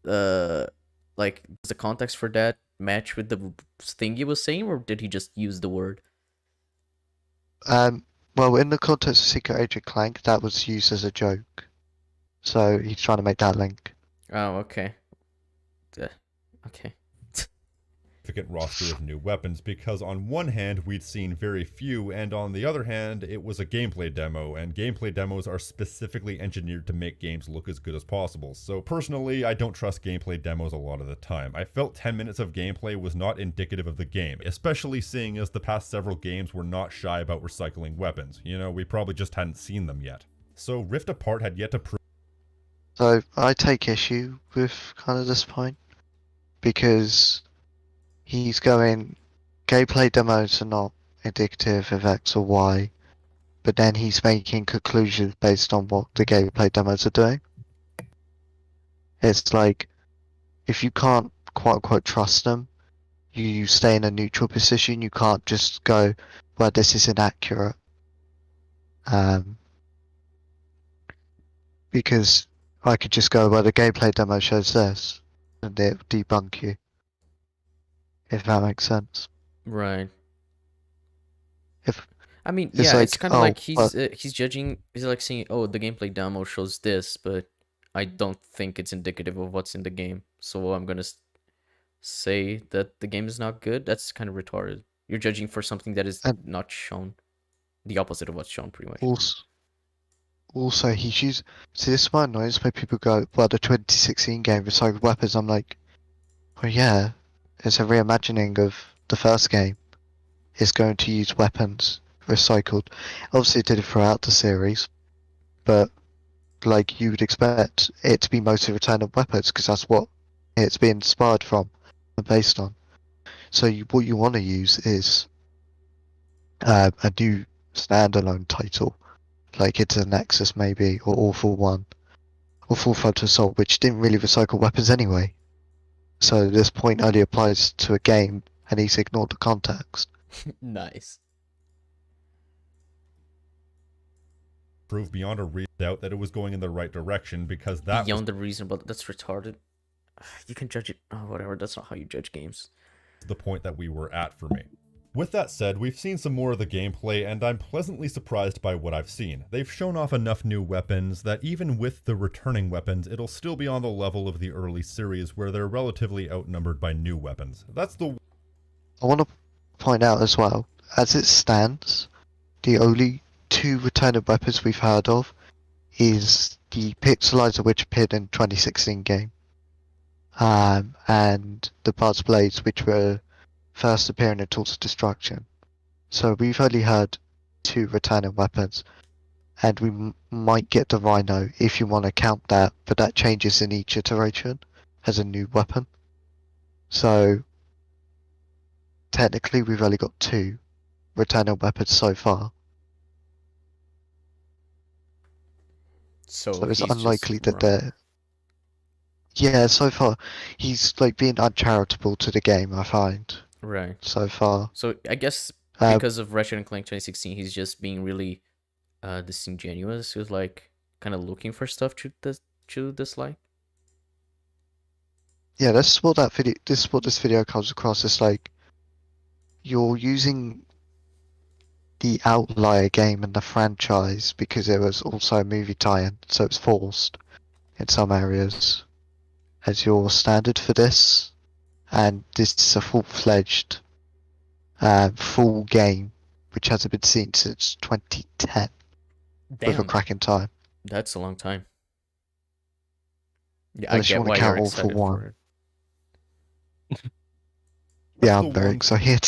like, does the context for that match with the thing he was saying, or did he just use the word? Well, in the context of Secret Agent Clank, that was used as a joke. So he's trying to make that link. Oh, okay. Okay. roster of new weapons, because on one hand we'd seen very few, and on the other hand it was a gameplay demo, and gameplay demos are specifically engineered to make games look as good as possible. So personally, I don't trust gameplay demos a lot of the time. I felt 10 minutes of gameplay was not indicative of the game, especially seeing as the past several games were not shy about recycling weapons. You know, we probably just hadn't seen them yet. So Rift Apart had yet to prove... So I take issue with kind of this point, because he's going, gameplay demos are not indicative of X or Y, but then he's making conclusions based on what the gameplay demos are doing. It's like, if you can't quote unquote trust them, you stay in a neutral position. You can't just go, well, this is inaccurate. Because I could just go, well, the gameplay demo shows this, and it'll debunk you. If that makes sense. Right. If I mean, it's yeah, like, it's kind of oh, like he's judging. He's like saying, "Oh, the gameplay demo shows this, but I don't think it's indicative of what's in the game, so I'm gonna say that the game is not good." That's kind of retarded. You're judging for something that is not shown, the opposite of what's shown, pretty much. Also, he's used. See, this is my annoyance when people go, "Well, the 2016 game recycled weapons." I'm like, well, yeah, it's a reimagining of the first game. It's going to use weapons recycled. Obviously, it did it throughout the series, but like you would expect it to be mostly return of weapons because that's what it's been inspired from and based on. So what you want to use is a new standalone title, like it's a Nexus maybe, or All for One, or Full Frontal Assault, which didn't really recycle weapons anyway. So this point only applies to a game, and he's ignored the context. Nice. Prove beyond a reasonable doubt that it was going in the right direction, because that Beyond the reasonable, that's retarded. You can judge it. Oh, whatever. That's not how you judge games. was the point that we were at for me. With that said, we've seen some more of the gameplay, and I'm pleasantly surprised by what I've seen. They've shown off enough new weapons that even with the returning weapons, it'll still be on the level of the early series where they're relatively outnumbered by new weapons. That's the... I want to point out as well, as it stands, the only two returning weapons we've heard of is the Pixelizer which appeared in 2016 game, and the Buzz Blades which were first appearing in Tools of Destruction. So we've only heard two returning weapons, and we might get the Rhino if you want to count that, but that changes in each iteration as a new weapon. So technically we've only got two returning weapons so far. So it's he's unlikely just that wrong. they're... Yeah, so far he's like being uncharitable to the game, I find, Right. so far. So I guess Uh, because of Ratchet and Clank 2016, he's just being really disingenuous. He was like kind of looking for stuff to dislike. Yeah, this is what this video comes across. It's like you're using the outlier game in the franchise because it was also a movie tie-in, so it's forced in some areas as your standard for this, and this is a full-fledged, full game which hasn't been seen since 2010 with a Damn, cracking time. that's a long time. Yeah, Unless you I get wanna why count you're All for excited One. for it. Yeah, the I'm very one excited.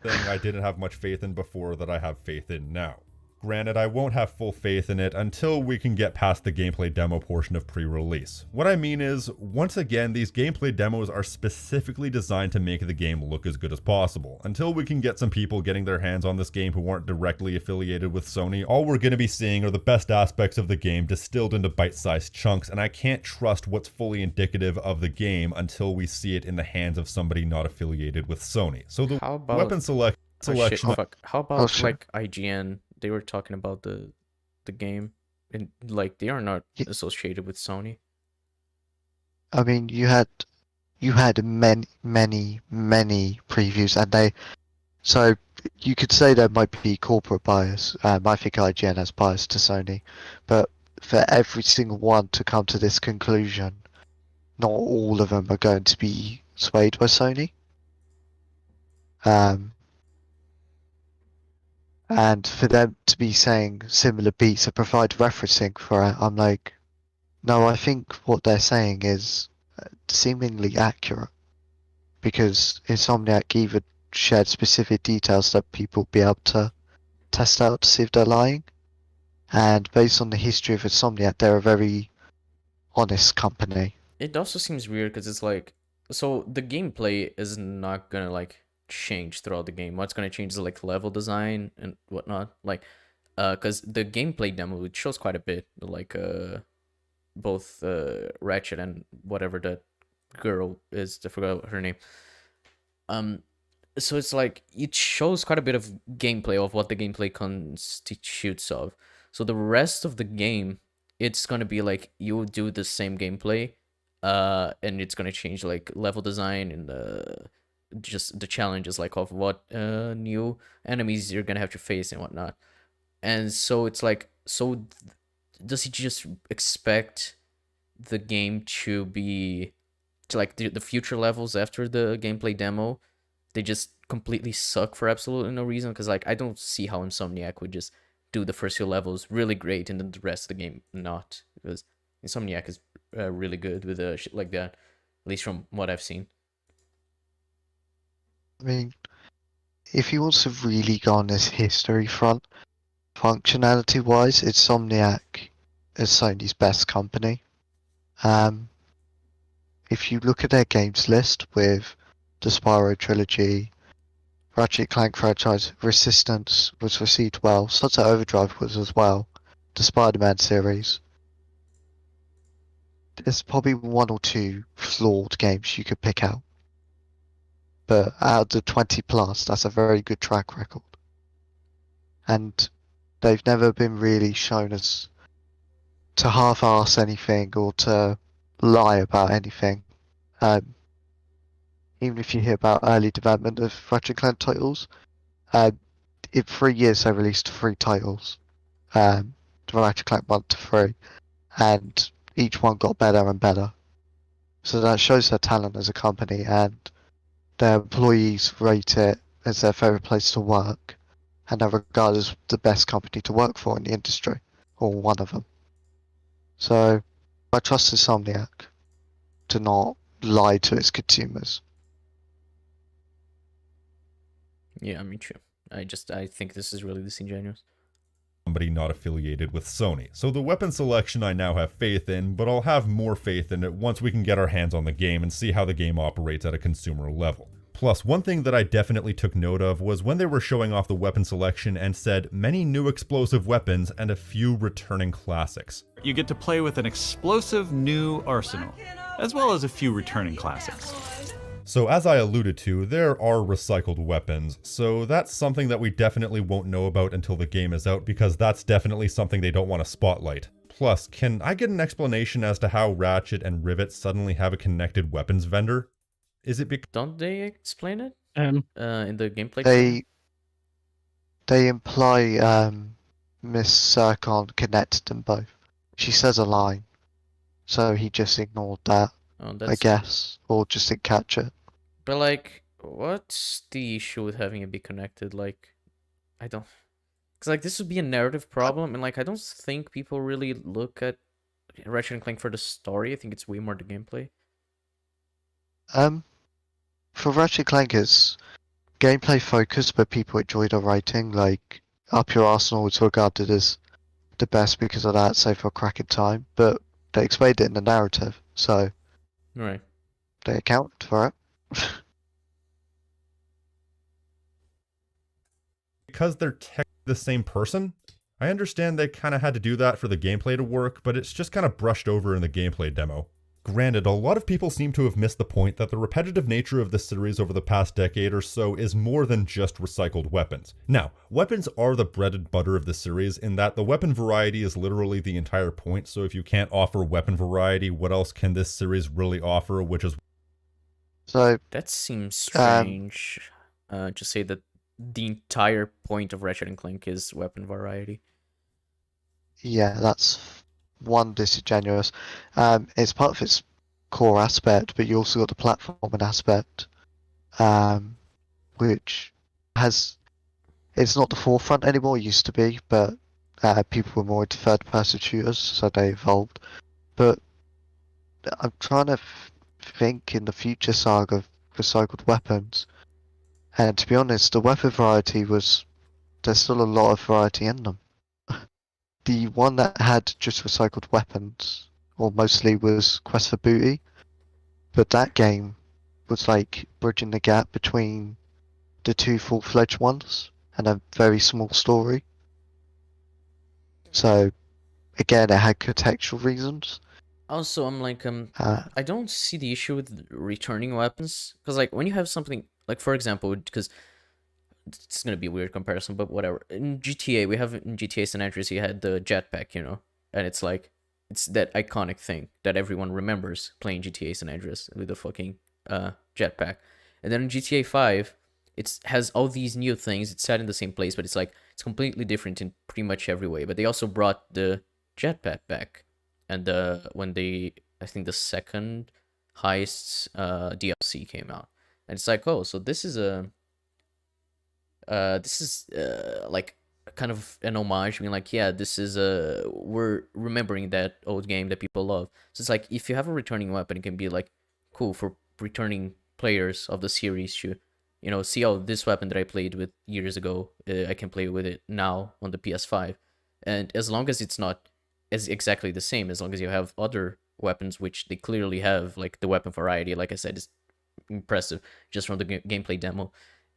thing I didn't have much faith in before that I have faith in now. Granted, I won't have full faith in it until we can get past the gameplay demo portion of pre-release. What I mean is, once again, these gameplay demos are specifically designed to make the game look as good as possible. Until we can get some people getting their hands on this game who aren't directly affiliated with Sony, all we're going to be seeing are the best aspects of the game distilled into bite-sized chunks, and I can't trust what's fully indicative of the game until we see it in the hands of somebody not affiliated with Sony. So the How about weapon oh, shit, selection... fuck. How about shit. like IGN? They were talking about the game, and like they are not Ye- associated with Sony. I mean, you had many previews, and so you could say there might be corporate bias. I think IGN has bias to Sony, but for every single one to come to this conclusion, not all of them are going to be swayed by Sony. And for them to be saying similar beats and provide referencing for it, I'm like, no, I think what they're saying is seemingly accurate, because Insomniac even shared specific details that people be able to test out to see if they're lying. And based on the history of Insomniac, they're a very honest company. It also seems weird because it's like, so the gameplay is not gonna like change throughout the game. What's gonna change is like level design and whatnot. Like, because the gameplay demo, it shows quite a bit, like both Ratchet and whatever that girl is, I forgot her name. So it's like it shows quite a bit of gameplay of what the gameplay constitutes of. So the rest of the game, it's gonna be like you do the same gameplay, and it's gonna change like level design and just the challenges like of what new enemies you're gonna have to face and whatnot. And so it's like, so does he just expect the game to be to like the future levels after the gameplay demo? They just completely suck for absolutely no reason, because like I don't see how Insomniac would just do the first few levels really great and then the rest of the game not, because Insomniac is really good with shit like that, at least from what I've seen. I mean, if you want to really go on this history front, functionality-wise, Insomniac is Sony's best company. If you look at their games list with the Spyro trilogy, Ratchet and Clank franchise, Resistance was received well, Sunset Overdrive was as well, the Spider-Man series. There's probably one or two flawed games you could pick out, but out of the 20 plus, that's a very good track record. And they've never been really shown as to half-ass anything or to lie about anything. Even if you hear about early development of Ratchet and Clank titles, In 3 years, they released 3 titles. The Ratchet and Clank 1 to 3, and each one got better and better. So that shows their talent as a company, and their employees rate it as their favorite place to work, and they're regarded as the best company to work for in the industry, or one of them. So I trust Insomniac to not lie to its consumers. Yeah, me too. I think this is really disingenuous. Somebody not affiliated with Sony. So the weapon selection I now have faith in, but I'll have more faith in it once we can get our hands on the game and see how the game operates at a consumer level. Plus, one thing that I definitely took note of was when they were showing off the weapon selection and said many new explosive weapons and a few returning classics. You get to play with an explosive new arsenal, as well as a few returning classics. So as I alluded to, there are recycled weapons, so that's something that we definitely won't know about until the game is out, because that's definitely something they don't want to spotlight. Plus, can I get an explanation as to how Ratchet and Rivet suddenly have a connected weapons vendor? Is it because... Don't they explain it Um, in the gameplay? They imply Miss Zircon connected them both. She says a line, so he just ignored that, Oh, I guess, or just didn't catch it. But like, what's the issue with having it be connected? Like, I don't... Because like, this would be a narrative problem, and like, I don't think people really look at Ratchet and Clank for the story. I think it's way more the gameplay. For Ratchet and Clank, it's gameplay focused, but people enjoy the writing. Like, Up Your Arsenal was regarded as the best because of that, save for cracking time, but they explained it in the narrative, so Right. they account for it. because they're technically the same person? I understand they kind of had to do that for the gameplay to work, but it's just kind of brushed over in the gameplay demo. Granted, a lot of people seem to have missed the point that the repetitive nature of this series over the past decade or so is more than just recycled weapons. Now, weapons are the bread and butter of the series in that the weapon variety is literally the entire point, so if you can't offer weapon variety, what else can this series really offer, which is... So, That seems strange. To say that the entire point of Ratchet and Clank is weapon variety. yeah, that's one disingenuous. It's part of its core aspect, but you also got the platforming aspect, which it's not the forefront anymore. It used to be, but people were more into third-person shooters, so they evolved. But I'm trying to think in the future saga of recycled weapons, and to be honest, the weapon variety there's still a lot of variety in them. The one that had just recycled weapons, or mostly, was Quest for Booty, but that game was like bridging the gap between the two full-fledged ones and a very small story. So, again, it had contextual reasons. Also, I'm like, I don't see the issue with returning weapons, because like when you have something like, for example, because it's gonna be a weird comparison, but whatever. In GTA, in GTA San Andreas, you had the jetpack, you know, and it's like, it's that iconic thing that everyone remembers playing GTA San Andreas with the fucking jetpack. And then in GTA 5, it has all these new things. It's set in the same place, but it's like, it's completely different in pretty much every way. But they also brought the jetpack back, and I think the second highest DLC came out, and it's like, oh, so this is like kind of an homage. I mean, like, yeah, this is we're remembering that old game that people love. So it's like, if you have a returning weapon, it can be like cool for returning players of the series to, you know, see, oh, this weapon that I played with years ago, I can play with it now on the PS5. And as long as it's not as exactly the same, as long as you have other weapons, which they clearly have, like the weapon variety, like I said, is impressive just from the gameplay demo.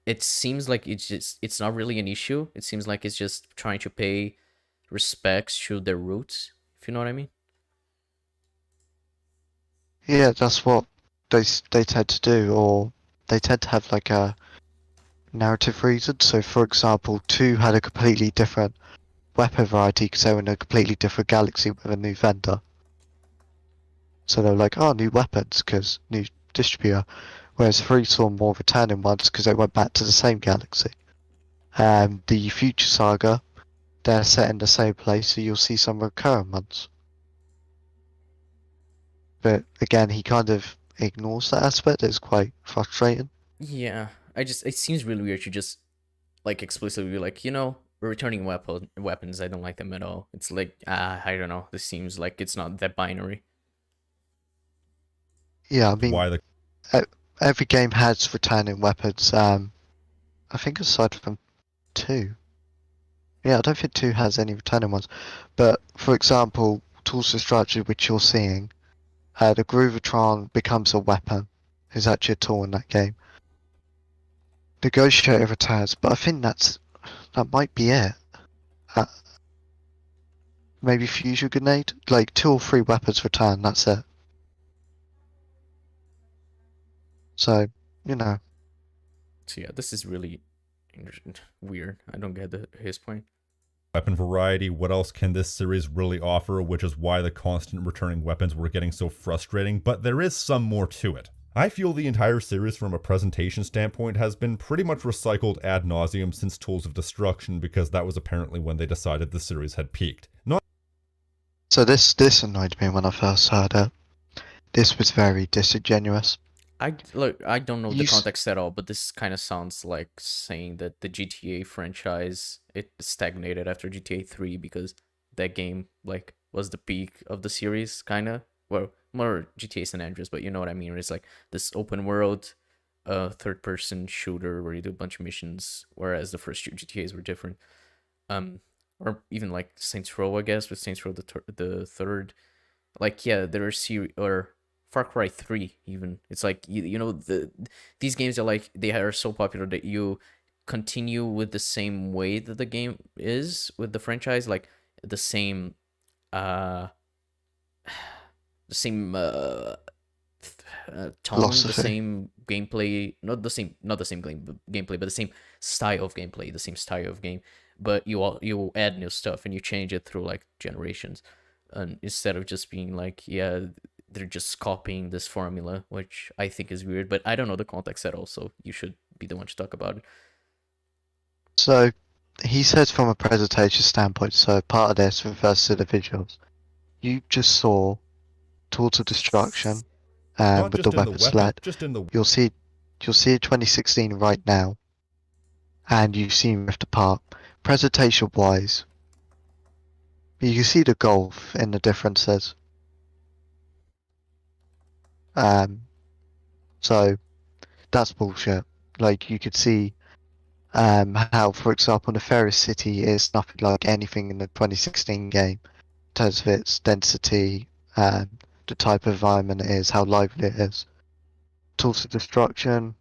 It seems like it's not really an issue. It seems like it's just trying to pay respects to their roots, if you know what I mean. Yeah, that's what they tend to do, or they tend to have like a narrative reason. So, for example, 2 had a completely different weapon variety because they were in a completely different galaxy with a new vendor. So they're like, oh, new weapons because new distributor. Whereas 3 saw more returning ones because they went back to the same galaxy. The Future Saga, they're set in the same place, so you'll see some recurrent ones. But again, he kind of ignores that aspect. It's quite frustrating. Yeah, it seems really weird to just like explicitly be like, returning weapons, I don't like them at all. It's like, I don't know. This seems like it's not that binary. Yeah, I mean, Why the every game has returning weapons. I think aside from 2. Yeah, I don't think 2 has any returning ones. But for example, Tools of Structure, which you're seeing, the Groovatron becomes a weapon. It's actually a tool in that game. Negotiator returns, but I think that might be it. Maybe Fusion Grenade? Like 2 or 3 weapons return, that's it. So, you know. So yeah, this is really weird. I don't get his point. weapon variety, what else can this series really offer, which is why the constant returning weapons were getting so frustrating, but there is some more to it. I feel the entire series from a presentation standpoint has been pretty much recycled ad nauseum since Tools of Destruction, because that was apparently when they decided the series had peaked. So this annoyed me when I first heard it. This was very disingenuous. I don't know the context at all, but this kind of sounds like saying that the GTA franchise, it stagnated after GTA 3 because that game like was the peak of the series, kind of. Well, more GTA San Andreas, but you know what I mean. It's like this open world, third-person shooter where you do a bunch of missions, whereas the first two GTAs were different. Or even like Saints Row, I guess, with Saints Row the third. Like, yeah, there are or Far Cry 3 even. It's like these games are like they are so popular that you continue with the same way that the game is with the franchise, like the same tone, the same gameplay, not the same gameplay, but the same style of gameplay, the same style of game. But you add new stuff and you change it through like generations, and instead of just being like, yeah, they're just copying this formula, which I think is weird. But I don't know the context at all, so you should be the one to talk about it. So he says from a presentation standpoint, so part of this refers to the visuals. You just saw Tools of Destruction with the weapon select. You'll see 2016 right now, and you've seen Rift Apart. Presentation wise, you can see the gulf in the differences. So that's bullshit. Like you could see how, for example, Nefarious City is nothing like anything in the 2016 game in terms of its density, the type of environment it is, how lively it is. Tools of Destruction,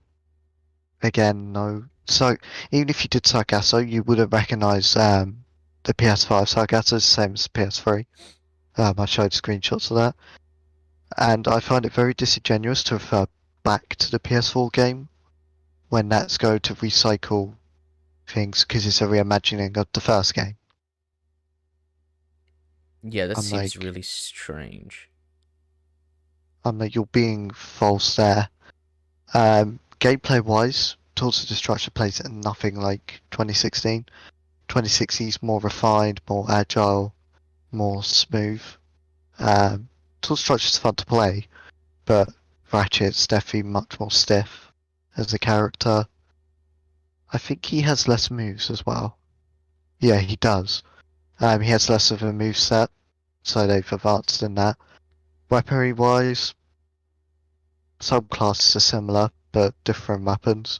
again, no. So even if you did Sargasso, you wouldn't recognize the PS5 Sargasso is the same as PS3. I showed screenshots of that. And I find it very disingenuous to refer back to the PS4 game when that's going to recycle things because it's a reimagining of the first game. Yeah, that seems really strange. I'm like, you're being false there. Gameplay wise, Tools of Destruction plays nothing like 2016. 2016 is more refined, more agile, more smooth. Tools of Destruction is fun to play, but Ratchet's definitely much more stiff as a character. I think he has less moves as well. Yeah, he does. He has less of a move set, so they've advanced in that. Weaponry wise, some classes are similar, but different weapons.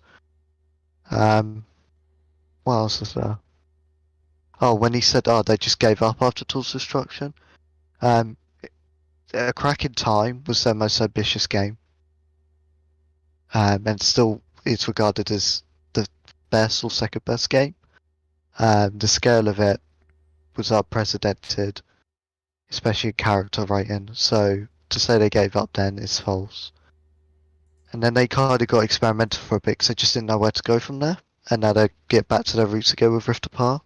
What else is there? Oh, when he said, they just gave up after Tools of Destruction. A Crack in Time was their most ambitious game. And still it's regarded as the best or second best game. The scale of it was unprecedented, especially in character writing. So to say they gave up then is false. And then they kind of got experimental for a bit because they just didn't know where to go from there. And now they get back to their roots again with Rift Apart.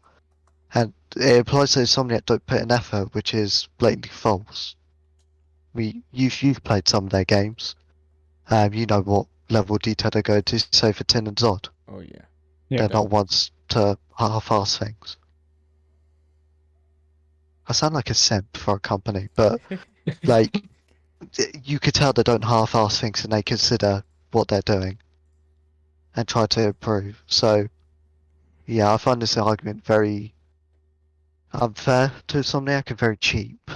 And it implies that Insomniac don't put in effort, which is blatantly false. You've played some of their games. You know what level of detail they go to, say for Tin and Zod. Oh yeah. They're not ones to half-ass things. I sound like a simp for a company, but like you could tell they don't half-ass things and they consider what they're doing and try to improve. So yeah, I find this argument very unfair to Insomniac and very cheap.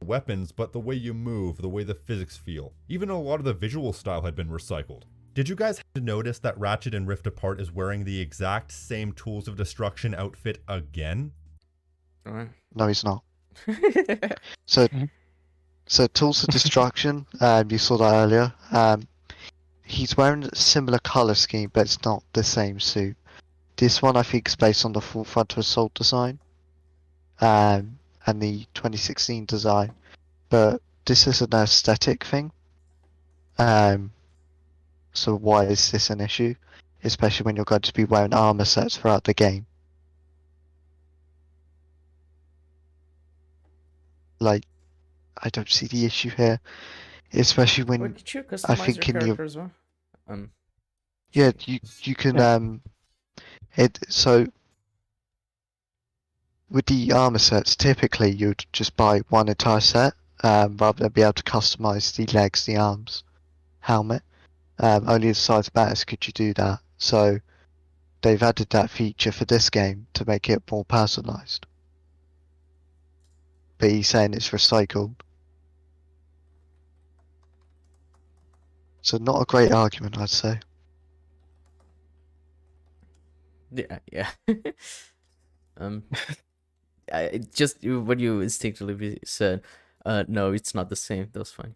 Weapons, but the way you move, the way the physics feel. Even a lot of the visual style had been recycled. Did you guys notice that Ratchet in Rift Apart is wearing the exact same Tools of Destruction outfit again? Alright. No, he's not. So Tools of Destruction, you saw that earlier. He's wearing a similar color scheme, but it's not the same suit. This one, I think, is based on the full frontal assault design, and the 2016 design. But this is an aesthetic thing. So why is this an issue? Especially when you're going to be wearing armor sets throughout the game. Like, I don't see the issue here. Especially when Wait, did you I customize think your in your character as well? yeah, you can so with the armor sets, typically you'd just buy one entire set, rather than be able to customize the legs, the arms, helmet. Only the size matters could you do that. So they've added that feature for this game to make it more personalized. But he's saying it's recycled. So not a great argument, I'd say. Yeah. Just what you instinctively said. No, it's not the same. That was funny.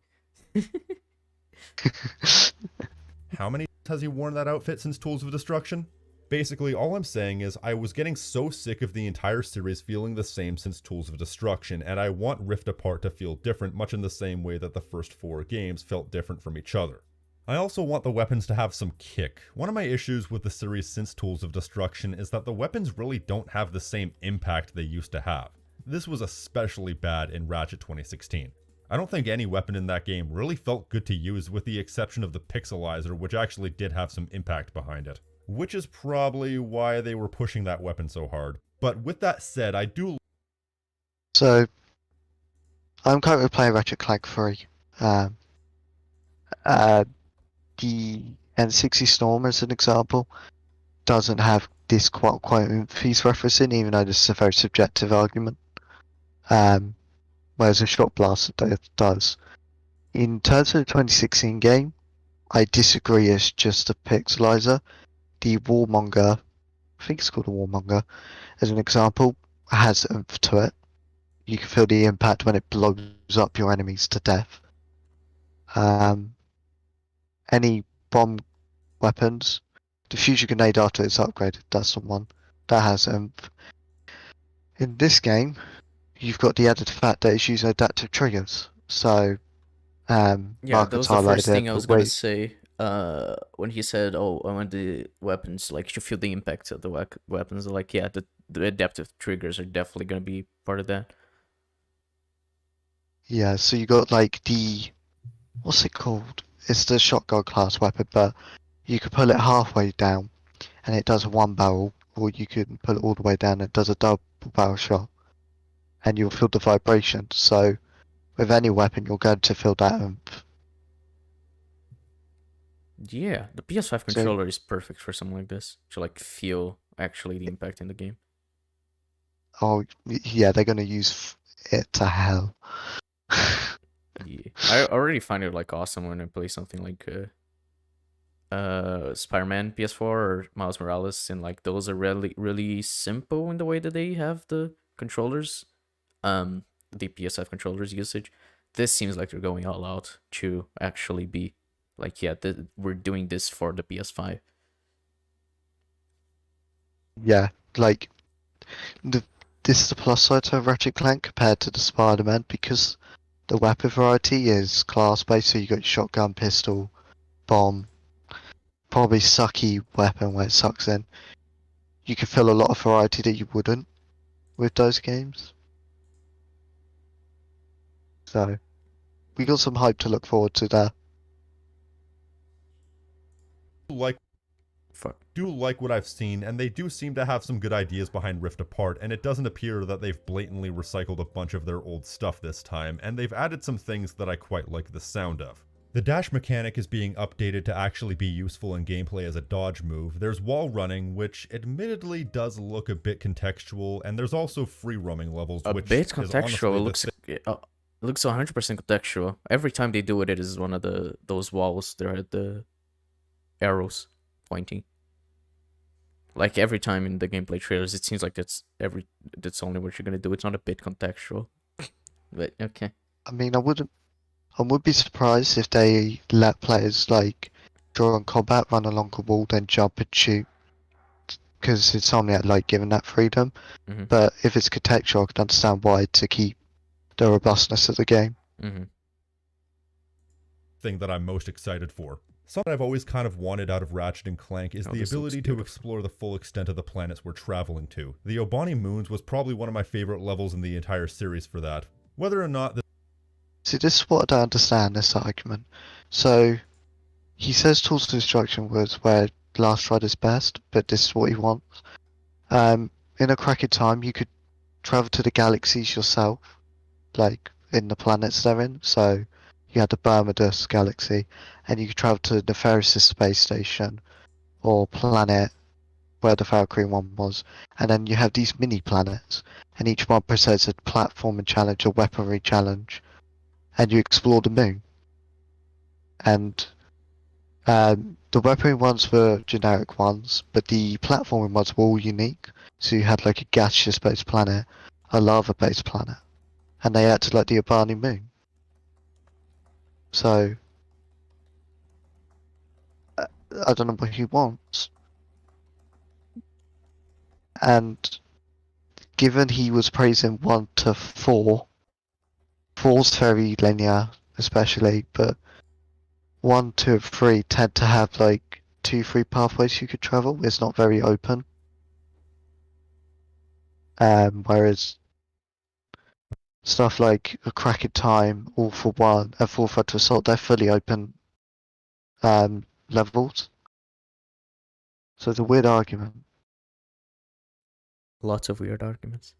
How many has he worn that outfit since Tools of Destruction? Basically, all I'm saying is I was getting so sick of the entire series feeling the same since Tools of Destruction, and I want Rift Apart to feel different, much in the same way that the first 4 games felt different from each other. I also want the weapons to have some kick. One of my issues with the series since Tools of Destruction is that the weapons really don't have the same impact they used to have. This was especially bad in Ratchet 2016. I don't think any weapon in that game really felt good to use with the exception of the pixelizer, which actually did have some impact behind it. Which is probably why they were pushing that weapon so hard. But with that said, I do... So, I'm currently playing Ratchet and Clank 3. The N60 Storm, as an example, doesn't have this quote-unquote he's referencing, even though this is a very subjective argument. Whereas a Shot Blaster does. In terms of the 2016 game, I disagree, it's just a pixelizer. The Warmonger, I think it's called a Warmonger, as an example, has oomph to it. You can feel the impact when it blows up your enemies to death. Any bomb weapons, the fusion grenade after it's upgraded, that's the one that has oomph. In this game, you've got the added fact that it's using adaptive triggers. So, Yeah, Mark that was has the first highlighted thing it, I was but gonna wait, say. When he said, "Oh, I want the weapons like you feel the impact of the weapons," like yeah, the adaptive triggers are definitely gonna be part of that. yeah, so you got like the, what's it called? It's the shotgun class weapon, but you can pull it halfway down and it does a one barrel, or you can pull it all the way down and it does a double barrel shot. And you'll feel the vibration. So with any weapon, you're going to feel that oomph. Yeah, the PS5 So, controller is perfect for something like this to like feel actually the impact in the game. oh, yeah, they're going to use it to hell. Yeah, I already find it like awesome when I play something like Spider-Man PS4 or Miles Morales, and like those are really simple in the way that they have the controllers, the PS5 controllers usage. This seems like they're going all out to actually be like, yeah, we're doing this for the PS5. Yeah, like, this is the plus side to Ratchet Clank compared to the Spider-Man, because the weapon variety is class-based, so you got shotgun, pistol, bomb, probably sucky weapon where it sucks in. You can feel a lot of variety that you wouldn't with those games. So, we got some hype to look forward to there. like Fuck. do like what I've seen, and they do seem to have some good ideas behind Rift Apart, and it doesn't appear that they've blatantly recycled a bunch of their old stuff this time, and they've added some things that I quite like the sound of. The dash mechanic is being updated to actually be useful in gameplay as a dodge move. There's wall running, which admittedly does look a bit contextual, and there's also free roaming levels, A which bit is contextual. honestly It looks 100% contextual. Every time they do it, it is one of those walls. There are the arrows pointing. Like every time in the gameplay trailers, it seems like that's only what you're gonna do. It's not a bit contextual, but okay. I mean, I would be surprised if they let players like during combat run along a wall, then jump and shoot, because Insomniac like giving that freedom. Mhm. But if it's contextual, I can understand why, to keep the robustness of the game. Mhm. thing that I'm most excited for. Something I've always kind of wanted out of Ratchet and Clank is the this looks ability to beautiful. explore the full extent of the planets we're traveling to. The Obani Moons was probably one of my favorite levels in the entire series for that. Whether or not See, this is what I don't understand, this argument. So, he says tools of destruction was where Last Ride is best, but this is what he wants. In a cracking time, you could travel to the galaxies yourself, like in the planets they're in. So, you had the Bermudas galaxy, and you could travel to the Nefarious space station, or planet where the Valkyrie one was. And then you have these mini planets, and each one presents a platforming challenge, a weaponry challenge, and you explore the moon. And the weaponry ones were generic ones, but the platforming ones were all unique. So you had like a gaseous-based planet, a lava-based planet, and they acted like the Obani moon. So I don't know what he wants. And given he was praising 1 to 4, 4's very linear, especially, but 1, 2, and 3 tend to have like 2, 3 pathways you could travel. It's not very open. Whereas stuff like A Crack in Time, All for One, and Full Frontal Assault, they're fully open levels. So it's a weird argument. Lots of weird arguments.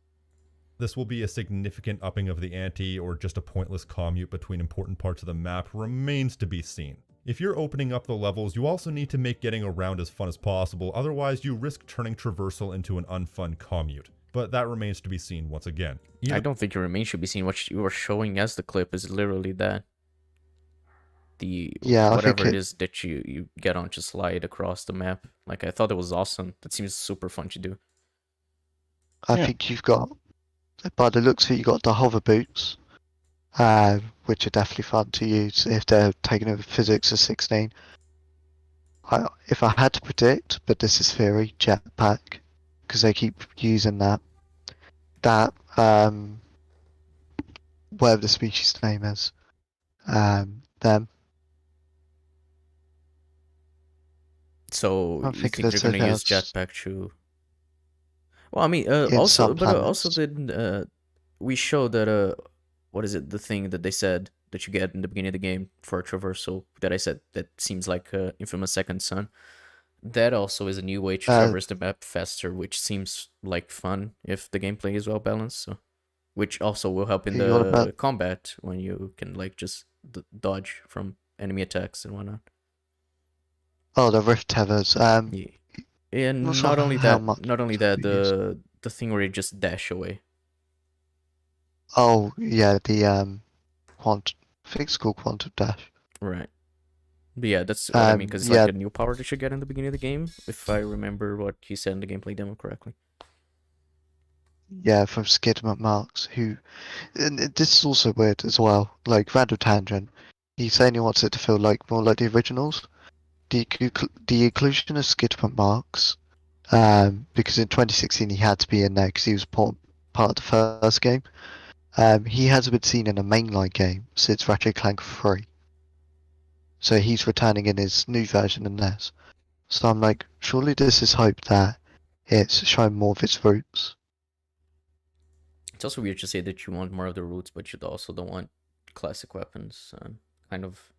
this will be a significant upping of the ante or just a pointless commute between important parts of the map remains to be seen. If you're opening up the levels, you also need to make getting around as fun as possible, otherwise you risk turning traversal into an unfun commute. But that remains to be seen once again. I don't think your remain should be seen. What you were showing as the clip is literally that. Whatever it is that you get on to slide across the map. Like, I thought it was awesome. That seems super fun to do. I think you've got, by the looks of it, you got the hover boots, which are definitely fun to use if they're taking over physics of 16. If I had to predict, but this is theory, jetpack, because they keep using that. Whatever the species name is, them. So I you think think that's they're gonna use else. jetpack to? Well, I mean, In also, some but also planets. did we show that what is it? The thing that they said that you get in the beginning of the game for traversal that I said that seems like Infamous Second Son. That also is a new way to traverse the map faster, which seems like fun if the gameplay is well balanced. So, which also will help in You on the about- combat when you can like just dodge from enemy attacks and whatnot. Oh, the rift tethers. Yeah. And Not sure not only how that, much they the thing where you just dash away. Oh yeah, the I think it's called quantum dash. Right. But yeah, that's what I mean, because it's like yeah. a new power that you get in the beginning of the game, if I remember what he said in the gameplay demo correctly. Yeah, from Skid McMarks, who, and this is also weird as well. Like random tangent, he's saying he wants it to feel like more like the originals. The inclusion of Skid McMarks, because in 2016 he had to be in there because he was part of the first game. He hasn't been seen in a mainline game since Ratchet and Clank 3. So he's returning in his new version in this. So I'm like, surely this is hope that it's showing more of its roots. It's also weird to say that you want more of the roots, but you also don't want classic weapons. Kind of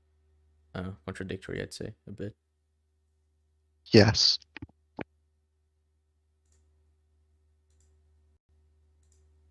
contradictory, I'd say, a bit. Yes.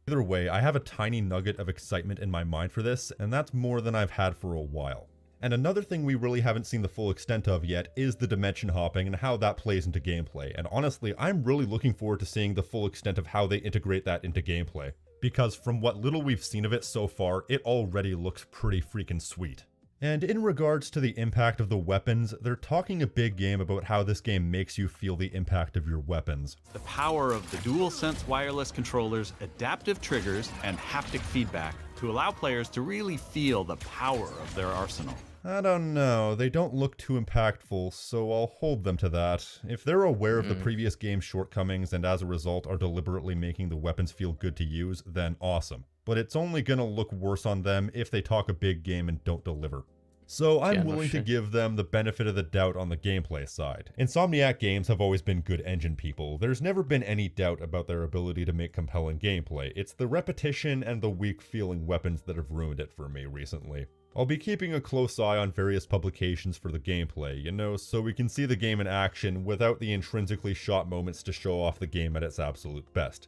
Either way, I have a tiny nugget of excitement in my mind for this, and that's more than I've had for a while. And another thing we really haven't seen the full extent of yet is the dimension hopping and how that plays into gameplay. And honestly, I'm really looking forward to seeing the full extent of how they integrate that into gameplay. Because from what little we've seen of it so far, it already looks pretty freaking sweet. And in regards to the impact of the weapons, they're talking a big game about how this game makes you feel the impact of your weapons. The power of the DualSense wireless controllers, adaptive triggers, and haptic feedback to allow players to really feel the power of their arsenal. I don't know, they don't look too impactful, so I'll hold them to that. If they're aware of the previous game's shortcomings and as a result are deliberately making the weapons feel good to use, then awesome. But it's only gonna look worse on them if they talk a big game and don't deliver. So I'm willing to give them the benefit of the doubt on the gameplay side. Insomniac games have always been good engine people. There's never been any doubt about their ability to make compelling gameplay. It's the repetition and the weak feeling weapons that have ruined it for me recently. I'll be keeping a close eye on various publications for the gameplay, you know, so we can see the game in action without the intrinsically shot moments to show off the game at its absolute best.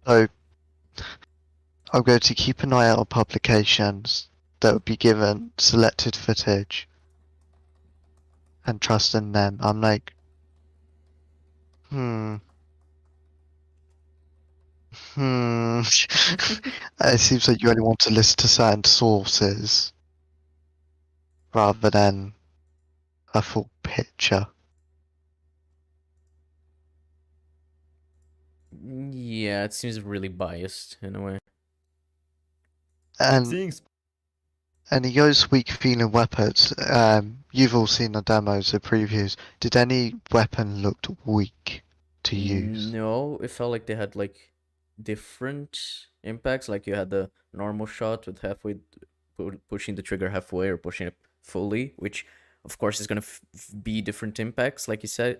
So, I'm going to keep an eye out on publications that would be given selected footage and trust in them. I'm like, It seems like you only want to listen to certain sources rather than a full picture. Yeah, it seems really biased in a way. And Seeing he goes weak feeling weapons. You've all seen the demos, the previews. Did any weapon look weak to use? No, it felt like they had like different impacts. Like you had the normal shot with halfway pushing the trigger halfway or pushing it fully, which of course is gonna be different impacts, like you said,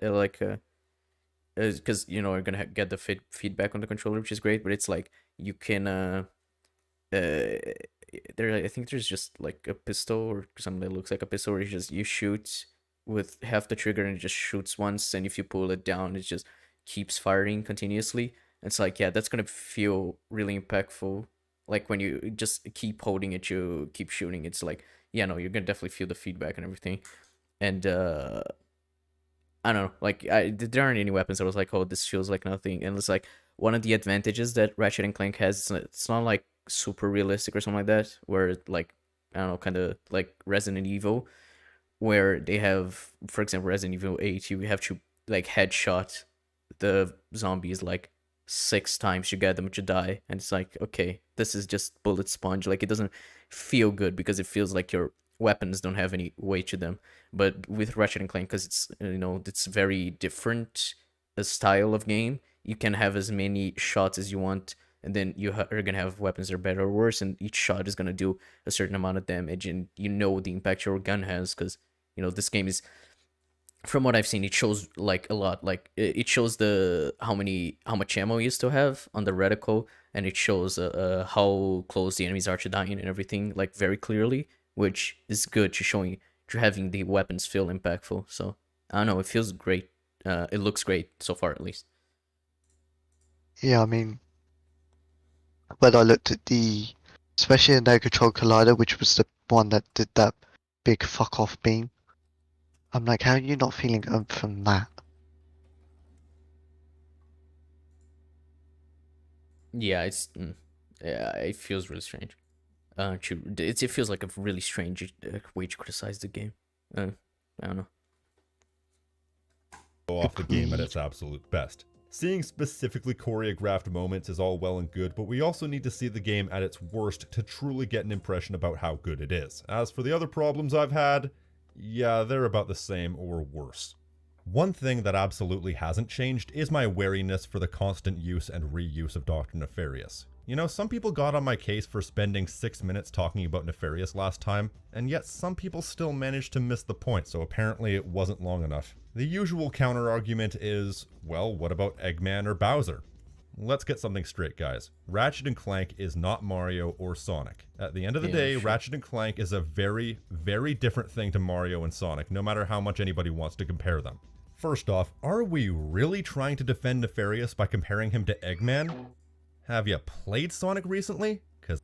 because you know you're gonna get the feedback on the controller, which is great. But it's like you can I think there's just like a pistol or something that looks like a pistol where you shoot with half the trigger and it just shoots once, and if you pull it down it just keeps firing continuously. It's like, yeah, that's gonna feel really impactful. Like when you just keep holding it, you keep shooting, it's like, yeah, no, you're gonna definitely feel the feedback and everything. And I don't know, like there aren't any weapons that was like, oh, this feels like nothing. And it's like one of the advantages that Ratchet and Clank has, it's not like super realistic or something like that, where like, I don't know, kind of like Resident Evil, where they have, for example, Resident Evil 8, you have to like headshot the zombies like 6 times you get them to die, and it's like, okay, this is just bullet sponge. Like it doesn't feel good because it feels like your weapons don't have any weight to them. But with Ratchet and Clank, because it's, you know, it's very different a style of game, you can have as many shots as you want, and then you are gonna have weapons that are better or worse, and each shot is gonna do a certain amount of damage, and you know the impact your gun has, because, you know, this game is, from what I've seen, it shows like a lot. Like it shows how much ammo you still have on the reticle, and it shows how close the enemies are to dying and everything, like very clearly, which is good to having the weapons feel impactful. So I don't know, it feels great. It looks great so far, at least. Yeah, I mean, when I looked at especially the No Control Collider, which was the one that did that big fuck off beam, I'm like, how are you not feeling from that? Yeah, it feels really strange. It feels like a really strange way to criticize the game. I don't know. Off the game at its absolute best. Seeing specifically choreographed moments is all well and good, but we also need to see the game at its worst to truly get an impression about how good it is. As for the other problems I've had, yeah, they're about the same or worse. One thing that absolutely hasn't changed is my wariness for the constant use and reuse of Dr. Nefarious. You know, some people got on my case for spending 6 minutes talking about Nefarious last time, and yet some people still managed to miss the point, so apparently it wasn't long enough. The usual counter-argument is, well, what about Eggman or Bowser? Let's get something straight, guys. Ratchet and Clank is not Mario or Sonic. At the end of the day, sure, Ratchet and Clank is a very, very different thing to Mario and Sonic, no matter how much anybody wants to compare them. First off, are we really trying to defend Nefarious by comparing him to Eggman? Have you played Sonic recently? Because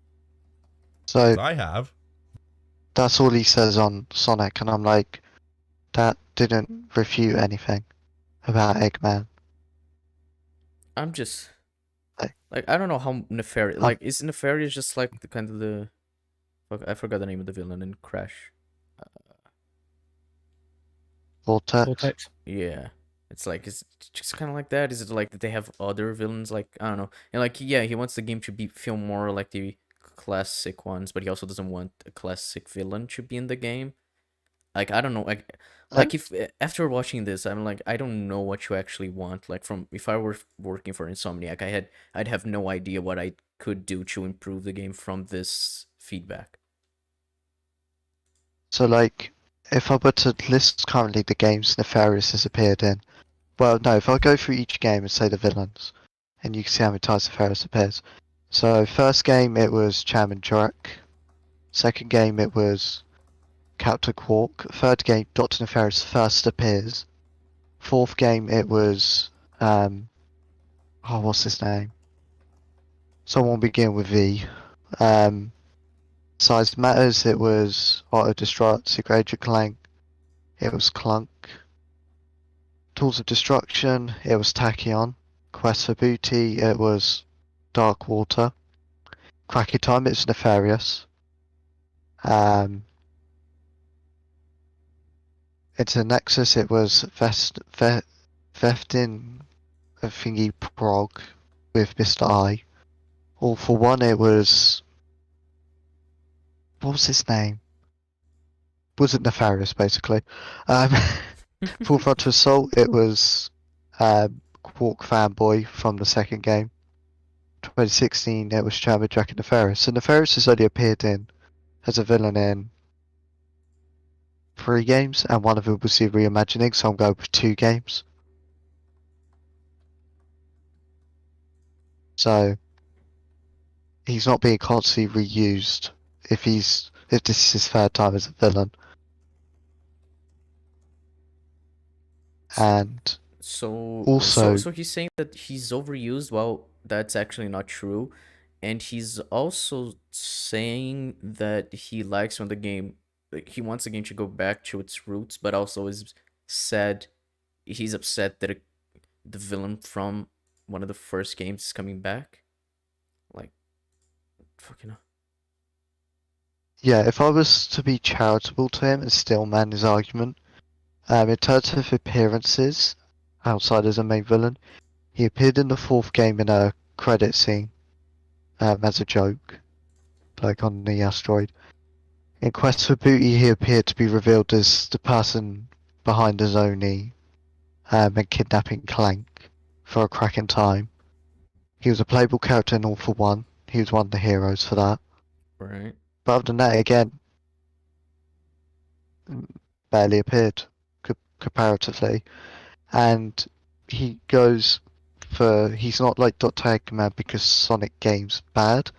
So I have. that's all he says on Sonic, and I'm like, that didn't refute anything about Eggman. I'm just Like- like I don't know how nefarious. Um, Like, is nefarious just like the kind of the? Fuck, I forgot the name of the villain in Crash. Vortex. Vortex. Yeah, it's like it's just kind of like that. Is it like that they have other villains? Like I don't know. And like yeah, he wants the game to be feel more like the classic ones, but he also doesn't want a classic villain to be in the game. Like I don't know. Like if after watching this, I'm like I don't know what you actually want. Like from if I were working for Insomniac, I'd have no idea what I could do to improve the game from this feedback. So, like, if I were to list currently the games Nefarious has appeared in, well, no, if I go through each game and say the villains, and you can see how many times Nefarious appears. So, first game it was Chairman Drek. Second game it was Captain Quark. Third game, Dr. Nefarious first appears. Fourth game it was, what's his name? Someone begin with V. Size Matters, it was Auto Destruct. Secret Agent Clank, it was Clunk. Tools of Destruction, it was Tachyon. Quest for Booty, it was Dark Water. Cracky Time, it's Nefarious. Into Nexus, it was Veftin a Thingy Prog with Mr. I. All for One, it was. What was his name? Wasn't Nefarious, basically. Full Frontal Assault, it was Quark Fanboy from the second game. 2016, it was Chairman Drek and Nefarious. So Nefarious has only appeared in as a villain in 3 games, and one of them was the reimagining, so I'm going with 2 games. So he's not being constantly reused if this is his third time as a villain. And So Also- so he's saying that he's overused. Well, that's actually not true, and he's also saying that he likes when the game, like he wants the game to go back to its roots, but also is sad. He's upset that the villain from one of the first games is coming back. Like, fucking hell. yeah, if I was to be charitable to him and still man his argument, in terms of appearances, outside as a main villain, he appeared in the 4th game in a credit scene as a joke, like on the asteroid. In Quest for Booty, he appeared to be revealed as the person behind Azoni and kidnapping Clank for a cracking time. He was a playable character in All for One. He was one of the heroes for that. Right. But other than that, again, barely appeared comparatively. And he goes he's not like Dr. Eggman because Sonic games bad,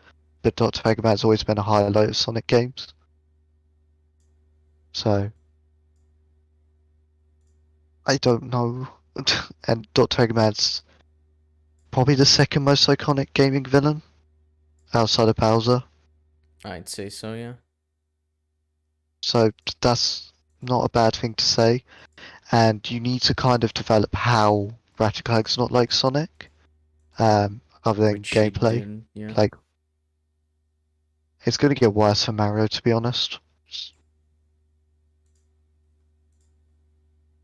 but Dr. Eggman's always been a highlight of Sonic games. So I don't know. And Dr. Eggman's probably the second most iconic gaming villain outside of Bowser. I'd say so, yeah. So that's not a bad thing to say. And you need to kind of develop how Ratchet and Clank's not like Sonic, other than Which he gameplay. didn't, yeah. Like, it's going to get worse for Mario, to be honest.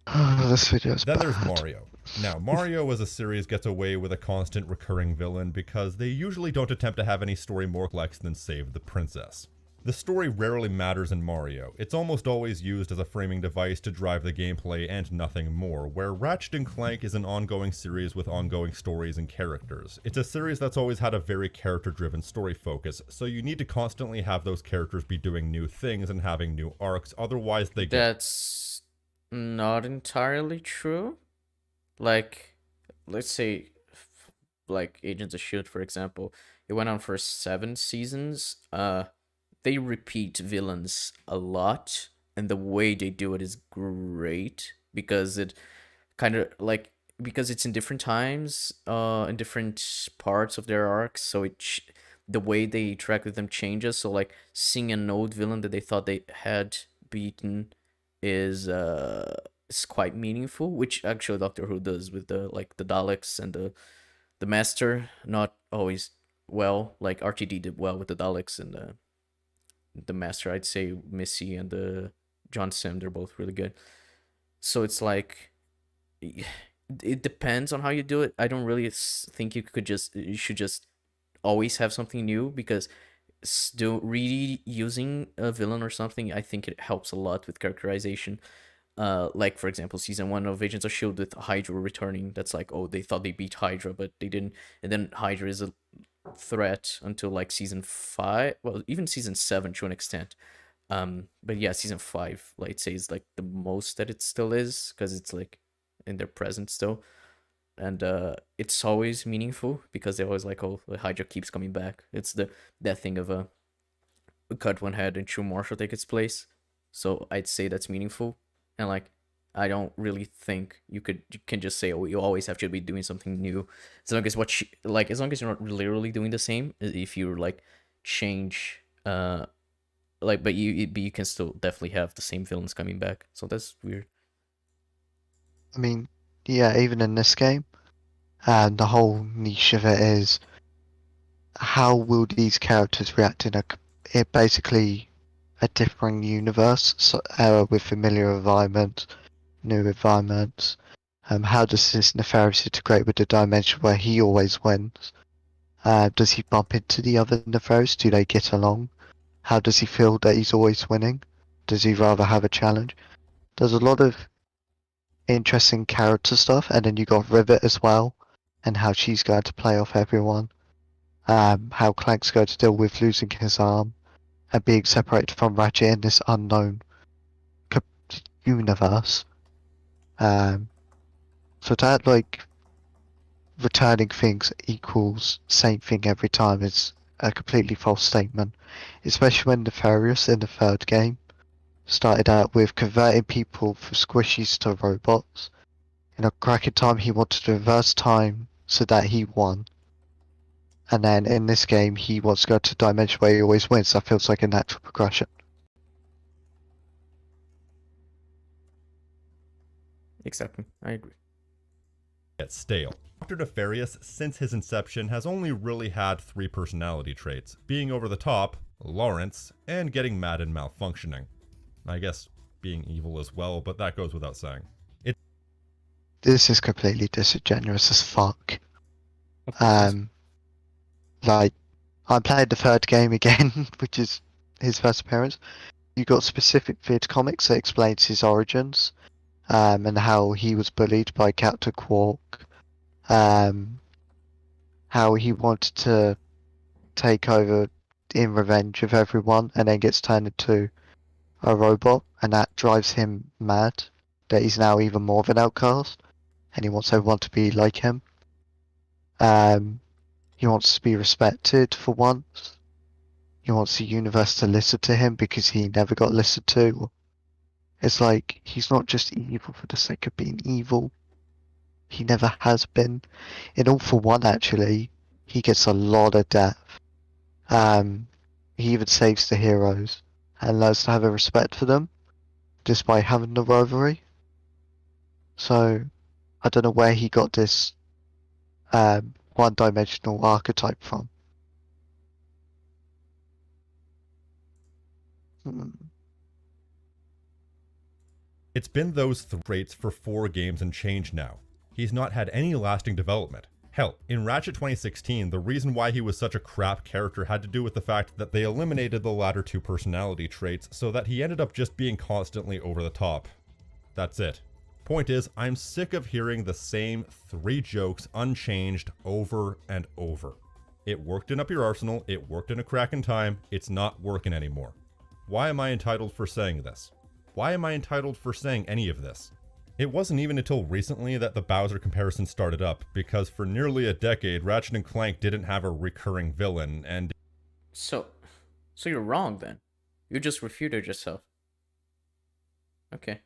This video is Then bad. there's Mario. Now, Mario as a series gets away with a constant recurring villain because they usually don't attempt to have any story more complex than save the princess. The story rarely matters in Mario. It's almost always used as a framing device to drive the gameplay and nothing more, where Ratchet and Clank is an ongoing series with ongoing stories and characters. It's a series that's always had a very character-driven story focus, so you need to constantly have those characters be doing new things and having new arcs, otherwise they get... That's not entirely true. Like, let's say, like Agents of S.H.I.E.L.D., for example, it went on for 7 seasons. They repeat villains a lot, and the way they do it is great because it kind of like, because it's in different times, in different parts of their arcs, so the way they interact with them changes. So like seeing an old villain that they thought they had beaten is quite meaningful, which actually Doctor Who does with the Daleks and the Master. Not always well. Like RTD did well with the Daleks and the Master. I'd say Missy and the John Sim, they're both really good. So it's like, it depends on how you do it. I don't really think you should just always have something new, because still really using a villain or something, I think it helps a lot with characterization. Like for example, season 1 of Agents of Shield with Hydra returning. That's like, oh, they thought they beat Hydra, but they didn't. And then Hydra is a threat until like season 5. Well, even season 7 to an extent. But yeah, season 5, like, I'd say, is like the most that it still is, because it's like in their present still. And it's always meaningful, because they're always like, oh, the Hydra keeps coming back. It's that thing of a cut one head and true Marshall take its place. So I'd say that's meaningful. And like, I don't really think you can just say, oh, you always have to be doing something new, as long as as long as you're not literally doing the same. If you like change, but you can still definitely have the same villains coming back. So that's weird. I mean, yeah, even in this game, the whole niche of it is how will these characters react in basically a differing universe, so, with familiar environments, new environments. How does this Nefarious integrate with the dimension where he always wins? Does he bump into the other Nefarious? Do they get along? How does he feel that he's always winning? Does he rather have a challenge? There's a lot of interesting character stuff, and then you got Rivet as well, and how she's going to play off everyone. How Clank's going to deal with losing his arm and being separated from Ratchet in this unknown universe. So that, like, returning things equals same thing every time is a completely false statement, especially when Nefarious in the third game started out with converting people from squishies to robots. In a cracking time, he wanted to reverse time so that he won. And then in this game, he wants to go to a dimension where he always wins. That feels like a natural progression. Exactly, I agree. Get stale. Dr. Nefarious, since his inception, has only really had 3 personality traits: being over the top, Lawrence, and getting mad and malfunctioning. I guess being evil as well, but that goes without saying. This is completely disingenuous as fuck. What Like, I'm playing the third game again, which is his first appearance. You got specific vid comics that explains his origins, and how he was bullied by Captain Quark, how he wanted to take over in revenge of everyone, and then gets turned into a robot, and that drives him mad, that he's now even more of an outcast, and he wants everyone to be like him. He wants to be respected for once. He wants the universe to listen to him because he never got listened to. It's like, he's not just evil for the sake of being evil. He never has been. In All for One, actually, he gets a lot of depth. He even saves the heroes and learns to have a respect for them, despite having the rivalry. So, I don't know where he got this one-dimensional archetype from. It's been those traits for 4 games and change now. He's not had any lasting development. Hell, in Ratchet 2016, the reason why he was such a crap character had to do with the fact that they eliminated the latter 2 personality traits, so that he ended up just being constantly over the top. That's it. Point is, I'm sick of hearing the same 3 jokes unchanged over and over. It worked in Up Your Arsenal, it worked in A Crack in Time, it's not working anymore. Why am I entitled for saying this? Why am I entitled for saying any of this? It wasn't even until recently that the Bowser comparison started up, because for nearly a decade, Ratchet and Clank didn't have a recurring villain, and... So you're wrong then. You just refuted yourself. Okay.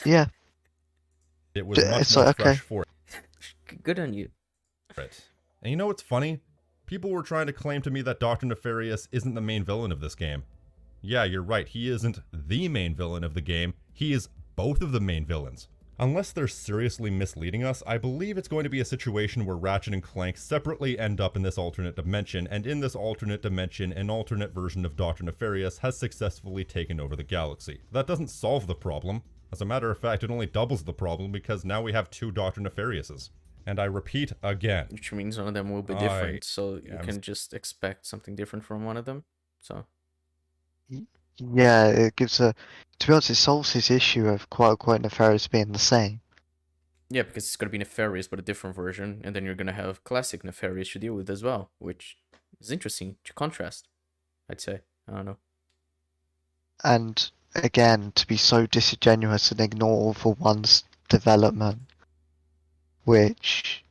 Yeah. It was much It's more like, fresh okay. for Good on you. it. And you know what's funny? People were trying to claim to me that Dr. Nefarious isn't the main villain of this game. Yeah, you're right, he isn't the main villain of the game, he is both of the main villains. Unless they're seriously misleading us, I believe it's going to be a situation where Ratchet and Clank separately end up in this alternate dimension, and in this alternate dimension, an alternate version of Dr. Nefarious has successfully taken over the galaxy. That doesn't solve the problem. As a matter of fact, it only doubles the problem because now we have 2 Dr. Nefariouses. And I repeat again. Which means one of them will be different, so you can just expect something different from one of them. So Yeah, it gives a. To be honest, it solves this issue of quote-unquote Nefarious being the same. yeah, because it's gonna be Nefarious, but a different version, and then you're gonna have classic Nefarious to deal with as well, which is interesting to contrast, I'd say. I don't know. And again, to be so disingenuous and ignore All for One's development, which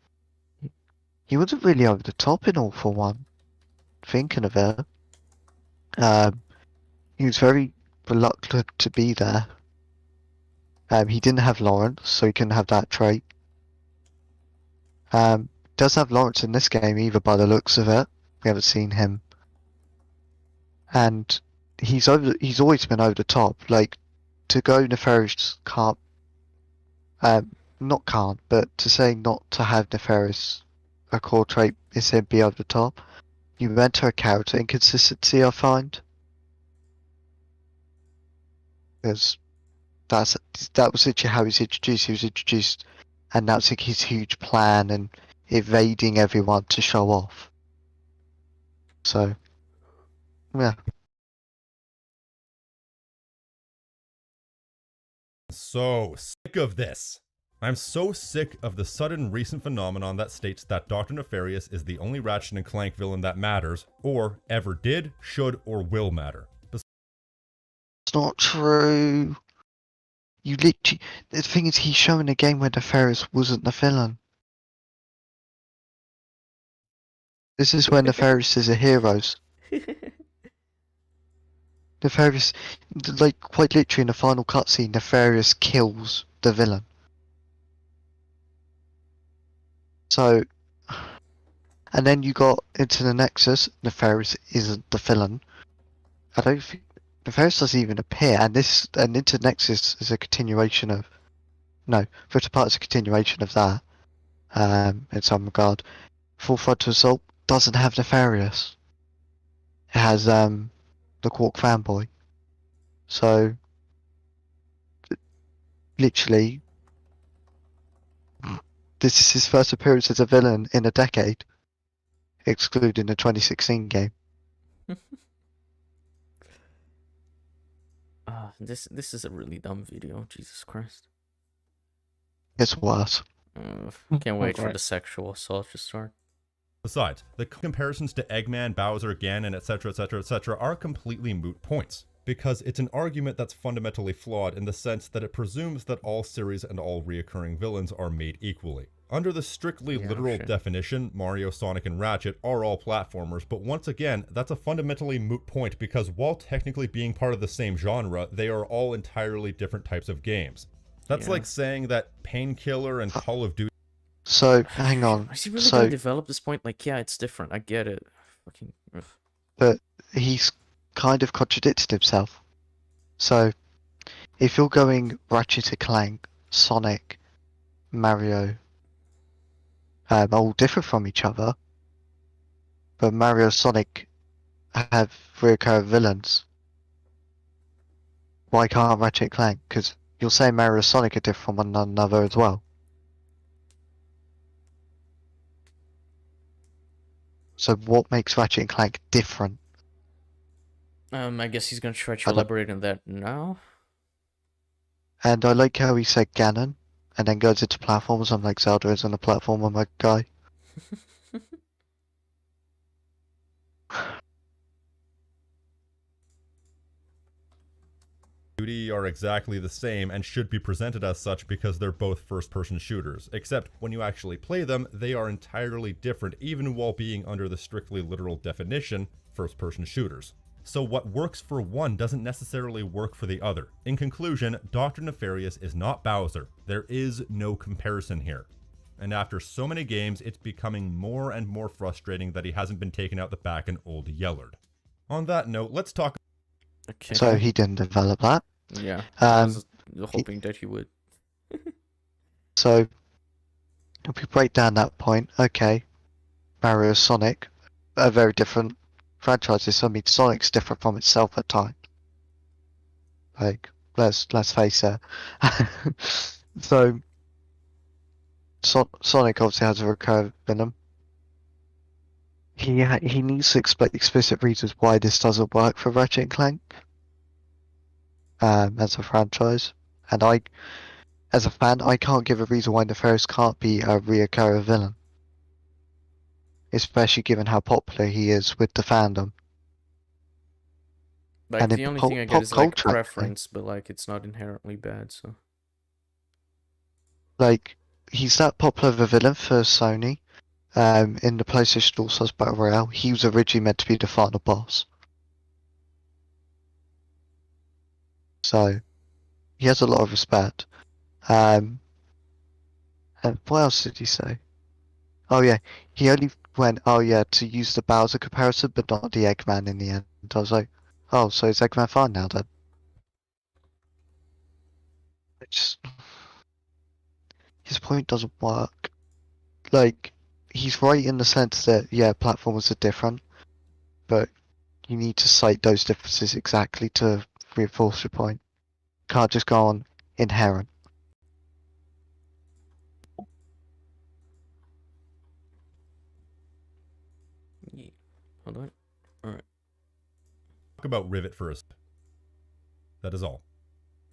he wasn't really over the top in All for One. Thinking of it, he was very reluctant to be there. He didn't have Lawrence, so he couldn't have that trait. Does have Lawrence in this game either, by the looks of it. We haven't seen him, and he's always been over the top. Like, to go Nefarious can't, not can't, but to say not to have Nefarious a core trait is him be over the top. You enter a character inconsistency, I find, because that was literally how he was introduced. He was introduced announcing his huge plan and evading everyone to show off. So, yeah. So sick of this. I'm so sick of the sudden recent phenomenon that states that Dr. Nefarious is the only Ratchet and Clank villain that matters, or ever did, should, or will matter. It's not true. You literally. The thing is, he's showing a game where Nefarious wasn't the villain. This is where Nefarious is a heroes. Nefarious, like, quite literally in the final cutscene, Nefarious kills the villain. So, and then you got into the Nexus, Nefarious isn't the villain. I don't think Nefarious doesn't even appear, and into Nexus is a continuation of. No, Rift Apart is a continuation of that. In some regard. Full Frontal Assault doesn't have Nefarious. It has the Quark fanboy. So literally, this is his first appearance as a villain in a decade, excluding the 2016 game. This is a really dumb video. Jesus Christ. It's worse. Can't wait for right. the sexual assault to start. Besides, the comparisons to Eggman, Bowser, Ganon, etc., etc., etc. are completely moot points, because it's an argument that's fundamentally flawed in the sense that it presumes that all series and all reoccurring villains are made equally. Under the strictly literal definition, Mario, Sonic, and Ratchet are all platformers, but once again, that's a fundamentally moot point because while technically being part of the same genre, they are all entirely different types of games. That's like saying that Painkiller and Call of Duty. So, hang on. Is he really gonna develop this point? Like, yeah, it's different. I get it. Fucking. Ugh. But he's kind of contradicted himself. So, if you're going Ratchet and Clank, Sonic, Mario, all different from each other, but Mario and Sonic have recurring villains, why can't Ratchet and Clank? Because you'll say Mario and Sonic are different from one another as well. So what makes Ratchet and Clank different? I guess he's gonna try to elaborate on that now. And I like how he said Ganon, and then goes into platforms. I'm like, Zelda isn't a platformer, my guy. Duty are exactly the same and should be presented as such because they're both first-person shooters, except when you actually play them, they are entirely different even while being under the strictly literal definition, first-person shooters. So what works for one doesn't necessarily work for the other. In conclusion, Dr. Nefarious is not Bowser. There is no comparison here. And after so many games, it's becoming more and more frustrating that he hasn't been taken out the back in Old Yellard. On that note, let's talk. Okay. So he didn't develop that. Yeah. I was hoping that he would. So if we break down that point, okay, Mario, Sonic are very different franchises. I mean, Sonic's different from itself at times. Like, let's face it. So Sonic obviously has a recurring venom. He needs to explain explicit reasons why this doesn't work for Ratchet and Clank as a franchise. And as a fan, I can't give a reason why Nefarious can't be a reoccurring villain. Especially given how popular he is with the fandom. Like, And the in only pop- thing I get pop is like culture, preference, but like it's not inherently bad, so. Like, he's that popular of a villain for Sony. In the PlayStation All-Stars Battle Royale, he was originally meant to be the final boss. So, he has a lot of respect. And what else did he say? Oh yeah, he only went, oh yeah, to use the Bowser comparison, but not the Eggman in the end. I was like, oh, so is Eggman fine now then? It's, his point doesn't work. Like, he's right in the sense that, yeah, platformers are different, but you need to cite those differences exactly to reinforce your point. Can't just go on inherent. Yeah. Hold on. Alright. Talk about Rivet first. That is all.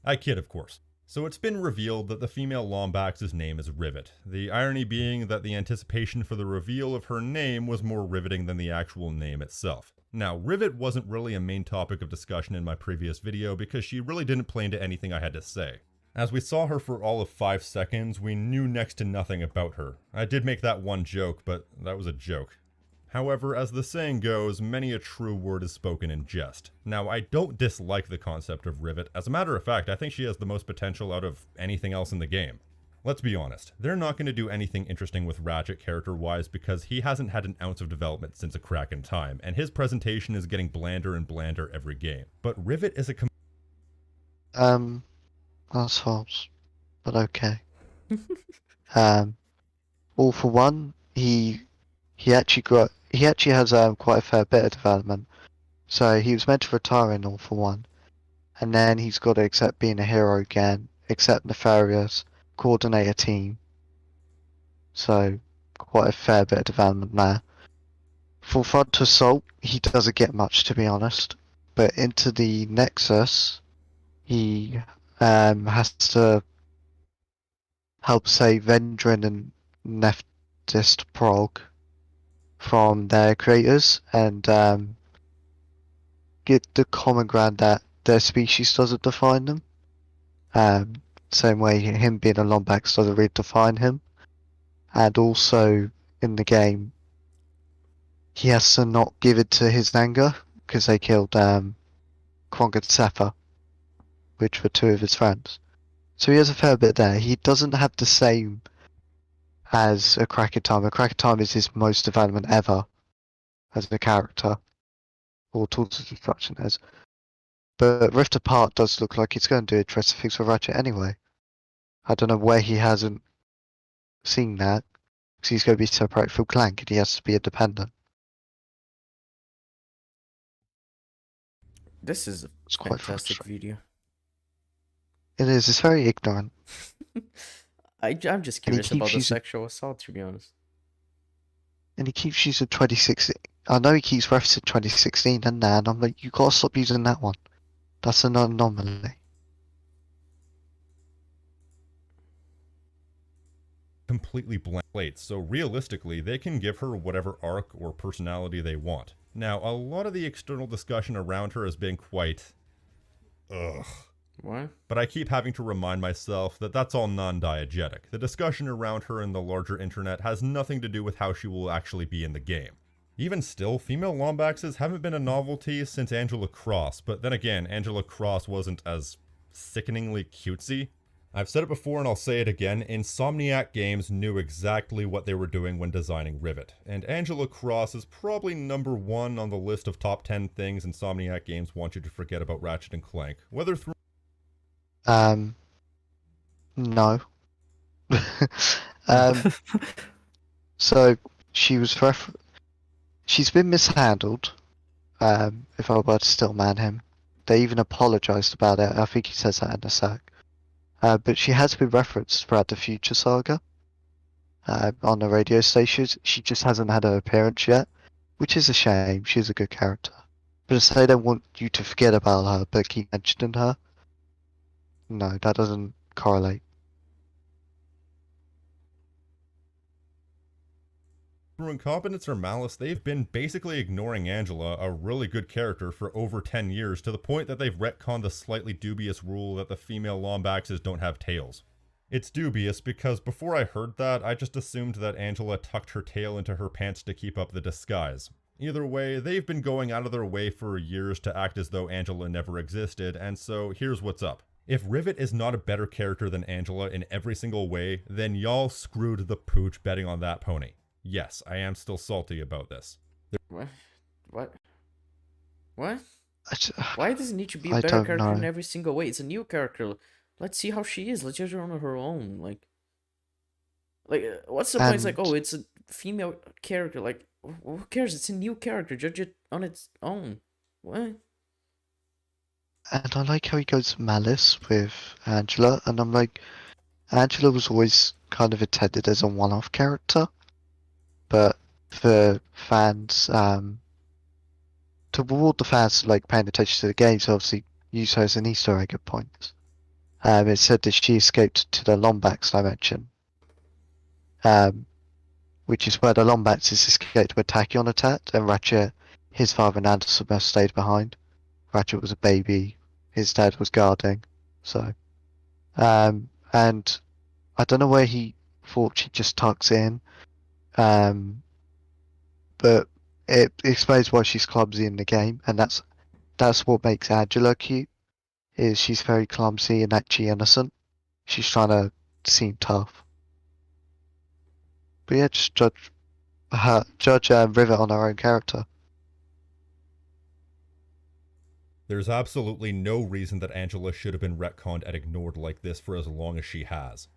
I kid, of course. So it's been revealed that the female Lombax's name is Rivet. The irony being that the anticipation for the reveal of her name was more riveting than the actual name itself. Now, Rivet wasn't really a main topic of discussion in my previous video because she really didn't play into anything I had to say. As we saw her for all of 5 seconds, we knew next to nothing about her. I did make that one joke, but that was a joke. However, as the saying goes, many a true word is spoken in jest. Now, I don't dislike the concept of Rivet. As a matter of fact, I think she has the most potential out of anything else in the game. Let's be honest, they're not going to do anything interesting with Ratchet character-wise because he hasn't had an ounce of development since A Crack in Time, and his presentation is getting blander and blander every game. But Rivet is a That's false, but okay. All for One, he actually has quite a fair bit of development. So he was meant to retire in All for One, and then he's got to accept being a hero again, accept Nefarious, coordinate a team. So quite a fair bit of development there. For Front to Assault, he doesn't get much, to be honest. But into the Nexus, he has to help save Vendrin and Neftist Prog from their creators and get the common ground that their species doesn't define them. Same way him being a Lombax doesn't really define him. And also in the game, he has to not give it to his anger because they killed Krong and Sepha, which were 2 of his friends. So he has a fair bit there. He doesn't have the same as A Crack in Time. A Crack in Time is his most development ever as a character, or Tools of Destruction is. But Rift Apart does look like it's going to do interesting things for Ratchet anyway. I don't know where he hasn't seen that, because he's going to be separated from Clank and he has to be independent. This is a It's quite fantastic frustrating. video. It is. It's very ignorant. I'm just And he curious about keeps the using- sexual assault, to be honest. And he keeps using 2016. I know he keeps referencing 2016 and that, and I'm like, you gotta stop using that one. That's an anomaly. completely blank slate, so realistically, they can give her whatever arc or personality they want. Now, a lot of the external discussion around her has been quite... ugh. What? But I keep having to remind myself that that's all non-diegetic. The discussion around her in the larger internet has nothing to do with how she will actually be in the game. Even still, female Lombaxes haven't been a novelty since Angela Cross, but then again, Angela Cross wasn't as sickeningly cutesy. I've said it before and I'll say it again, Insomniac Games knew exactly what they were doing when designing Rivet, and Angela Cross is probably number 1 on the list of top 10 things Insomniac Games want you to forget about Ratchet and Clank, whether through... No. um, so she's been mishandled. If I were to still man him, they even apologized about it. I think he says that in a sec. But she has been referenced throughout the Future Saga on the radio stations. She just hasn't had her appearance yet, which is a shame. She's a good character. But to say they want you to forget about her but keep mentioning her, no, that doesn't correlate. Through incompetence or malice, they've been basically ignoring Angela, a really good character, for over 10 years, to the point that they've retconned the slightly dubious rule that the female Lombaxes don't have tails. It's dubious because before I heard that, I just assumed that Angela tucked her tail into her pants to keep up the disguise. Either way, they've been going out of their way for years to act as though Angela never existed, and so here's what's up. If Rivet is not a better character than Angela in every single way, then y'all screwed the pooch betting on that pony. Yes, I am still salty about this. What? What? What? I just, Why does it need to be a I better don't character in know. every single way? It's a new character. Let's see how she is. Let's judge her on her own. What's the point? It's like, And- oh, it's a female character. Like, who cares? It's a new character. Judge it on its own. What? And I like how he goes malice with Angela, and I'm like, Angela was always kind of intended as a one-off character, but for fans, to reward the fans like paying attention to the games, obviously use her as an Easter egg at points. It said that she escaped to the Lombax dimension, which is where the Lombaxes escaped when Tachyon attacked, and Ratchet, his father and Anderson both stayed behind. Ratchet was a baby, his dad was guarding, so. And I don't know where he thought she just tucks in, but it explains why she's clumsy in the game, and that's what makes Angela cute, is she's very clumsy and actually innocent. She's trying to seem tough. But yeah, just judge Rivet on her own character. There's absolutely no reason that Angela should have been retconned and ignored like this for as long as she has.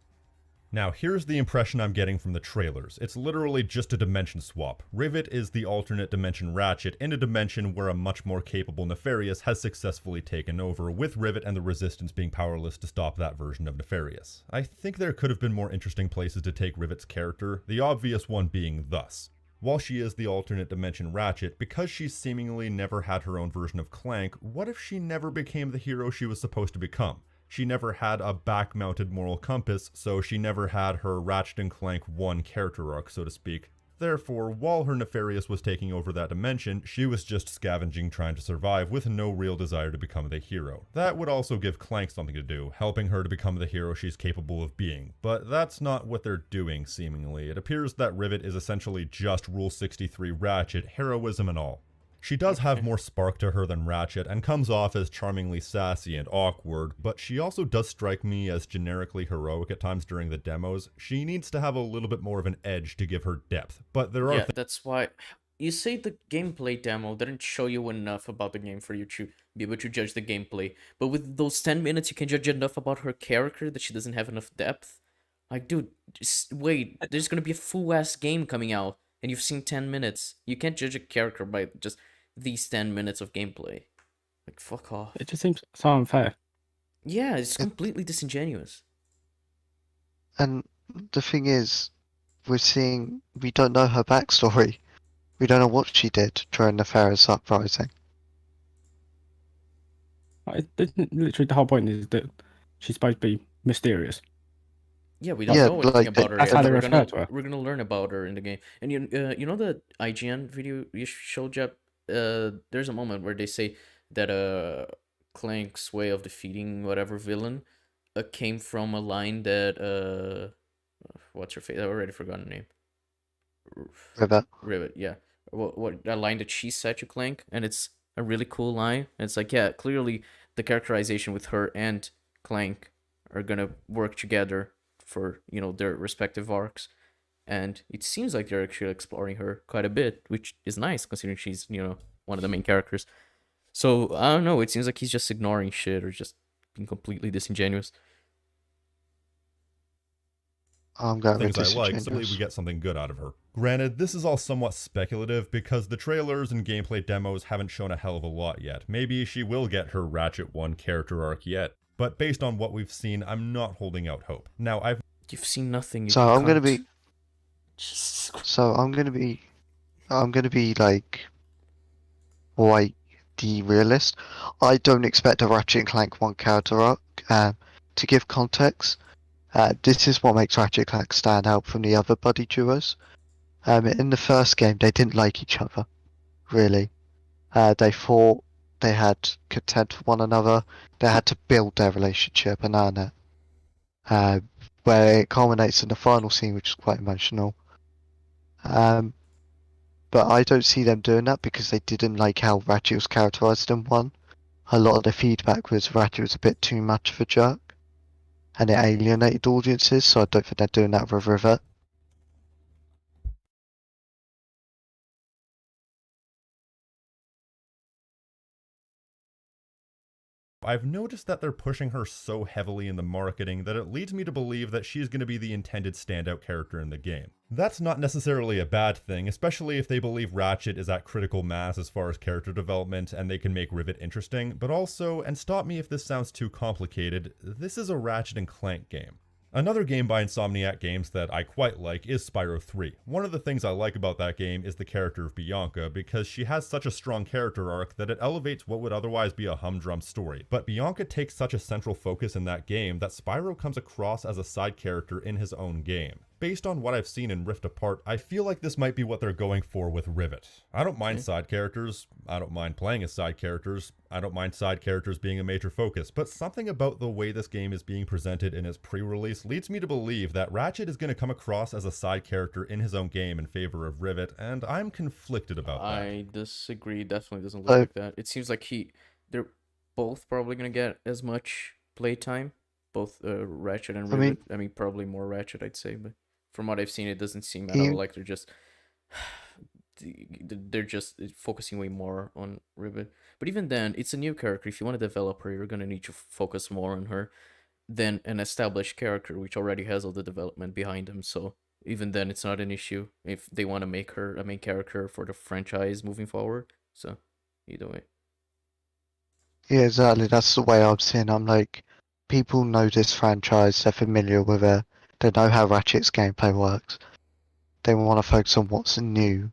Now, here's the impression I'm getting from the trailers. It's literally just a dimension swap. Rivet is the alternate dimension Ratchet in a dimension where a much more capable Nefarious has successfully taken over, with Rivet and the Resistance being powerless to stop that version of Nefarious. I think there could have been more interesting places to take Rivet's character, the obvious one being thus. While she is the alternate dimension Ratchet, because she's seemingly never had her own version of Clank, what if she never became the hero she was supposed to become? She never had a back-mounted moral compass, so she never had her Ratchet and Clank 1 character arc, so to speak. Therefore, while her Nefarious was taking over that dimension, she was just scavenging trying to survive with no real desire to become the hero. That would also give Clank something to do, helping her to become the hero she's capable of being. But that's not what they're doing, seemingly. It appears that Rivet is essentially just Rule 63 Ratchet, heroism and all. She does have more spark to her than Ratchet, and comes off as charmingly sassy and awkward, but she also does strike me as generically heroic at times during the demos. She needs to have a little bit more of an edge to give her depth, but there are Yeah, that's why you say the gameplay demo didn't show you enough about the game for you to be able to judge the gameplay. But with those 10 minutes, you can judge enough about her character that she doesn't have enough depth. Like, dude, just wait, there's gonna be a full-ass game coming out, and you've seen 10 minutes. You can't judge a character by just these 10 minutes of gameplay. Like, fuck off. It just seems so unfair. Yeah, it's completely disingenuous. And the thing is, we don't know her backstory. We don't know what she did during the Ferris uprising. Literally, the whole point is that she's supposed to be mysterious. Yeah, we don't Yeah, know anything like, about her that's yet. how they We're refer gonna to her. we're gonna learn about her in the game. And you know the IGN video you showed, Jep? There's a moment where they say that Clank's way of defeating whatever villain came from a line that what's her face? I already forgot her name. Rivet. Rivet, yeah. what a line that she said to Clank, and it's a really cool line. And it's like, yeah, clearly the characterization with her and Clank are gonna work together for, you know, their respective arcs, and it seems like they're actually exploring her quite a bit, which is nice considering she's, you know, one of the main characters. So I don't know, it seems like he's just ignoring shit or just being completely disingenuous. I'm going with Things I like, so disingenuous. hopefully we get something good out of her. Granted, this is all somewhat speculative because the trailers and gameplay demos haven't shown a hell of a lot yet. Maybe she will get her Ratchet 1 character arc yet, but based on what we've seen, I'm not holding out hope. Now, You've seen nothing. You So I'm gonna cunt. be. So I'm gonna be like quite the realist. I don't expect a Ratchet and Clank 1 character arc. To give context, this is what makes Ratchet and Clank stand out from the other buddy duos. In the first game, they didn't like each other, really. They fought, they had contempt for one another, they had to build their relationship and earn it. Where it culminates in the final scene, which is quite emotional. But I don't see them doing that because they didn't like how Ratchet was characterized in 1. A lot of the feedback was Ratchet was a bit too much of a jerk, and it alienated audiences, so I don't think they're doing that with Rivet. I've noticed that they're pushing her so heavily in the marketing that it leads me to believe that she's going to be the intended standout character in the game. That's not necessarily a bad thing, especially if they believe Ratchet is at critical mass as far as character development and they can make Rivet interesting, but also, and stop me if this sounds too complicated, this is a Ratchet and Clank game. Another game by Insomniac Games that I quite like is Spyro 3. One of the things I like about that game is the character of Bianca, because she has such a strong character arc that it elevates what would otherwise be a humdrum story. But Bianca takes such a central focus in that game that Spyro comes across as a side character in his own game. Based on what I've seen in Rift Apart, I feel like this might be what they're going for with Rivet. I don't mind side characters, I don't mind playing as side characters, I don't mind side characters being a major focus, but something about the way this game is being presented in its pre-release leads me to believe that Ratchet is going to come across as a side character in his own game in favor of Rivet, and I'm conflicted about that. I disagree. Definitely doesn't look like that. It seems like they're both probably gonna get as much playtime, both Ratchet and Rivet. I mean, probably more Ratchet, I'd say, but from what I've seen, it doesn't seem at all like they're just focusing way more on Rivet. But even then, it's a new character. If you want to develop her, you're gonna need to focus more on her than an established character, which already has all the development behind them. So even then, it's not an issue if they want to make her a main character for the franchise moving forward. So either way. Yeah, exactly. That's the way I'm seeing. I'm like, people know this franchise. They're familiar with it. They know how Ratchet's gameplay works. They want to focus on what's new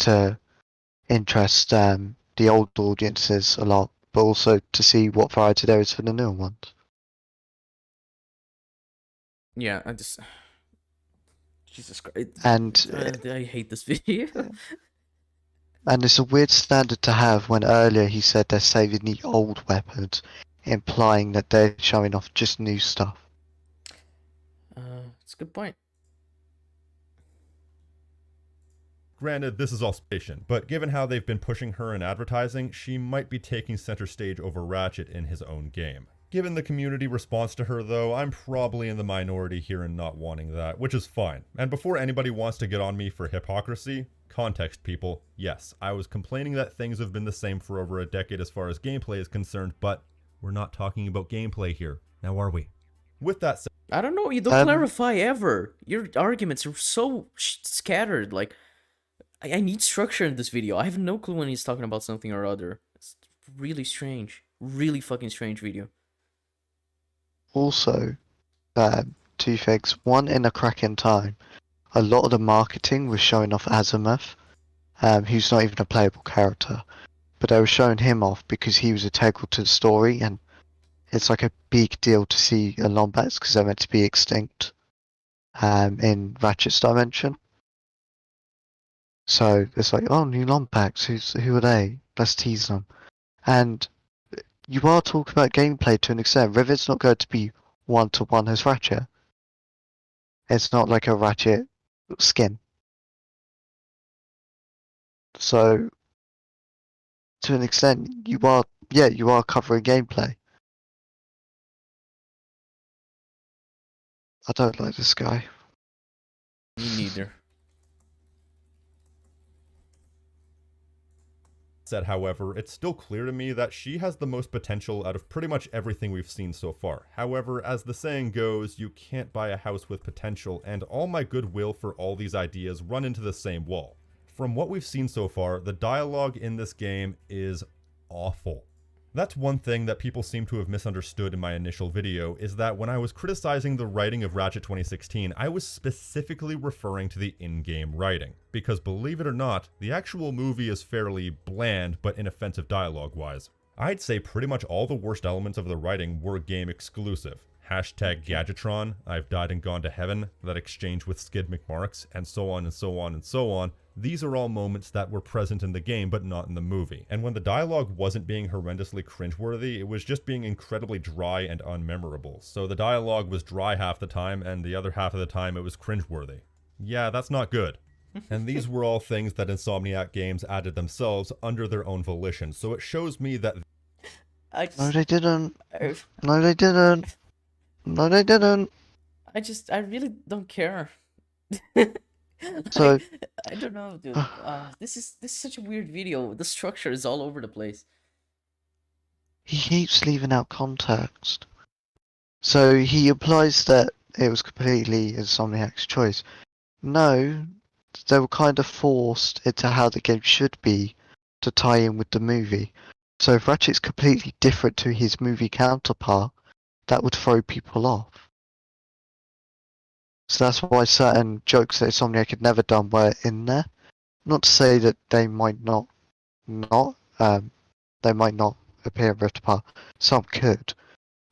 to interest the old audiences a lot, but also to see what variety there is for the new ones. Yeah, I just Jesus Christ. And I hate this video. and it's a weird standard to have when earlier he said they're saving the old weapons, implying that they're showing off just new stuff. It's a good point. Granted, this is all speculation, but given how they've been pushing her in advertising, she might be taking center stage over Ratchet in his own game. Given the community response to her though, I'm probably in the minority here in not wanting that, which is fine. And before anybody wants to get on me for hypocrisy, context people, yes, I was complaining that things have been the same for over a decade as far as gameplay is concerned, but we're not talking about gameplay here, now are we? With that said, I don't know, you don't clarify ever. Your arguments are so scattered, like, I need structure in this video. I have no clue when he's talking about something or other. It's really strange. Really fucking strange video. Also, two things. One, in a crack in time, a lot of the marketing was showing off Azimuth, who's not even a playable character. But they were showing him off because he was integral to the story, and it's like a big deal to see a Lombax because they're meant to be extinct in Ratchet's dimension. So it's like, oh, new Lombax, who are they? Let's tease them. And you are talking about gameplay to an extent. Rivet's not going to be one-to-one as Ratchet. It's not like a Ratchet skin. So, to an extent, you are covering gameplay. I don't like this guy. Me neither. Said, however, it's still clear to me that she has the most potential out of pretty much everything we've seen so far. However, as the saying goes, you can't buy a house with potential, and all my goodwill for all these ideas run into the same wall. From what we've seen so far, the dialogue in this game is awful. That's one thing that people seem to have misunderstood in my initial video, is that when I was criticizing the writing of Ratchet 2016, I was specifically referring to the in-game writing. Because believe it or not, the actual movie is fairly bland but inoffensive dialogue-wise. I'd say pretty much all the worst elements of the writing were game exclusive. Hashtag Gadgetron, I've died and gone to heaven, that exchange with Skid McMarks, and so on and so on and so on. These are all moments that were present in the game but not in the movie. And when the dialogue wasn't being horrendously cringeworthy, it was just being incredibly dry and unmemorable. So the dialogue was dry half the time and the other half of the time it was cringeworthy. Yeah, that's not good. And these were all things that Insomniac games added themselves under their own volition. So it shows me that No, they didn't. No, they didn't. No, they didn't. I really don't care. So- Like, I don't know, dude. This is such a weird video. The structure is all over the place. He keeps leaving out context. So he implies that it was completely Insomniac's choice. No, they were kind of forced into how the game should be to tie in with the movie. So if Ratchet's completely different to his movie counterpart, that would throw people off. So that's why certain jokes that Insomniac had never done were in there. Not to say that they might not appear in Rift Apart. Some could,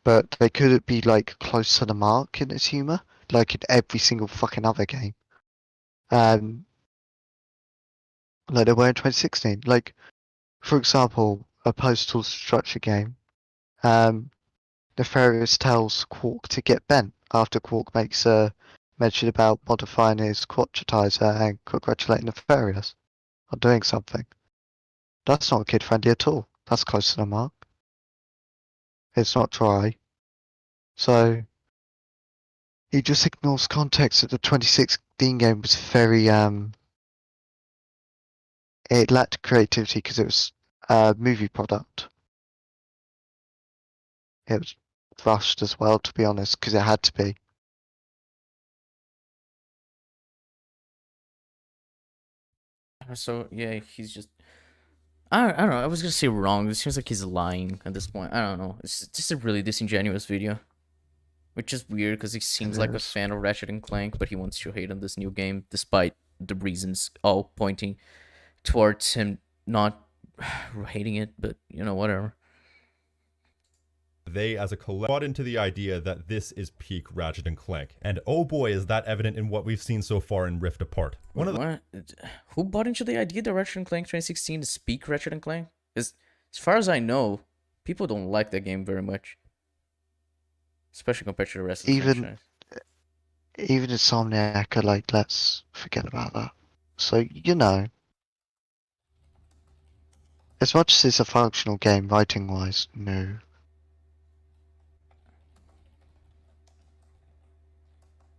but they couldn't be like close to the mark in its humor, like in every single fucking other game. Like they were in 2016. Like, for example, a postal structure game. Nefarious tells Quark to get bent after Quark makes a mention about modifying his quadritizer and congratulating Nefarious on doing something. That's not kid friendly at all. That's close to the mark. It's not dry. So he just ignores context that the 2016 game was very it lacked creativity because it was a movie product. It was rushed as well, to be honest, because it had to be. So yeah, he's just. I don't know. I was gonna say wrong. It seems like he's lying at this point. I don't know. It's just a really disingenuous video, which is weird because he seems like a is. fan of Ratchet and Clank, but he wants to hate on this new game, despite the reasons all pointing towards him not hating it. But you know, whatever. they as a collective bought into the idea that this is peak Ratchet and Clank. And oh boy, is that evident in what we've seen so far in Rift Apart. What? Who bought into the idea that Ratchet and Clank 2016 is peak Ratchet and Clank? As far as I know, people don't like that game very much, especially compared to the rest of the franchise. Even Insomniac are like, let's forget about that. So, you know, as much as it's a functional game writing-wise, no.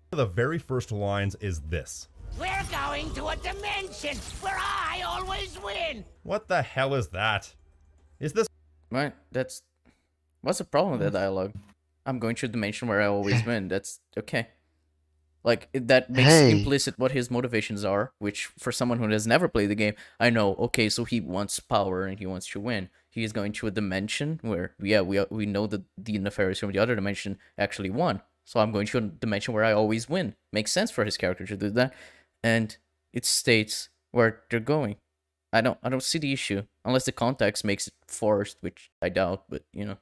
One of the very first lines is this. We're going to a dimension where I always win! What the hell is that? Is this Right? What's the problem with that dialogue? I'm going to a dimension where I always win. That's okay. Like, that makes Hey. implicit what his motivations are, which for someone who has never played the game, I know, okay, so he wants power and he wants to win. He is going to a dimension where, yeah, we know that the Nefarious from the other dimension actually won. So I'm going to a dimension where I always win. Makes sense for his character to do that. And it states where they're going. I don't see the issue. Unless the context makes it forced, which I doubt, but you know.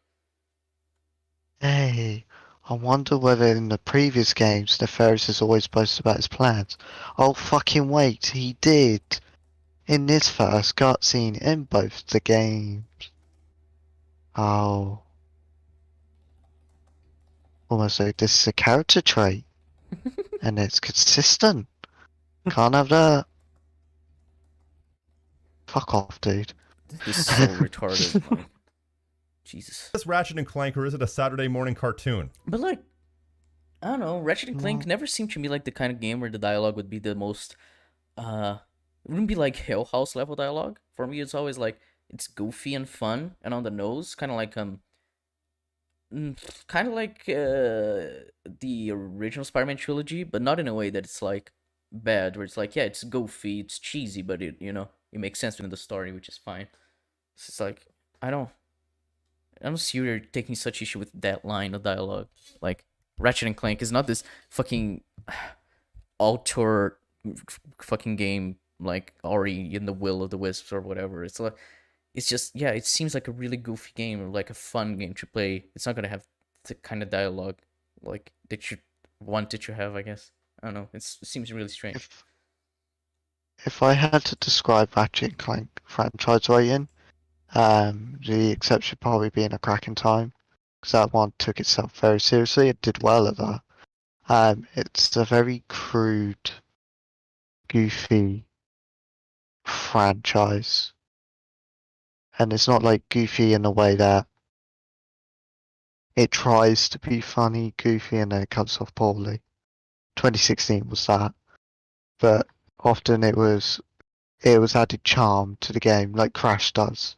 Hey, I wonder whether in the previous games Nefarious has always boasted about his plans. Oh fucking wait, he did! In this first cutscene in both the games. Oh. Almost like this is a character trait. And it's consistent. Can't have that. Fuck off, dude. This is so retarded. Like, Jesus. Is this Ratchet and Clank or is it a Saturday morning cartoon? But like, I don't know. Ratchet and Clank never seemed to me like the kind of game where the dialogue would be the most. It wouldn't be like Hill House level dialogue. For me, it's always like it's goofy and fun and on the nose, kind of like the original Spider-Man trilogy, but not in a way that it's like bad. Where it's like, yeah, it's goofy, it's cheesy, but it it makes sense within the story, which is fine. So it's like I don't see you're taking such issue with that line of dialogue. Like Ratchet and Clank is not this fucking auteur fucking game like Ori in the Will of the Wisps or whatever. It's like it's just it seems like a really goofy game or like a fun game to play. It's not gonna have the kind of dialogue like that you want it to have, I guess. I don't know. It seems really strange. If I had to describe Ratchet and Clank franchise rating, the exception probably being A Crack in Time, because that one took itself very seriously. It did well at that. It's a very crude, goofy franchise, and it's not like goofy in a way that it tries to be funny, goofy, and then it comes off poorly. 2016 was that, but often it was added charm to the game, like Crash does,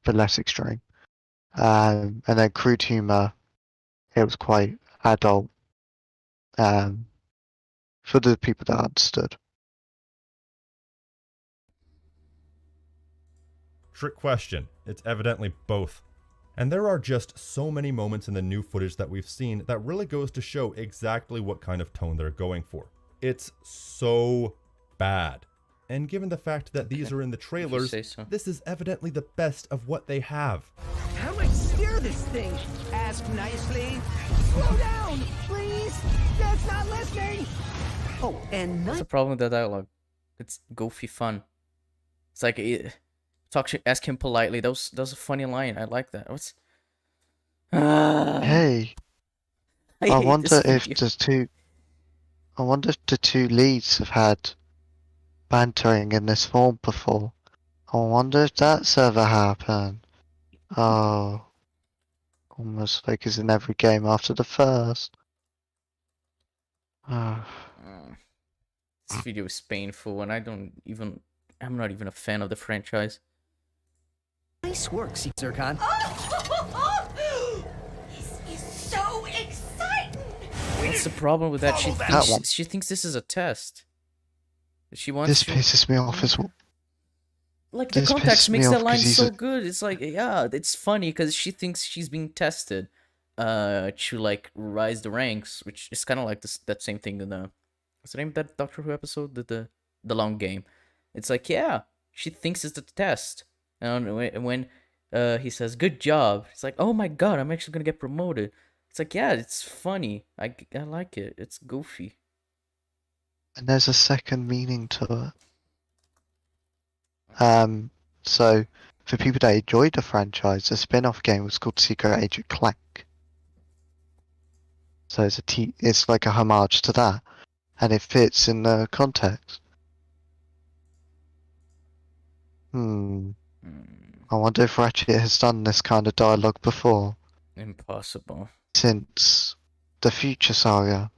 but less extreme. And then crude humor, it was quite adult, for the people that understood. Trick question. It's evidently both. And there are just so many moments in the new footage that we've seen that really goes to show exactly what kind of tone they're going for. It's so bad. And given the fact that these are in the trailers, So. this is evidently the best of what they have. How do I steer this thing? Ask nicely. Slow down, please. Dad's not listening. Oh, and What's the problem with the dialogue? It's goofy fun. It's like ask him politely. That was a funny line. I like that. What's Hey, I hate wonder this if video. the two leads have had bantering in this form before. I wonder if that's ever happened. Oh, almost like it's in every game after the first. Oh. This video is painful, and I'm not even a fan of the franchise. nice work, Caesar-Con. This is so exciting! What's the problem with that? She thinks this is a test. She wants This to, pisses me off as well. like the this context pisses me makes that off line 'cause he's so a- good. It's like, yeah, it's funny because she thinks she's being tested to like rise the ranks, which is kind of like that same thing in the what's the name of that Doctor Who episode, the long game. It's like, yeah, she thinks it's the test, and when he says good job, it's like, oh my god, I'm actually gonna get promoted. It's like, yeah, it's funny. I like it. It's goofy. And there's a second meaning to it. So for people that enjoyed the franchise, the spin-off game was called Secret Agent Clank. So it's like a homage to that, and it fits in the context. I wonder if Ratchet has done this kind of dialogue before, Impossible. since the Future Saga.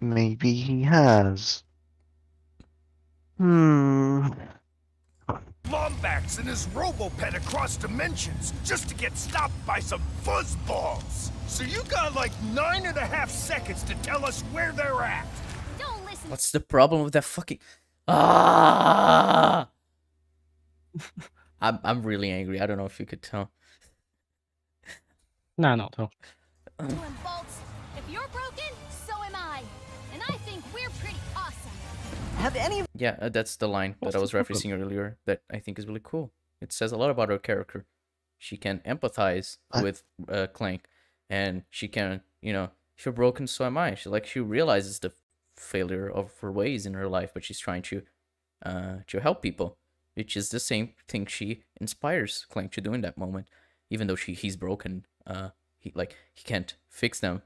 Maybe he has. Lombax and his Robopet across dimensions just to get stopped by some fuzzballs. So you got like 9.5 seconds to tell us where they're at. Don't listen. What's the problem with that fucking? Ah! I'm really angry. I don't know if you could tell. No, not at all. to him, Bolts. If you're broken, so am I. And I think we're pretty awesome. Have any Yeah, that's the line that I was referencing earlier that I think is really cool. It says a lot about her character. She can empathize with Clank, and she can, if you're broken, so am I. She realizes the failure of her ways in her life, but she's trying to help people, which is the same thing she inspires Clank to do in that moment. Even though he's broken, he can't fix them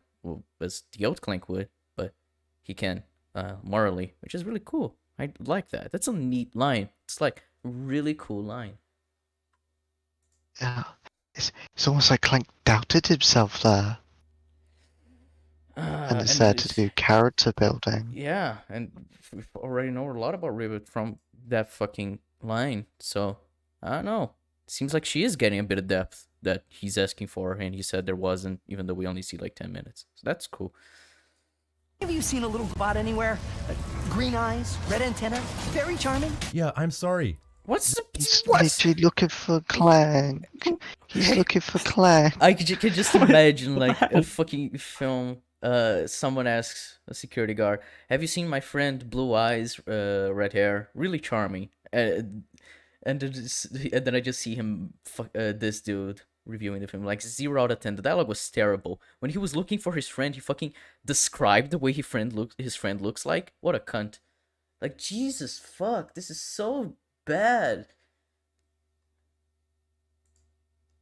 as the old Clank would, but he can morally, which is really cool. I like that. That's a neat line. It's like really cool line. Yeah, it's almost like Clank doubted himself there, and decided to do character building. Yeah, and we already know a lot about Rivet from that fucking line. So I don't know. Seems like she is getting a bit of depth that he's asking for, and he said there wasn't, even though we only see like 10 minutes. So that's cool. Have you seen a little bot anywhere? Green eyes, red antenna, very charming. Yeah, I'm sorry. He's literally looking for Clank. He's looking for Clank. I could just imagine like a fucking film. Someone asks a security guard, "Have you seen my friend, blue eyes, red hair, really charming?" And then I just see him, this dude reviewing the film, like 0 out of 10. The dialogue was terrible. When he was looking for his friend, he fucking described the way his friend looks like. What a cunt! Like, Jesus fuck, this is so bad.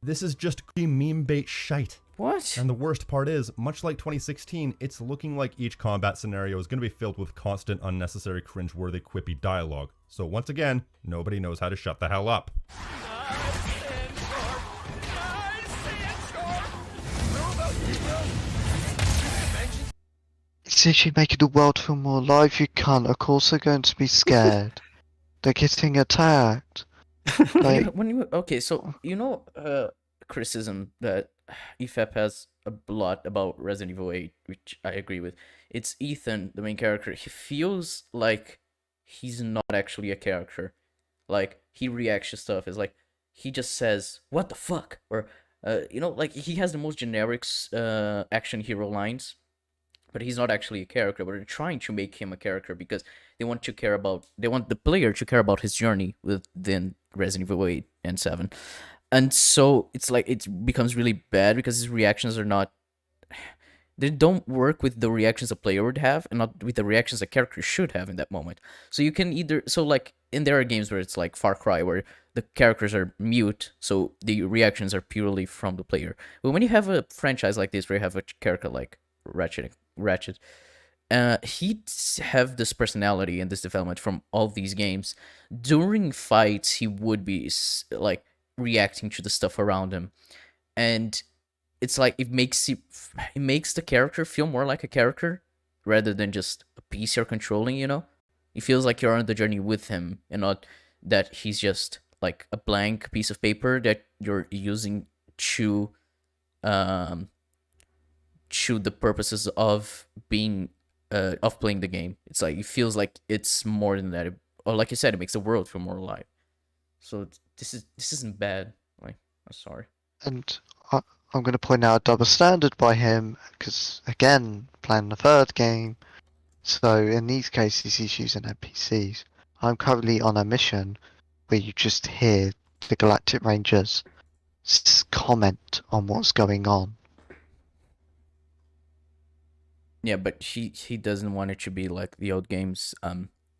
This is just meme bait shite. What? And the worst part is, much like 2016, it's looking like each combat scenario is going to be filled with constant, unnecessary, cringeworthy, quippy dialogue. So once again, nobody knows how to shut the hell up. It's literally making the world feel more alive, you cunt. Of course they're going to be scared. They're getting attacked. Like, Okay, so criticism that EFAP has a lot about Resident Evil 8, which I agree with. It's Ethan, the main character. He feels like he's not actually a character. Like, he reacts to stuff. It's like, he just says, "What the fuck?" Or, like, he has the most generic action hero lines, but he's not actually a character. But they're trying to make him a character because they want the player to care about his journey within Resident Evil 8 and 7. And so it's like it becomes really bad because his reactions are not, they don't work with the reactions a player would have and not with the reactions a character should have in that moment. So you can and there are games where it's like Far Cry where the characters are mute, so the reactions are purely from the player. But when you have a franchise like this where you have a character like Ratchet, he'd have this personality and this development from all these games. During fights, he would be like reacting to the stuff around him, and it's like it makes the character feel more like a character rather than just a piece you're controlling. It feels like you're on the journey with him and not that he's just like a blank piece of paper that you're using to the purposes of being of playing the game. It's like it feels like it's more than that. Or like you said, it makes the world feel more alive. So this isn't bad. Like, I'm sorry. and I'm going to point out a double standard by him, because, again, playing the third game, so in these cases he's using NPCs. I'm currently on a mission where you just hear the Galactic Rangers comment on what's going on. Yeah, but he doesn't want it to be like the old games,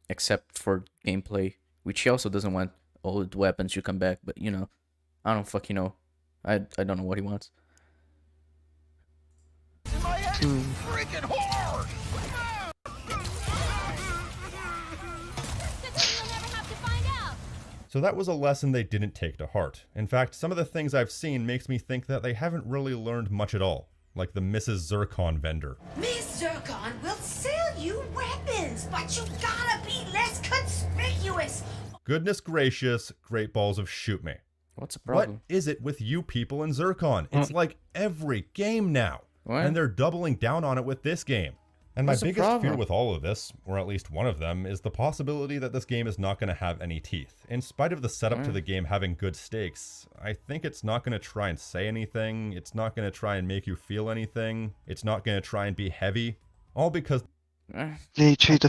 except for gameplay, which he also doesn't want old weapons to come back. But I don't fucking know. I don't know what he wants. Freaking hard! So that was a lesson they didn't take to heart. In fact, some of the things I've seen makes me think that they haven't really learned much at all. Like the Mrs. Zircon vendor. Miss Zircon will sell you weapons, but you gotta be less conspicuous. Goodness gracious, great balls of shoot me. What's the problem? What is it with you people in Zircon? It's like every game now. What? And they're doubling down on it with this game. And my What's the biggest fear problem? with all of this, or at least one of them, is the possibility that this game is not going to have any teeth. In spite of the setup to the game having good stakes, I think it's not going to try and say anything, it's not going to try and make you feel anything, it's not going to try and be heavy. All because... Literally the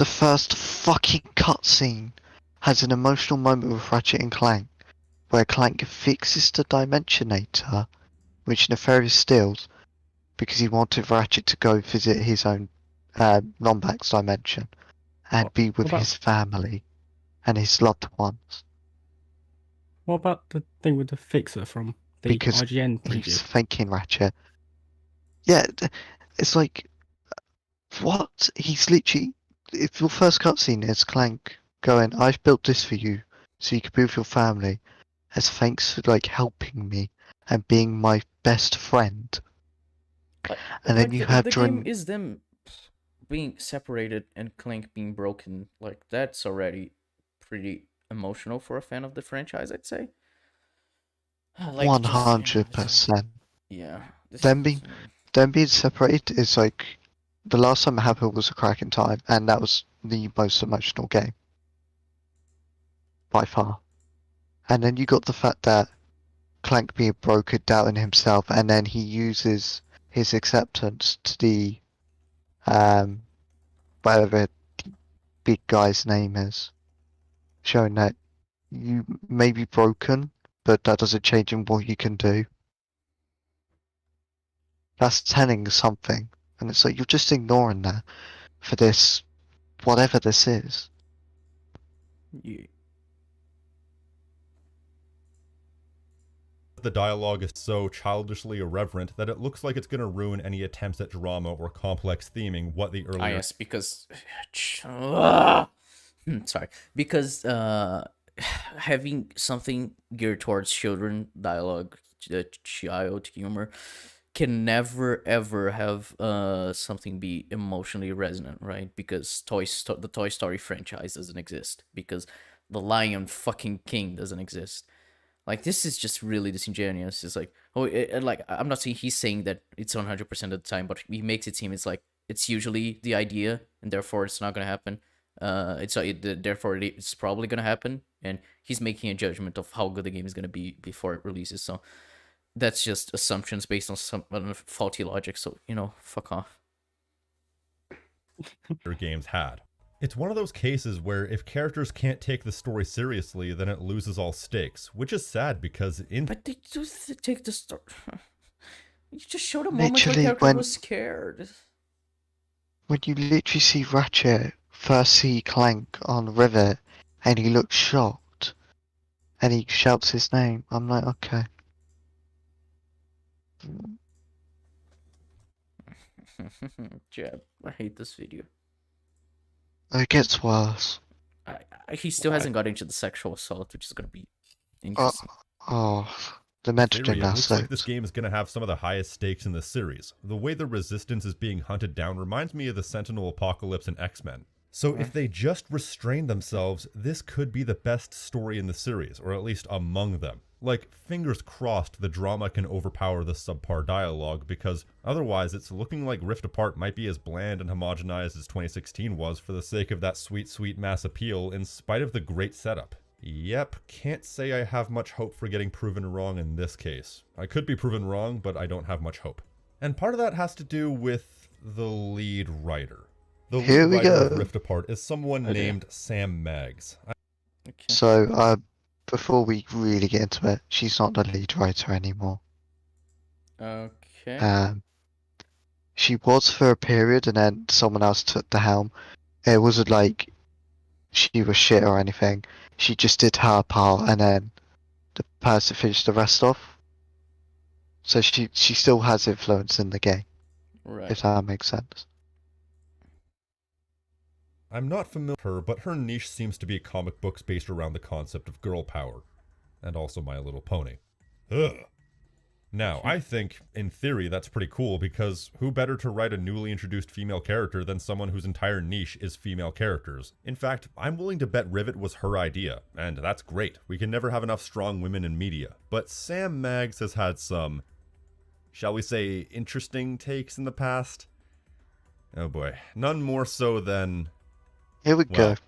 first fucking cutscene has an emotional moment with Ratchet and Clank, where Clank fixes the Dimensionator, which Nefarious steals, because he wanted Ratchet to go visit his own Lombax dimension and be with his family and his loved ones. What about the thing with the fixer from the Because IGN preview? he's thanking Ratchet. Yeah, it's like, what? He's literally... If your first cutscene is Clank going, "I've built this for you, so you can be with your family, as thanks for like helping me and being my best friend." And then Like you the have game during is them being separated and Clank being broken. Like that's already pretty emotional for a fan of the franchise, I'd say. Like just, it's 100%. yeah. This Them is, being them being separated is like the last time it happened was a cracking time, and that was the most emotional game by far. And then you got the fact that Clank being broken, doubting himself, and then he uses his acceptance to the whatever big guy's name is, showing that you may be broken, but that doesn't change in what you can do. That's telling something, and it's like you're just ignoring that for this, whatever this is. yeah. The dialogue is so childishly irreverent that it looks like it's going to ruin any attempts at drama or complex theming what the earlier... yes, because sorry, because having something geared towards children dialogue, child humor, can never ever have something be emotionally resonant, right? Because the Toy Story franchise doesn't exist, because the Lion fucking King doesn't exist. Like, this is just really disingenuous. It's like, like, I'm not saying he's saying that it's 100% of the time, but he makes it seem it's like it's usually the idea, and therefore it's not gonna happen. Therefore it's probably gonna happen, and he's making a judgment of how good the game is gonna be before it releases. So that's just assumptions based on some faulty logic. So fuck off. games had. It's one of those cases where if characters can't take the story seriously, then it loses all stakes, which is sad because But they do take the story. You just showed a moment where Literally, character when was scared. you literally see Ratchet first see Clank on the river, and he looks shocked, and he shouts his name. I'm like, okay. Jeb, I hate this video. It gets worse. He still hasn't got into the sexual assault, which is gonna be Oh, interesting. the mental theory, it looks like this gymnastics. game is going to have some of the highest stakes in the series. The way the Resistance is being hunted down reminds me of the Sentinel Apocalypse and X-Men. So if they just restrain themselves, this could be the best story in the series, or at least among them. Like, fingers crossed the drama can overpower the subpar dialogue, because otherwise it's looking like Rift Apart might be as bland and homogenized as 2016 was for the sake of that sweet, sweet mass appeal in spite of the great setup. Yep, can't say I have much hope for getting proven wrong in this case. I could be proven wrong, but I don't have much hope. And part of that has to do with the lead writer. The Here lead we writer go. of Rift Apart is someone named Sam Maggs. Okay. So, before we really get into it, she's not the lead writer anymore. Okay. She was for a period, and then someone else took the helm. It wasn't like she was shit or anything. She just did her part, and then the person finished the rest off. So she still has influence in the game, Right. if that makes sense. I'm not familiar with her, but her niche seems to be comic books based around the concept of girl power. And also My Little Pony. Ugh. Now, I think, in theory, that's pretty cool, because who better to write a newly introduced female character than someone whose entire niche is female characters? In fact, I'm willing to bet Rivet was her idea, and that's great. We can never have enough strong women in media. But Sam Maggs has had some, shall we say, interesting takes in the past? Oh boy, none more so than... Here we Well, go.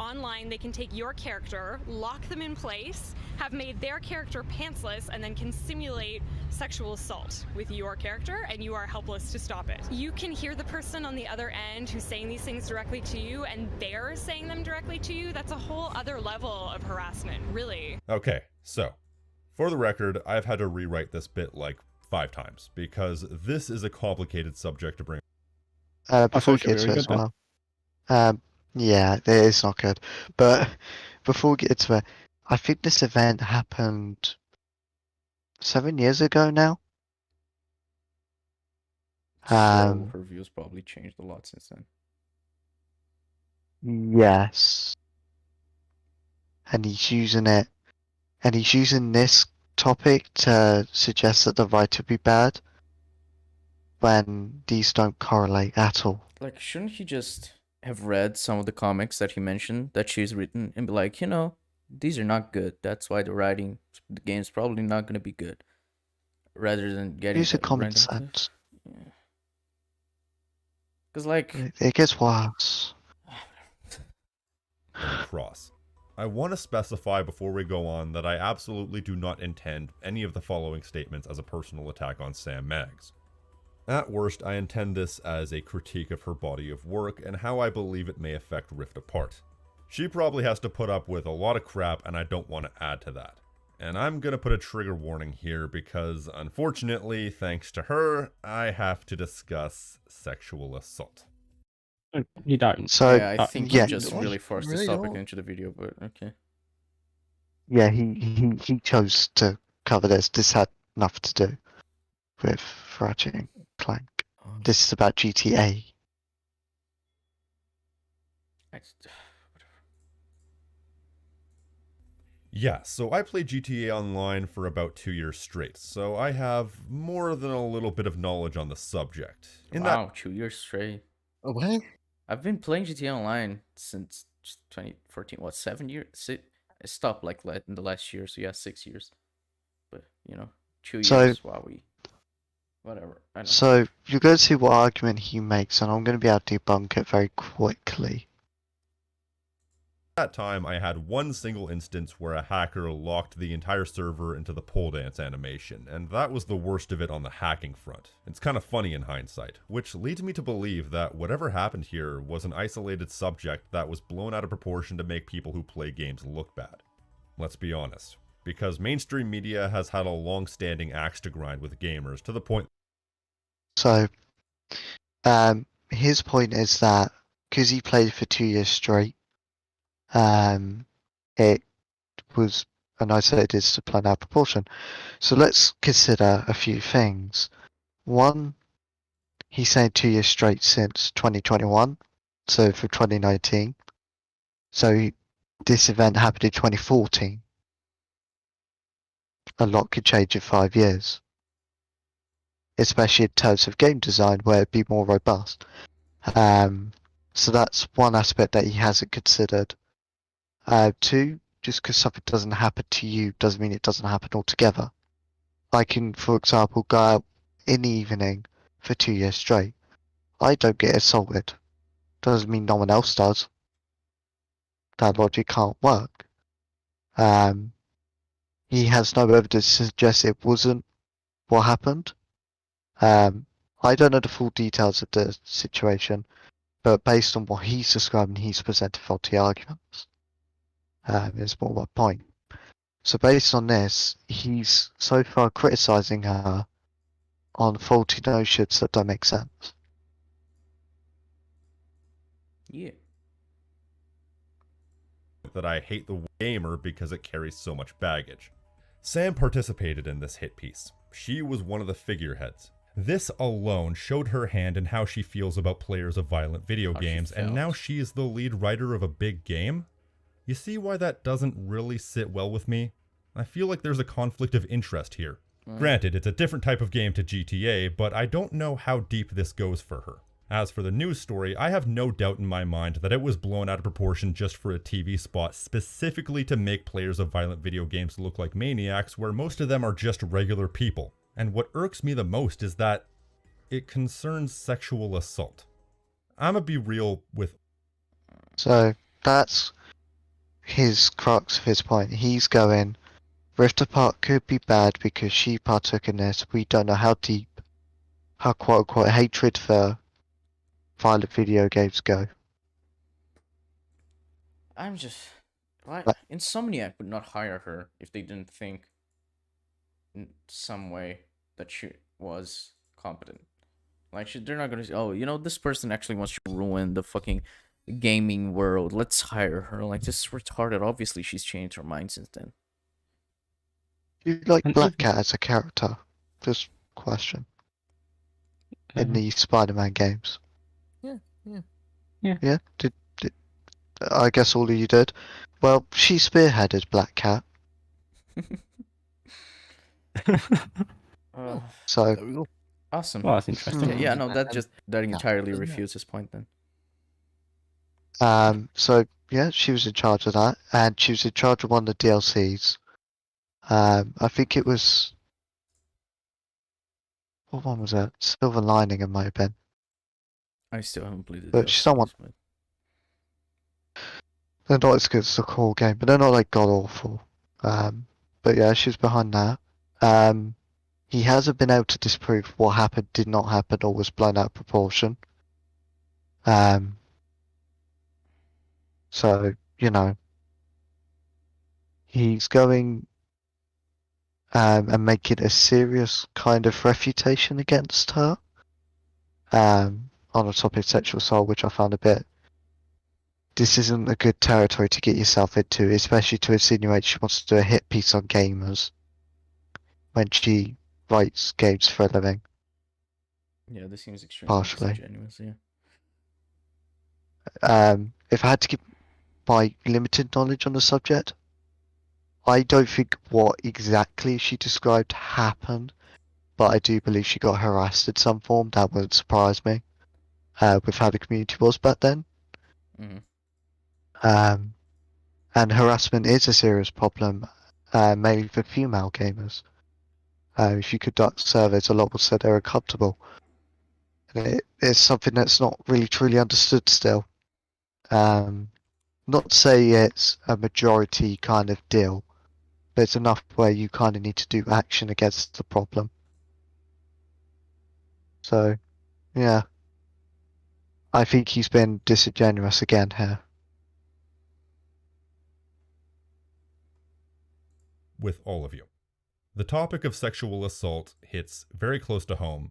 Online, they can take your character, lock them in place, have made their character pantsless, and then can simulate sexual assault with your character, and you are helpless to stop it. You can hear the person on the other end who's saying these things directly to you, and they're saying them directly to you. That's a whole other level of harassment, really. Okay, so, for the record, I've had to rewrite this bit like 5 times, because this is a complicated subject to bring. Before we should get be to really it as good well. Yeah, it is not good. But before we get to it, I think this event happened 7 years ago now. So Um, her views probably changed a lot since then. Yes. and he's using it, and he's using this topic to suggest that the writer be bad, when these don't correlate at all. Like, shouldn't he just have read some of the comics that he mentioned that she's written and be like, these are not good. That's why the game's probably not gonna be good. Rather than getting Use a common random clips. sense. Yeah. Cause like It gets worse. Cross. I want to specify before we go on that I absolutely do not intend any of the following statements as a personal attack on Sam Maggs. At worst, I intend this as a critique of her body of work and how I believe it may affect Rift Apart. She probably has to put up with a lot of crap, and I don't want to add to that. And I'm gonna put a trigger warning here because, unfortunately, thanks to her, I have to discuss sexual assault. You don't. So yeah, I think you just What? really forced this Really topic don't? into the video, but okay. yeah, he chose to cover this. This had nothing to do with Ratchet and Clank. This is about GTA. Yeah, so I played GTA Online for about 2 years straight, so I have more than a little bit of knowledge on the subject. Wow, 2 years straight. Oh, what? I've been playing GTA Online since 2014. What, 7 years? I stopped like in the last year, so yeah, 6 years. But 2 So- years while we, whatever. I don't know. So you're going to see what argument he makes, and I'm going to be able to debunk it very quickly. At that time, I had one single instance where a hacker locked the entire server into the pole dance animation, and that was the worst of it on the hacking front. It's kind of funny in hindsight, which leads me to believe that whatever happened here was an isolated subject that was blown out of proportion to make people who play games look bad. Let's be honest, because mainstream media has had a long-standing axe to grind with gamers to the point. So, his point is that because he played for 2 years straight, it was an isolated discipline out of proportion. So let's consider a few things. One, he's saying 2 years straight since 2021, so for 2019. So this event happened in 2014. A lot could change in 5 years, especially in terms of game design where it'd be more robust. So that's one aspect that he hasn't considered. Two, just because something doesn't happen to you doesn't mean it doesn't happen altogether. I can, for example, go out in the evening for 2 years straight. I don't get assaulted. Doesn't mean no one else does. That logic can't work. He has no evidence to suggest it wasn't what happened. I don't know the full details of the situation, but based on what he's describing, he's presented faulty arguments. Is more my point. So based on this, he's so far criticizing her on faulty notions that don't make sense. Yeah. That I hate the gamer because it carries so much baggage. Sam participated in this hit piece. She was one of the figureheads. This alone showed her hand in how she feels about players of violent video games, and now she is the lead writer of a big game? You see why that doesn't really sit well with me? I feel like there's a conflict of interest here. Granted, it's a different type of game to GTA, but I don't know how deep this goes for her. As for the news story, I have no doubt in my mind that it was blown out of proportion just for a TV spot specifically to make players of violent video games look like maniacs, where most of them are just regular people. And what irks me the most is that it concerns sexual assault. I'ma be real with... So that's his crux of his point. He's going, Rift Apart could be bad because she partook in this. We don't know how deep her quote-unquote hatred for violent video games go. I'm just... Why? Insomniac would not hire her if they didn't think in some way that she was competent. Like, they're not gonna say, oh, this person actually wants to ruin the fucking gaming world. Let's hire her. Like, this is retarded. Obviously, she's changed her mind since then. You like Black Cat as a character? Just question. In the Spider-Man games. Yeah. Yeah? I guess all of you did. Well, she spearheaded Black Cat. So There we go. Awesome. Well, that's interesting. Yeah, no, that Yeah, entirely isn't it? refutes his point then. So yeah, she was in charge of that, and she was in charge of one of the DLCs. I think it was, what one was that? Silver Lining, it might have been. I still haven't played it. But she's someone. They're not as good as the core game, but they're not like god awful. But yeah, she's behind that. He hasn't been able to disprove what happened, did not happen, or was blown out of proportion. So, you know, he's going and making a serious kind of refutation against her on the topic of sexual assault, which I found a bit. This isn't a good territory to get yourself into, especially to insinuate she wants to do a hit piece on gamers when she writes games for a living. Yeah, this seems extremely Partially. disingenuous, yeah. If I had to give my limited knowledge on the subject, I don't think what exactly she described happened, but I do believe she got harassed in some form. That wouldn't surprise me, with how the community was back then. Mhm. And harassment is a serious problem, mainly for female gamers. If you conduct surveys, a lot will say they're uncomfortable. And it's something that's not really truly understood still. Not to say it's a majority kind of deal, but it's enough where you kind of need to do action against the problem. So, yeah. I think he's been disingenuous again here. With all of you. The topic of sexual assault hits very close to home,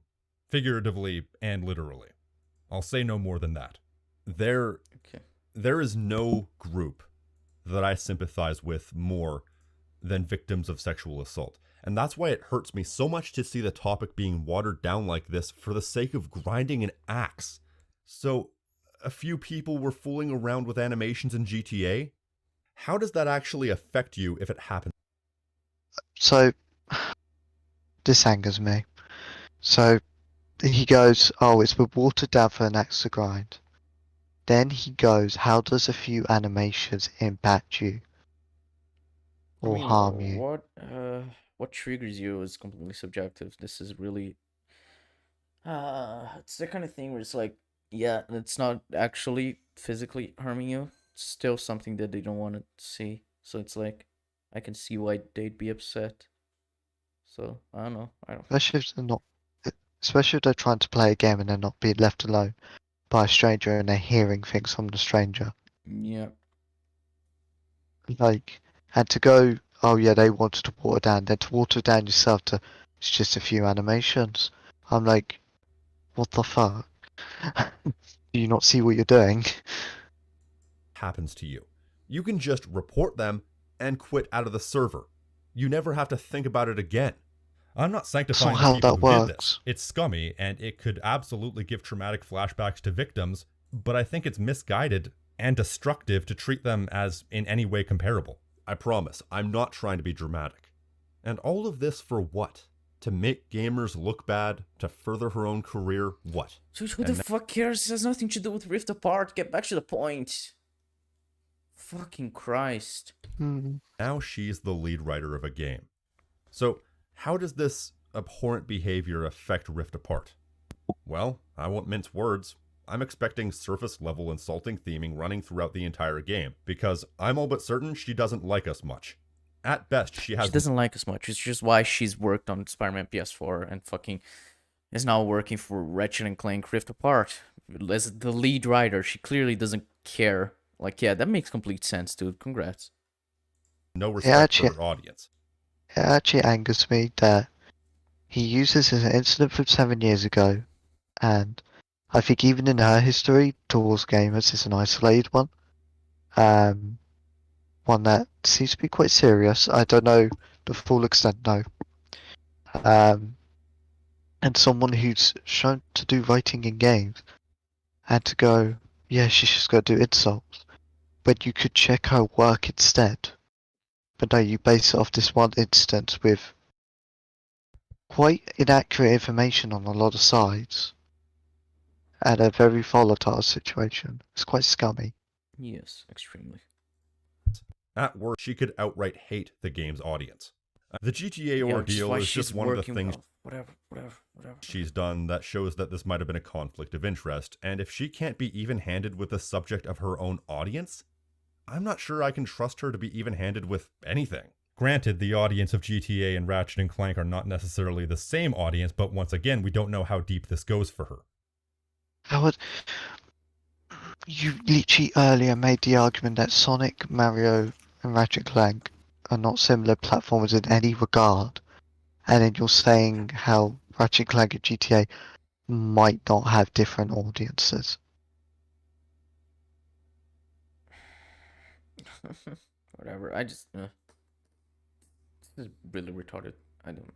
figuratively and literally. I'll say no more than that. There is no group that I sympathize with more than victims of sexual assault. And that's why it hurts me so much to see the topic being watered down like this for the sake of grinding an axe. So, a few people were fooling around with animations in GTA? How does that actually affect you if it happens? So, this angers me. So, he goes, oh, it's been watered down for an axe to grind. Then he goes, how does a few animations impact you? Or harm you? What triggers you is completely subjective. This is really it's the kind of thing where it's like, yeah, it's not actually physically harming you. It's still something that they don't want to see. So it's like, I can see why they'd be upset. So I don't know. Especially if they're trying to play a game and they're not being left alone by a stranger and they're hearing things from the stranger. Yeah. Like, and to go, oh yeah, they wanted to water down, then to water down yourself to, it's just a few animations. I'm like, what the fuck? Do you not see what you're doing? Happens to you. You can just report them and quit out of the server. You never have to think about it again. I'm not sanctifying the people who did this. It's scummy, and it could absolutely give traumatic flashbacks to victims, but I think it's misguided and destructive to treat them as in any way comparable. I promise, I'm not trying to be dramatic. And all of this for what? To make gamers look bad? To further her own career? What? Dude, who the fuck cares? It has nothing to do with Rift Apart. Get back to the point. Fucking Christ. Now she's the lead writer of a game. So, how does this abhorrent behavior affect Rift Apart? Well, I won't mince words. I'm expecting surface-level insulting theming running throughout the entire game, because I'm all but certain she doesn't like us much. At best, she doesn't like us much. It's just why she's worked on Spider-Man PS4 and fucking is now working for Ratchet and Clank Rift Apart. As the lead writer, she clearly doesn't care. Like, yeah, that makes complete sense, dude. Congrats. No respect for her audience. It actually angers me that he uses an incident from 7 years ago, and I think even in her history towards gamers is an isolated one. One that seems to be quite serious. I don't know the full extent, no. And someone who's shown to do writing in games, and to go, yeah, she's just got to do insults. when you could check her work instead. But no, you base it off this one instance with quite inaccurate information on a lot of sides. And a very volatile situation. It's quite scummy. Yes, extremely. At work, she could outright hate the game's audience. The GTA Yeah, ordeal why is she's just one of the working things well. Whatever. she's done that shows that this might have been a conflict of interest, and if she can't be even-handed with the subject of her own audience, I'm not sure I can trust her to be even-handed with anything. Granted, the audience of GTA and Ratchet and Clank are not necessarily the same audience, but once again, we don't know how deep this goes for her. Howard, you literally earlier made the argument that Sonic, Mario, and Ratchet and Clank are not similar platformers in any regard, and then you're saying how Ratchet and Clank and GTA might not have different audiences. Whatever. I just this is really retarded. I don't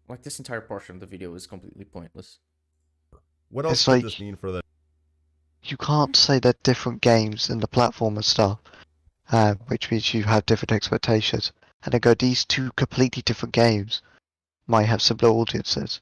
like this entire portion of the video is completely pointless. What else It's could like- this mean for the... You can't say they're different games in the platformer stuff, which means you have different expectations, and then go, these two completely different games might have similar audiences.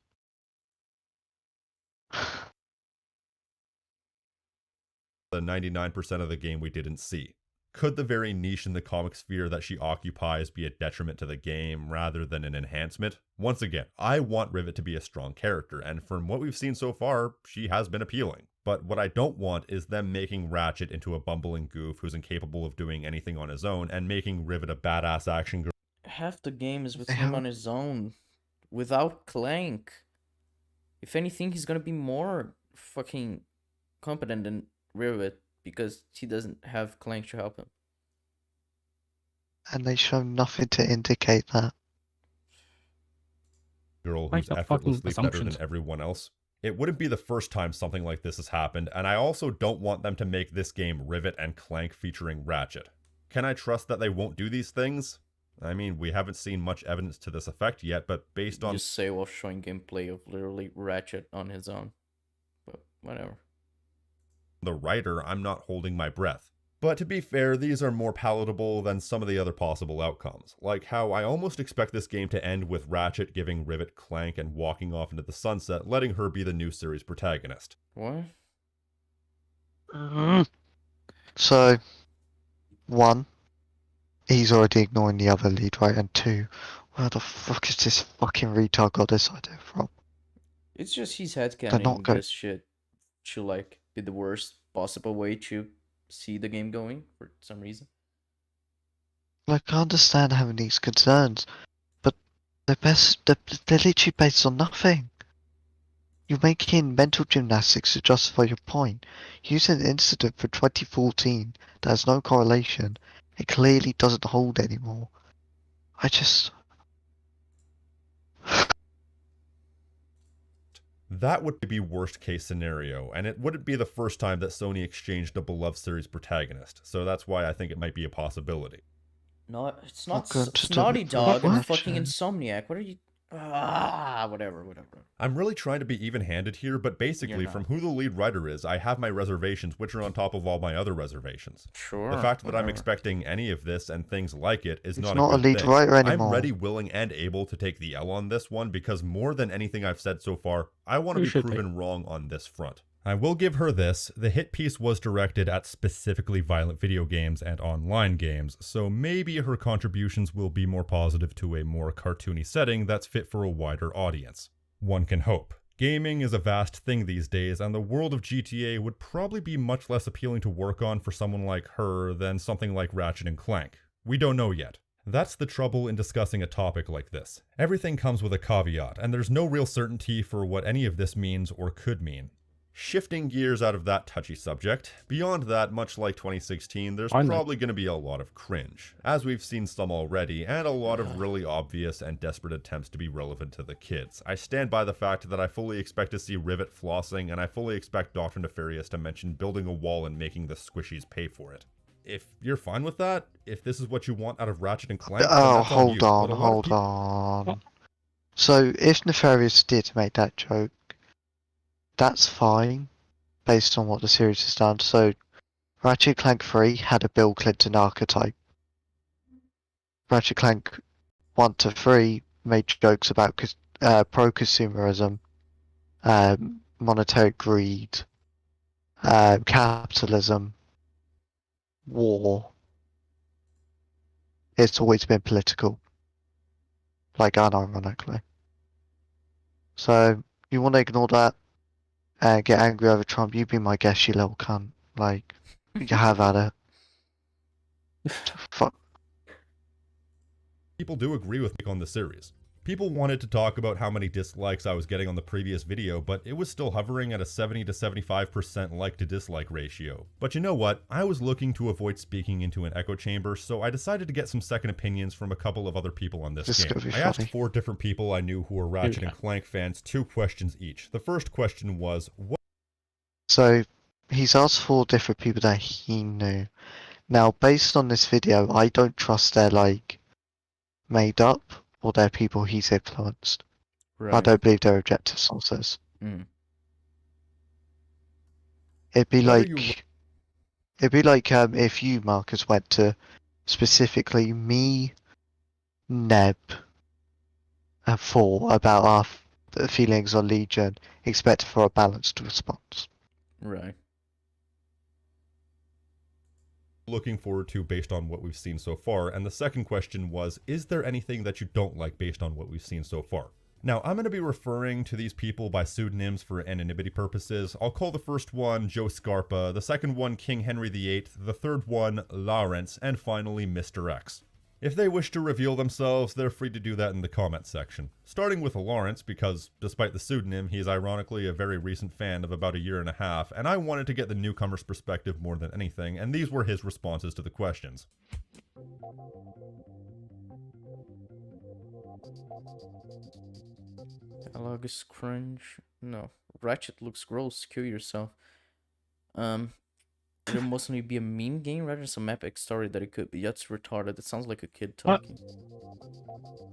the 99% of the game we didn't see? Could the very niche in the comic sphere that she occupies be a detriment to the game rather than an enhancement? Once again, I want Rivet to be a strong character, and from what we've seen so far, she has been appealing. But what I don't want is them making Ratchet into a bumbling goof who's incapable of doing anything on his own, and making Rivet a badass action girl. Half the game is with him on his own, without Clank. If anything, he's gonna be more fucking competent than Rivet because he doesn't have Clank to help him. And they show nothing to indicate that. Girl Make who's no fucking effortlessly better than assumptions. everyone else. It wouldn't be the first time something like this has happened, and I also don't want them to make this game Rivet and Clank featuring Ratchet. Can I trust that they won't do these things? I mean, we haven't seen much evidence to this effect yet, but based on Just say while showing gameplay of literally Ratchet on his own. But whatever. the writer, I'm not holding my breath. But to be fair, these are more palatable than some of the other possible outcomes, like how I almost expect this game to end with Ratchet giving Rivet Clank and walking off into the sunset, letting her be the new series protagonist. What? So, one, he's already ignoring the other lead, right? And two, where the fuck is this fucking retard got this idea from? It's just he's not headcanon good. this shit to like be the worst possible way to see the game going for some reason. Like, I understand having these concerns, but they're literally based on nothing. You're making mental gymnastics to justify your point. Use an incident from 2014 that has no correlation. It clearly doesn't hold anymore. I just... That would be worst case scenario, and it wouldn't be the first time that Sony exchanged a beloved series protagonist, so that's why I think it might be a possibility. No, it's not Welcome it's to Naughty the Dog, it's fucking action. Insomniac. What are you... whatever. I'm really trying to be even-handed here, but basically, not. from who the lead writer is, I have my reservations, which are on top of all my other reservations. Sure. The fact that I'm whatever. expecting any of this and things like it is It's not not a a good lead thing. writer I'm anymore. ready, willing, and able to take the L on this one because more than anything I've said so far, I want to You be should be. proven wrong on this front. I will give her this, the hit piece was directed at specifically violent video games and online games, so maybe her contributions will be more positive to a more cartoony setting that's fit for a wider audience. One can hope. Gaming is a vast thing these days, and the world of GTA would probably be much less appealing to work on for someone like her than something like Ratchet and Clank. We don't know yet. That's the trouble in discussing a topic like this. Everything comes with a caveat, and there's no real certainty for what any of this means or could mean. Shifting gears out of that touchy subject, beyond that, much like 2016, there's Finally. probably going to be a lot of cringe, as we've seen some already, and a lot of really obvious and desperate attempts to be relevant to the kids. I stand by the fact that I fully expect to see Rivet flossing, and I fully expect Dr. Nefarious to mention building a wall and making the squishies pay for it. If you're fine with that, if this is what you want out of Ratchet and Clank, then Oh, that's on you. hold But a on, lot of hold people- on. So, if Nefarious did make that joke, that's fine, based on what the series has done. So, Ratchet Clank 3 had a Bill Clinton archetype. Ratchet Clank 1 to 3 made jokes about pro-consumerism, monetary greed, capitalism, war. It's always been political, like unironically. So you want to ignore that and get angry over Trump? You be my guest, you little cunt. Like, you have at it. Fuck. People do agree with me on the series. People wanted to talk about how many dislikes I was getting on the previous video, but it was still hovering at a 70 to 75% like to dislike ratio. But you know what? I was looking to avoid speaking into an echo chamber, so I decided to get some second opinions from a couple of other people on this game. I asked 4 different people I knew who were Ratchet and Clank fans 2 questions each. The first question was, what? So he's asked 4 different people that he knew. Now, based on this video, I don't trust they're like made up or they're people he's influenced. Right. I don't believe they're objective sources. Mm. It'd be like if you, Marcus, went to specifically me, Neb, and 4 about our feelings on Legion, expect for a balanced response. Right. Looking forward to based on what we've seen so far, and the second question was, is there anything that you don't like based on what we've seen so far? Now, I'm going to be referring to these people by pseudonyms for anonymity purposes. I'll call the first one Joe Scarpa, the second one King Henry VIII, the third one Lawrence, and finally Mr. X. If they wish to reveal themselves, they're free to do that in the comment section. Starting with Lawrence, because despite the pseudonym, he's ironically a very recent fan of about a year and a half, and I wanted to get the newcomer's perspective more than anything, and these were his responses to the questions. Dialogue is cringe. No. Ratchet looks gross. Kill yourself. It'll mostly be a meme game rather than some epic story that it could be. That's retarded. It sounds like a kid talking.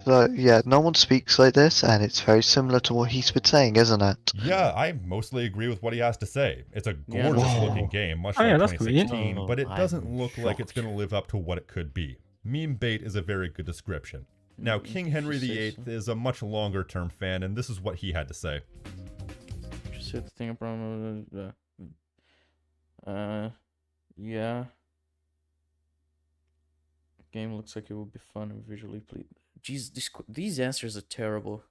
So, yeah, no one speaks like this, and it's very similar to what he's been saying, isn't it? Yeah, I mostly agree with what he has to say. It's a gorgeous looking game, much like 2016, but it doesn't look like it's going to live up to what it could be. Meme bait is a very good description. Now, King Henry VIII is a much longer term fan, and this is what he had to say. Just hit the thing about yeah. Game looks like it will be fun and visually pleasing. Jeez, these answers are terrible.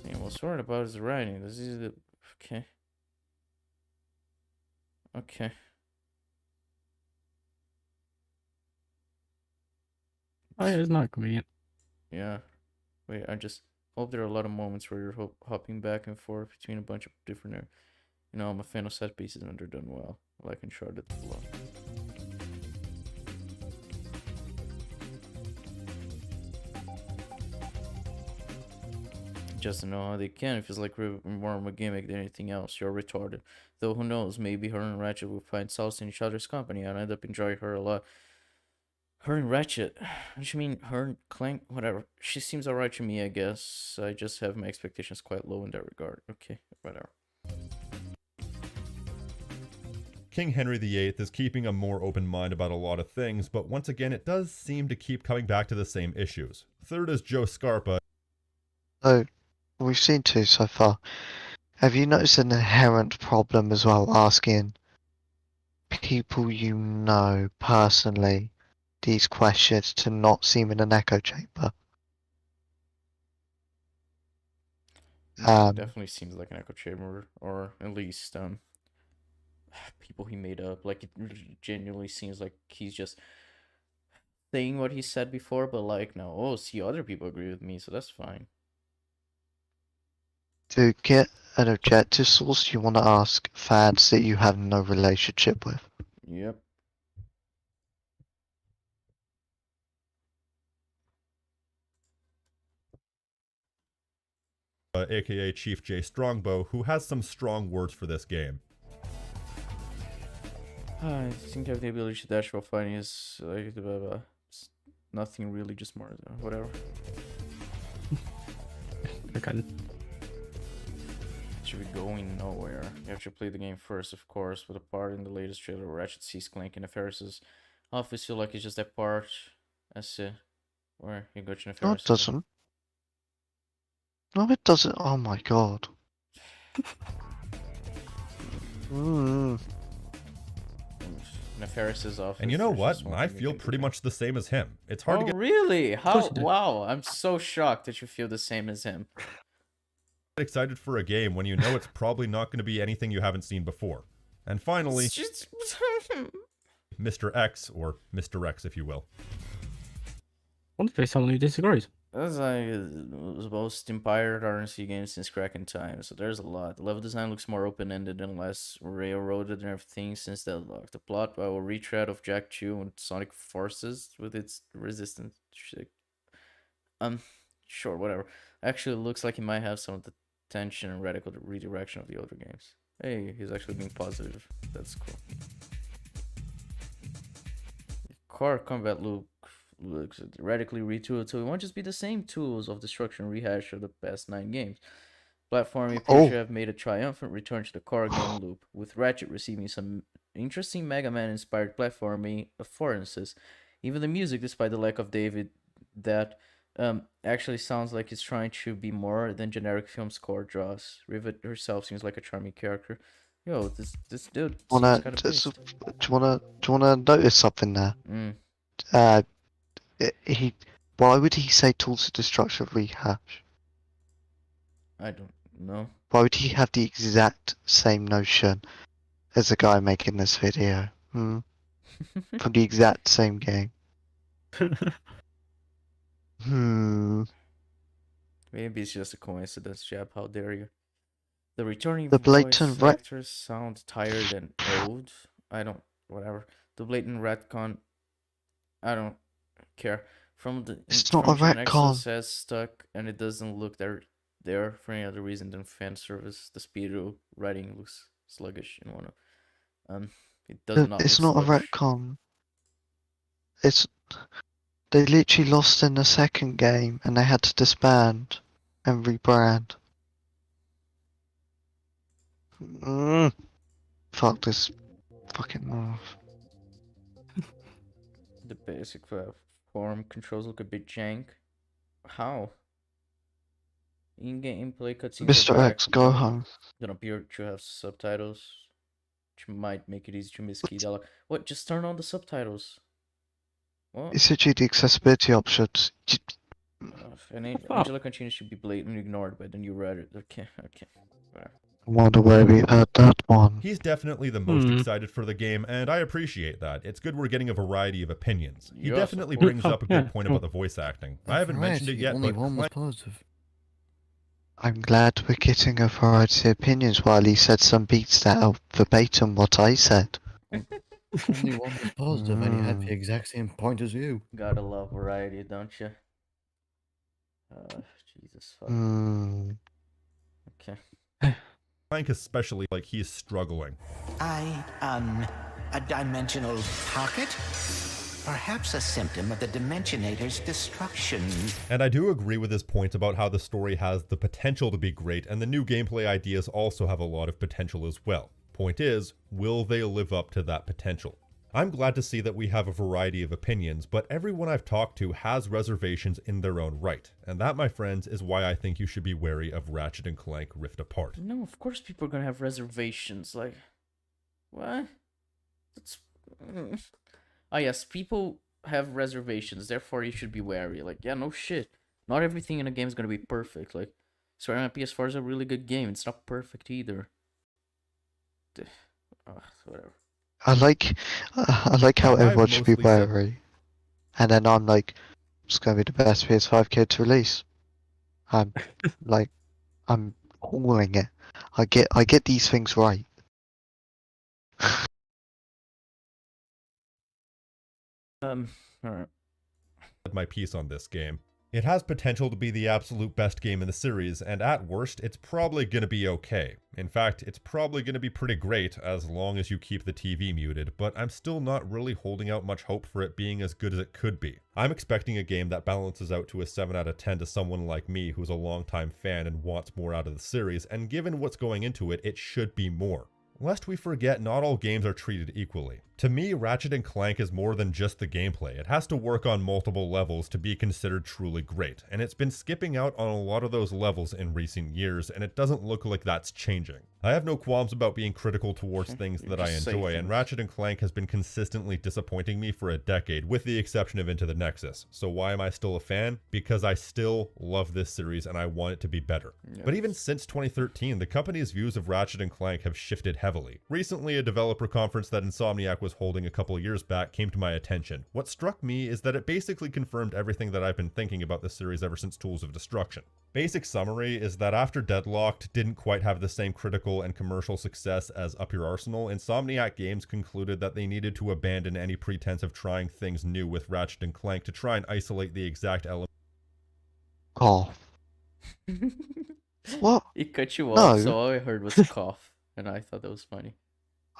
Yeah, what's worried about is the writing. This is the okay. Okay. Oh, yeah, it's not convenient. Yeah. Wait, I just hope there are a lot of moments where you're hopping back and forth between a bunch of different, you know, I'm a fan of set pieces and they're done well, like Uncharted a lot. Just to know how they can. It feels like more of a gimmick than anything else. You're retarded. Though who knows, maybe her and Ratchet will find solace in each other's company and end up enjoying her a lot. Her and Ratchet, what you mean, her and Clank, whatever. She seems alright to me, I guess. I just have my expectations quite low in that regard. Okay, whatever. King Henry VIII is keeping a more open mind about a lot of things, but once again, it does seem to keep coming back to the same issues. Third is Joe Scarpa. So, we've seen 2 so far. Have you noticed an inherent problem as well, asking people you know personally these questions to not seem in an echo chamber? It definitely seems like an echo chamber, or at least people he made up. Like, it genuinely seems like he's just saying what he said before, but like, no, oh, see, other people agree with me, so that's fine. To get an objective source, you want to ask fans that you have no relationship with. Yep. Aka Chief J Strongbow, who has some strong words for this game. I think I have the ability to dash while fighting is like nothing really, just more whatever. Okay. Should be going nowhere. You have to play the game first, of course, with a part in the latest trailer where Ratchet sees Clank in Nefarious' office. Feel like it's just that part. That's it. Where you go to No, it Nefarious. doesn't. No, it doesn't. Oh my god. Nefarious' office. And you know there's what? just one I thing you feel can pretty do. much the same as him. It's hard Oh, to get really? How? course you do. Wow, I'm so shocked that you feel the same as him. excited for a game when you know it's probably not going to be anything you haven't seen before. And finally, It's just... Mr. X, or Mr. X if you will. Wonder if there's someone who disagrees. That's like the most inspired RNC game since Kraken time, so there's a lot. The level design looks more open-ended and less railroaded and everything since Deadlock. The plot will retread of Jack 2 and Sonic Forces with its resistance shit. Sure, whatever. Actually, it looks like it might have some of the tension and radical redirection of the older games. Hey, he's actually being positive. That's cool. Core combat loop looks radically retooled, so it won't just be the same tools of destruction rehash of the past 9 games. Platforming appears to have made a triumphant return to the core game loop, with Ratchet receiving some interesting Mega Man-inspired platforming affordances. Even the music, despite the lack of David, that actually sounds like it's trying to be more than generic film score draws. Rivet herself seems like a charming character. Yo, this dude seems kind of pissed. Do you wanna notice something there? Why would he say tools of destruction rehash? I don't know. Why would he have the exact same notion as the guy making this video? From the exact same game. Maybe it's just a coincidence, Jab. How dare you? The returning The blatant voice actors sound tired and old. I don't... whatever. The blatant retcon... I don't care. From the... It's not from a Gen retcon. X says stuck, and it doesn't look there for any other reason than fan service. The speed of writing looks sluggish in one of... it does not It's look not a sluggish. retcon. They literally lost in the second game and they had to disband and rebrand. Fuck this fucking off. The basic platform controls look a bit jank. How? In-game play cutscenes Mr. are back. X, go home. Don't appear to have subtitles, which might make it easy to miss key dialogue. What? Just turn on the subtitles. What? It's literally the accessibility options. And Angela continues to be blatantly ignored by the new Reddit. Okay. Whatever. I wonder where we heard that one. He's definitely the most excited for the game, and I appreciate that. It's good we're getting a variety of opinions. He Yes, definitely of course. brings up a good point about the voice acting. I haven't mentioned it yet, Only but one was positive. I'm glad we're getting a variety of opinions while he said some beats that are verbatim what I said. Only one was positive, and he had the exact same point as you. Gotta love variety, don't you? Jesus fuck. Okay. Clank especially, like, he's struggling. I, a dimensional pocket? Perhaps a symptom of the Dimensionator's destruction. And I do agree with his point about how the story has the potential to be great, and the new gameplay ideas also have a lot of potential as well. Point is, will they live up to that potential? I'm glad to see that we have a variety of opinions, but everyone I've talked to has reservations in their own right. And that, my friends, is why I think you should be wary of Ratchet and Clank Rift Apart. No, of course people are gonna have reservations. Like, what? That's... Oh yes, people have reservations, therefore you should be wary. Like, yeah, no shit. Not everything in a game is gonna be perfect. Like, Spider-Man PS4 is a really good game. It's not perfect either. Whatever. I like how I've everyone should be mostly said- wary. And then I'm like, it's gonna be the best PS5 kid to release. I'm calling it. I get these things right. Alright. My piece on this game. It has potential to be the absolute best game in the series, and at worst, it's probably going to be okay. In fact, it's probably going to be pretty great as long as you keep the TV muted, but I'm still not really holding out much hope for it being as good as it could be. I'm expecting a game that balances out to a 7 out of 10 to someone like me who's a longtime fan and wants more out of the series, and given what's going into it, it should be more. Lest we forget, not all games are treated equally. To me, Ratchet and Clank is more than just the gameplay. It has to work on multiple levels to be considered truly great, and it's been skipping out on a lot of those levels in recent years, and it doesn't look like that's changing. I have no qualms about being critical towards things that I enjoy, and Ratchet and Clank has been consistently disappointing me for a decade, with the exception of Into the Nexus. So why am I still a fan? Because I still love this series and I want it to be better. Yes. But even since 2013, the company's views of Ratchet and Clank have shifted heavily. Recently, a developer conference that Insomniac was holding a couple years back came to my attention. What struck me is that it basically confirmed everything that I've been thinking about the series ever since Tools of Destruction. Basic summary is that after Deadlocked didn't quite have the same critical and commercial success as Up Your Arsenal, Insomniac Games concluded that they needed to abandon any pretense of trying things new with Ratchet and Clank to try and isolate the exact element. Cough. What? He cut you No. off, so all I heard was a cough, and I thought that was funny.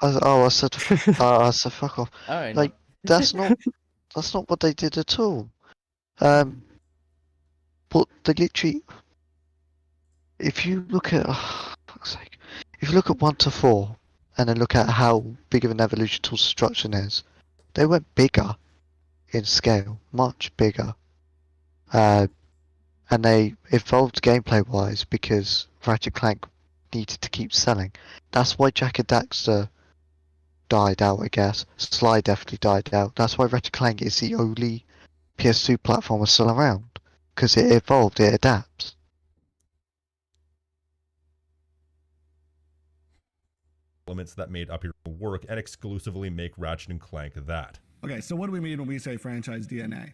I said fuck off. Alright, Like, that's not what they did at all. But they literally, if you look at, fuck's sake, if you look at 1 to 4, and then look at how big of an evolution Tools of Destruction is, they went bigger in scale, much bigger. And they evolved gameplay-wise because Ratchet Clank needed to keep selling. That's why Jak and Daxter died out, I guess. Sly definitely died out. That's why Ratchet Clank is the only PS2 platformer still around. Because it evolved, it adapts. Elements that made Up Your work and exclusively make Ratchet and Clank that. Okay, so what do we mean when we say franchise DNA?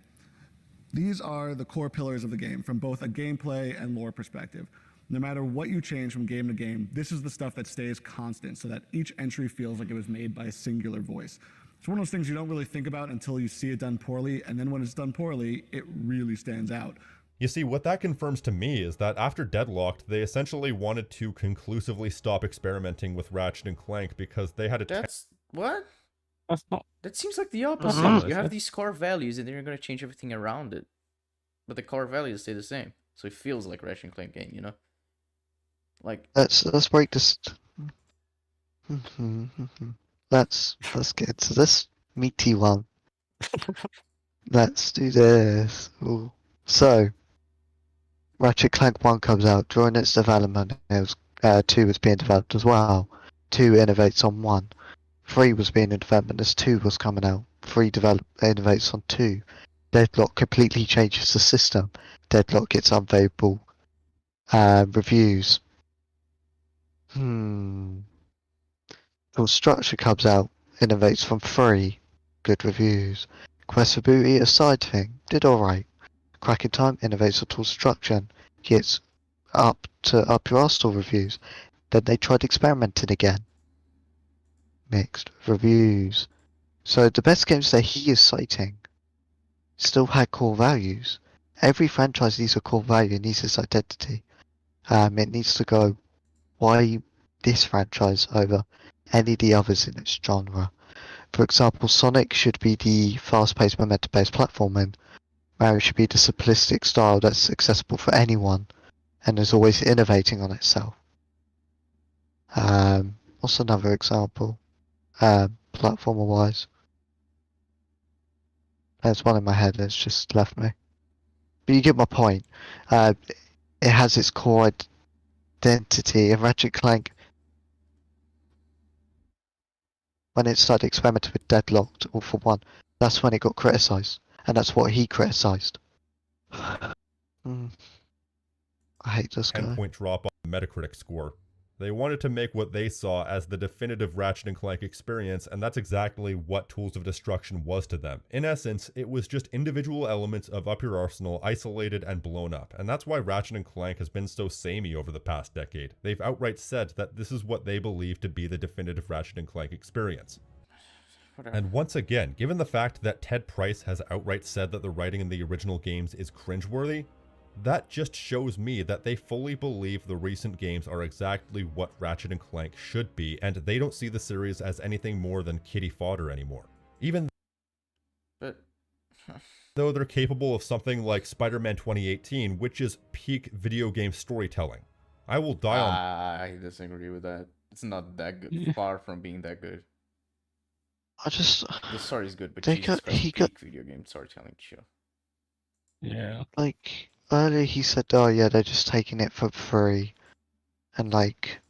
These are the core pillars of the game from both a gameplay and lore perspective. No matter what you change from game to game, this is the stuff that stays constant so that each entry feels like it was made by a singular voice. It's one of those things you don't really think about until you see it done poorly, and then when it's done poorly, it really stands out. You see, what that confirms to me is that after Deadlocked, they essentially wanted to conclusively stop experimenting with Ratchet and Clank because they had a... That's... what? That's not... That seems like the opposite. You have these core values and then you're going to change everything around it. But the core values stay the same. So it feels like a Ratchet and Clank game, you know? Like... Let's break this... Let's get into this meaty one. Let's do this. Ooh. So, Ratchet Clank 1 comes out. During its development, it was, 2 was being developed as well. 2 innovates on 1. 3 was being in development as 2 was coming out. 3 innovates on 2. Deadlock completely changes the system. Deadlock gets unfavorable reviews. Well, Structure comes out, innovates from 3, good reviews. Quest for Booty, a side thing, did alright. Cracking Time innovates on Tools of Destruction, gets up your Arsenal reviews. Then they tried experimenting again. Mixed reviews. So the best games that he is citing still had core values. Every franchise needs a core value, it needs its identity. It needs to go, why this franchise over any of the others in its genre? For example, Sonic should be the fast-paced, momentum-based platforming. Mario should be the simplistic style that's accessible for anyone and is always innovating on itself. What's another example? Platformer-wise. There's one in my head that's just left me. But you get my point. It has its core identity. In Ratchet Clank, when it started experimenting with Deadlocked, all for 1, that's when it got criticised. And that's what he criticised. I hate this guy. 10-point drop on the Metacritic score. They wanted to make what they saw as the definitive Ratchet and Clank experience, and that's exactly what Tools of Destruction was to them. In essence, it was just individual elements of Up Your Arsenal isolated and blown up, and that's why Ratchet and Clank has been so samey over the past decade. They've outright said that this is what they believe to be the definitive Ratchet and Clank experience. whatever. And once again, given the fact that Ted Price has outright said that the writing in the original games is cringeworthy, that just shows me that they fully believe the recent games are exactly what Ratchet and Clank should be, and they don't see the series as anything more than kiddie fodder anymore. Even though they're capable of something like Spider-Man 2018, which is peak video game storytelling. I will die on... I disagree with that. It's not that good. Far from being that good. The story is good, but Jesus Christ, peak video game storytelling show. Yeah. Like, earlier he said, oh yeah, they're just taking it for free. And like,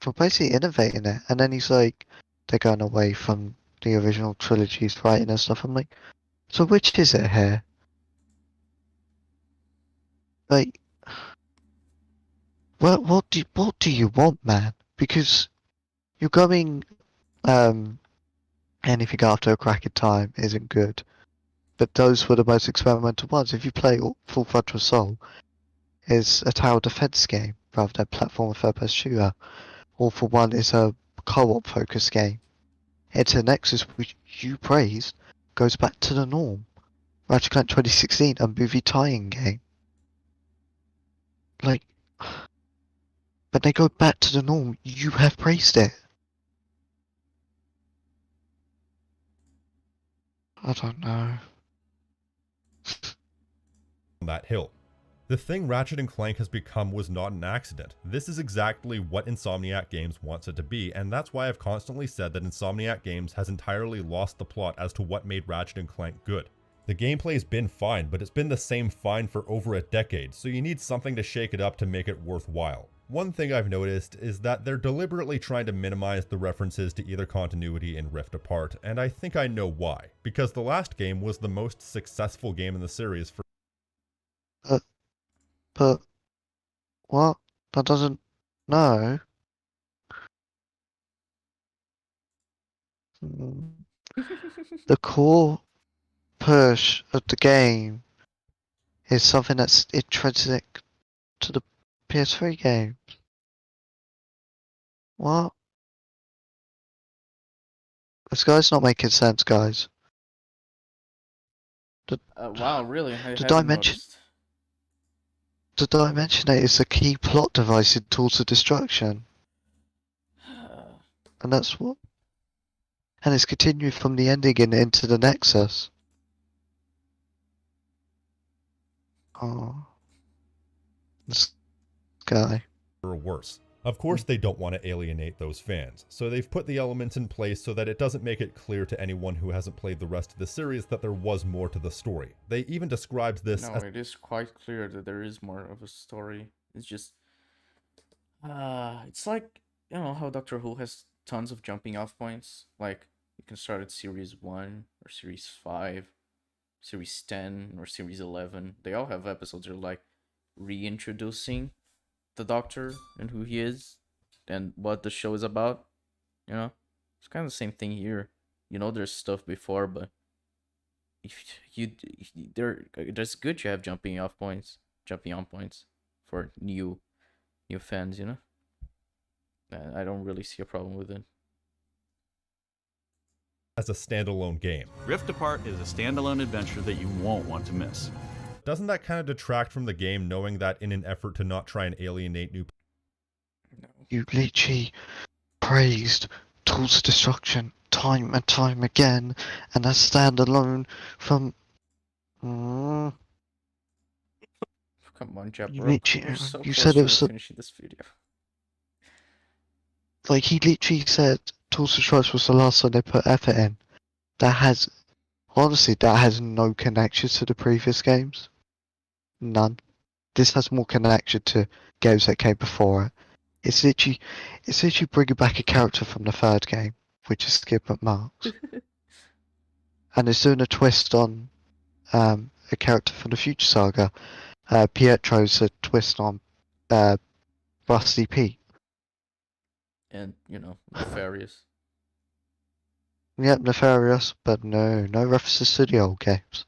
for basically innovating it. And then he's like, they're going away from the original trilogy's writing and stuff. I'm like, so which is it here? Like, what do you want, man? Because you're going, anything after a cracked time isn't good. But those were the most experimental ones. If you play Full Frontal Assault, is a tower defense game rather than platform third-person shooter. All for One is a co-op focused game. Enter Nexus, which you praised, goes back to the norm. Ratchet and Clank 2016, a movie tie-in game. Like, but they go back to the norm. You have praised it. I don't know. that hill. The thing Ratchet and Clank has become was not an accident. This is exactly what Insomniac Games wants it to be, and that's why I've constantly said that Insomniac Games has entirely lost the plot as to what made Ratchet and Clank good. The gameplay's been fine, but it's been the same fine for over a decade, so you need something to shake it up to make it worthwhile. One thing I've noticed is that they're deliberately trying to minimize the references to either continuity in Rift Apart, and I think I know why. Because the last game was the most successful game in the series for— But what? That doesn't... No. The core push of the game is something that's intrinsic to the PS3 games. What? This guy's not making sense, guys. Wow, really? I The hadn't dimension... noticed. The Dimensionator is a key plot device in Tools of Destruction. And that's what... And it's continued from the ending and into the Nexus. Oh. This guy. or worse. Of course they don't want to alienate those fans, so they've put the elements in place so that it doesn't make it clear to anyone who hasn't played the rest of the series that there was more to the story. They even described this No, as— it is quite clear that there is more of a story. It's just... it's like, you know, how Doctor Who has tons of jumping off points. Like, you can start at Series 1, or Series 5, Series 10, or Series 11. They all have episodes that are like reintroducing the Doctor and who he is and what the show is about. You know, it's kind of the same thing here. You know, there's stuff before, but if there's good to have jumping on points for new fans. You know, I don't really see a problem with it. as a standalone game. Rift Apart is a standalone adventure that you won't want to miss. Doesn't that kind of detract from the game, knowing that in an effort to not try and alienate new— You literally praised Tools of Destruction time and time again, and that's standalone from... Come on, Jabber. You said it was... finishing this video. Like, he literally said Tools of Destruction was the last one they put effort in. That has... Honestly, that has no connection to the previous games. None. This has more connection to games that came before it. It's literally bringing back a character from the third game, which is Skip McMarks. And it's doing a twist on a character from the Future Saga. Pietro's a twist on Rusty Pete. And, you know, Nefarious. Yep, Nefarious, but no references to the old games.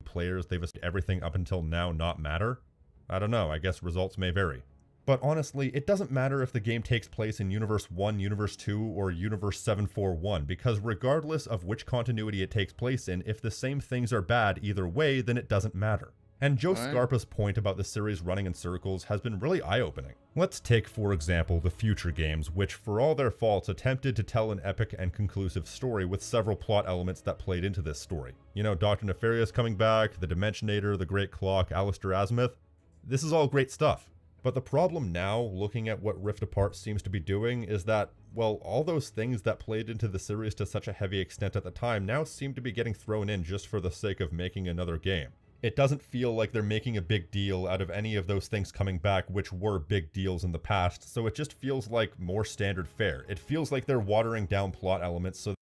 players they've everything up until now not matter? I don't know, I guess results may vary. But honestly, it doesn't matter if the game takes place in Universe 1, Universe 2, or Universe 741, because regardless of which continuity it takes place in, if the same things are bad either way, then it doesn't matter. And Joe Scarpa's point about the series running in circles has been really eye-opening. Let's take, for example, the future games, which, for all their faults, attempted to tell an epic and conclusive story with several plot elements that played into this story. You know, Dr. Nefarious coming back, the Dimensionator, the Great Clock, Alistair Azimuth. This is all great stuff. But the problem now, looking at what Rift Apart seems to be doing, is that, well, all those things that played into the series to such a heavy extent at the time now seem to be getting thrown in just for the sake of making another game. It doesn't feel like they're making a big deal out of any of those things coming back, which were big deals in the past, so it just feels like more standard fare. It feels like they're watering down plot elements so...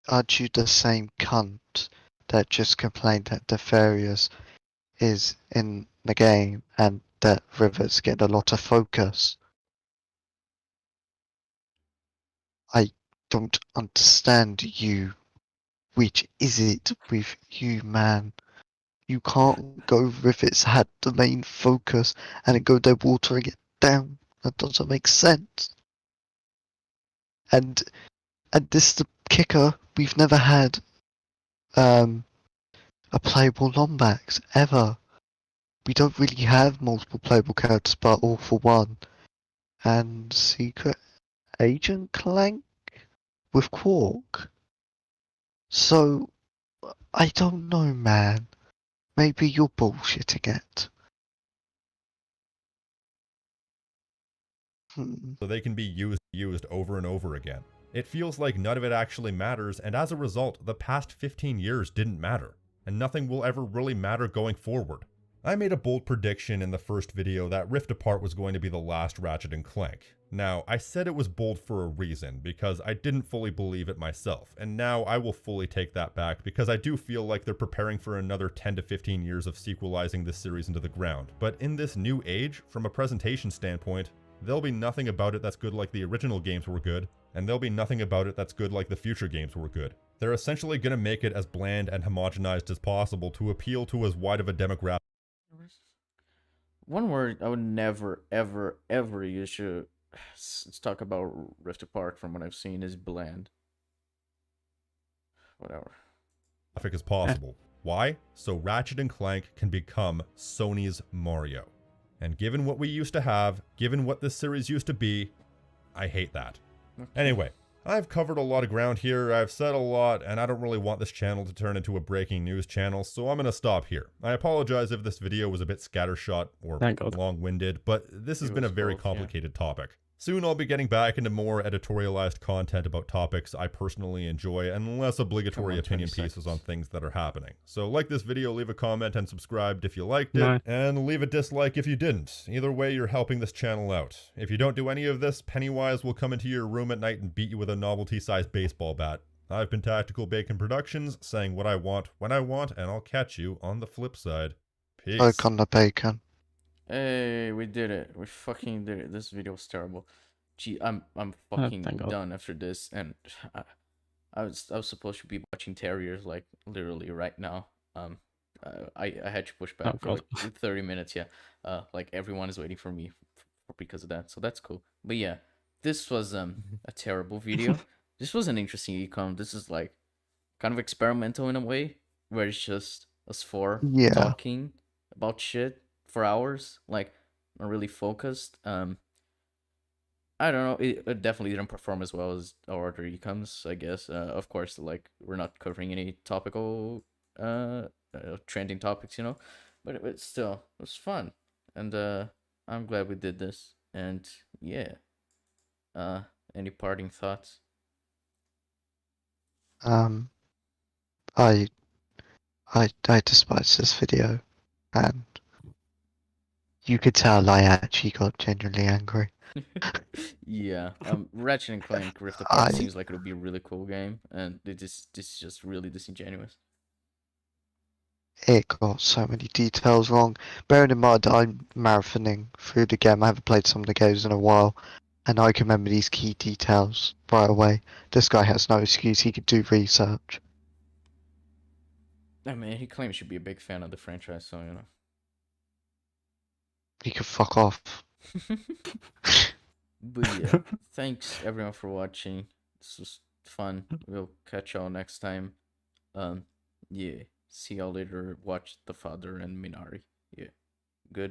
Aren't you the same cunt that just complained that Nefarious is in the game and that Rivers get a lot of focus? I don't understand you. Which is it with you, man? You can't go Rivets had the main focus and then go there watering it down. That doesn't make sense. And this is the kicker, we've never had a playable Lombax ever. We don't really have multiple playable characters but All for One and Secret Agent Clank with Quark. So I don't know, man. Maybe you're bullshitting it. So they can be used over and over again. It feels like none of it actually matters, and as a result, the past 15 years didn't matter, and nothing will ever really matter going forward. I made a bold prediction in the first video that Rift Apart was going to be the last Ratchet and Clank. Now, I said it was bold for a reason, because I didn't fully believe it myself, and now I will fully take that back because I do feel like they're preparing for another 10 to 15 years of sequelizing this series into the ground. But in this new age, from a presentation standpoint, there'll be nothing about it that's good like the original games were good, and there'll be nothing about it that's good like the future games were good. They're essentially going to make it as bland and homogenized as possible to appeal to as wide of a demographic. One word I would never, ever, ever use to talk about Rift Apart from what I've seen is bland. Whatever. As possible. Why? So Ratchet and Clank can become Sony's Mario. And given what we used to have, given what this series used to be, I hate that. Okay. Anyway, I've covered a lot of ground here, I've said a lot, and I don't really want this channel to turn into a breaking news channel, so I'm gonna stop here. I apologize if this video was a bit scattershot or long-winded, but this has been a very complicated topic. Soon I'll be getting back into more editorialized content about topics I personally enjoy and less obligatory opinion pieces on things that are happening. So like this video, leave a comment and subscribe if you liked it, and leave a dislike if you didn't. Either way, you're helping this channel out. If you don't do any of this, Pennywise will come into your room at night and beat you with a novelty-sized baseball bat. I've been Tactical Bacon Productions, saying what I want, when I want, and I'll catch you on the flip side. Peace. Poke on the bacon. Hey, we did it. We fucking did it. This video was terrible. Gee, I'm fucking done after this, and I was supposed to be watching Terriers like literally right now. I had to push back for like 30 minutes. Yeah, like everyone is waiting for me because of that. So that's cool. But yeah, this was a terrible video. This was an interesting ECUM. This is like kind of experimental in a way, where it's just us four talking about shit for hours, like not really focused. I don't know, it definitely didn't perform as well as our other ECUMs, I guess. Of course, like we're not covering any topical trending topics, you know, but it still, it was fun, and I'm glad we did this. And yeah, any parting thoughts? I despise this video, and you could tell I actually got genuinely angry. Yeah, Ratchet and Clank Rift Apart seems like it'll be a really cool game, and this is just really disingenuous. It got so many details wrong. Bearing in mind, I'm marathoning through the game. I haven't played some of the games in a while, and I can remember these key details right away. This guy has no excuse. He could do research. I mean, he claims to be a big fan of the franchise, so you know. He could fuck off. But yeah, thanks everyone for watching. This was fun. We'll catch y'all next time. Yeah, see y'all later. Watch The Father and Minari. Yeah, good.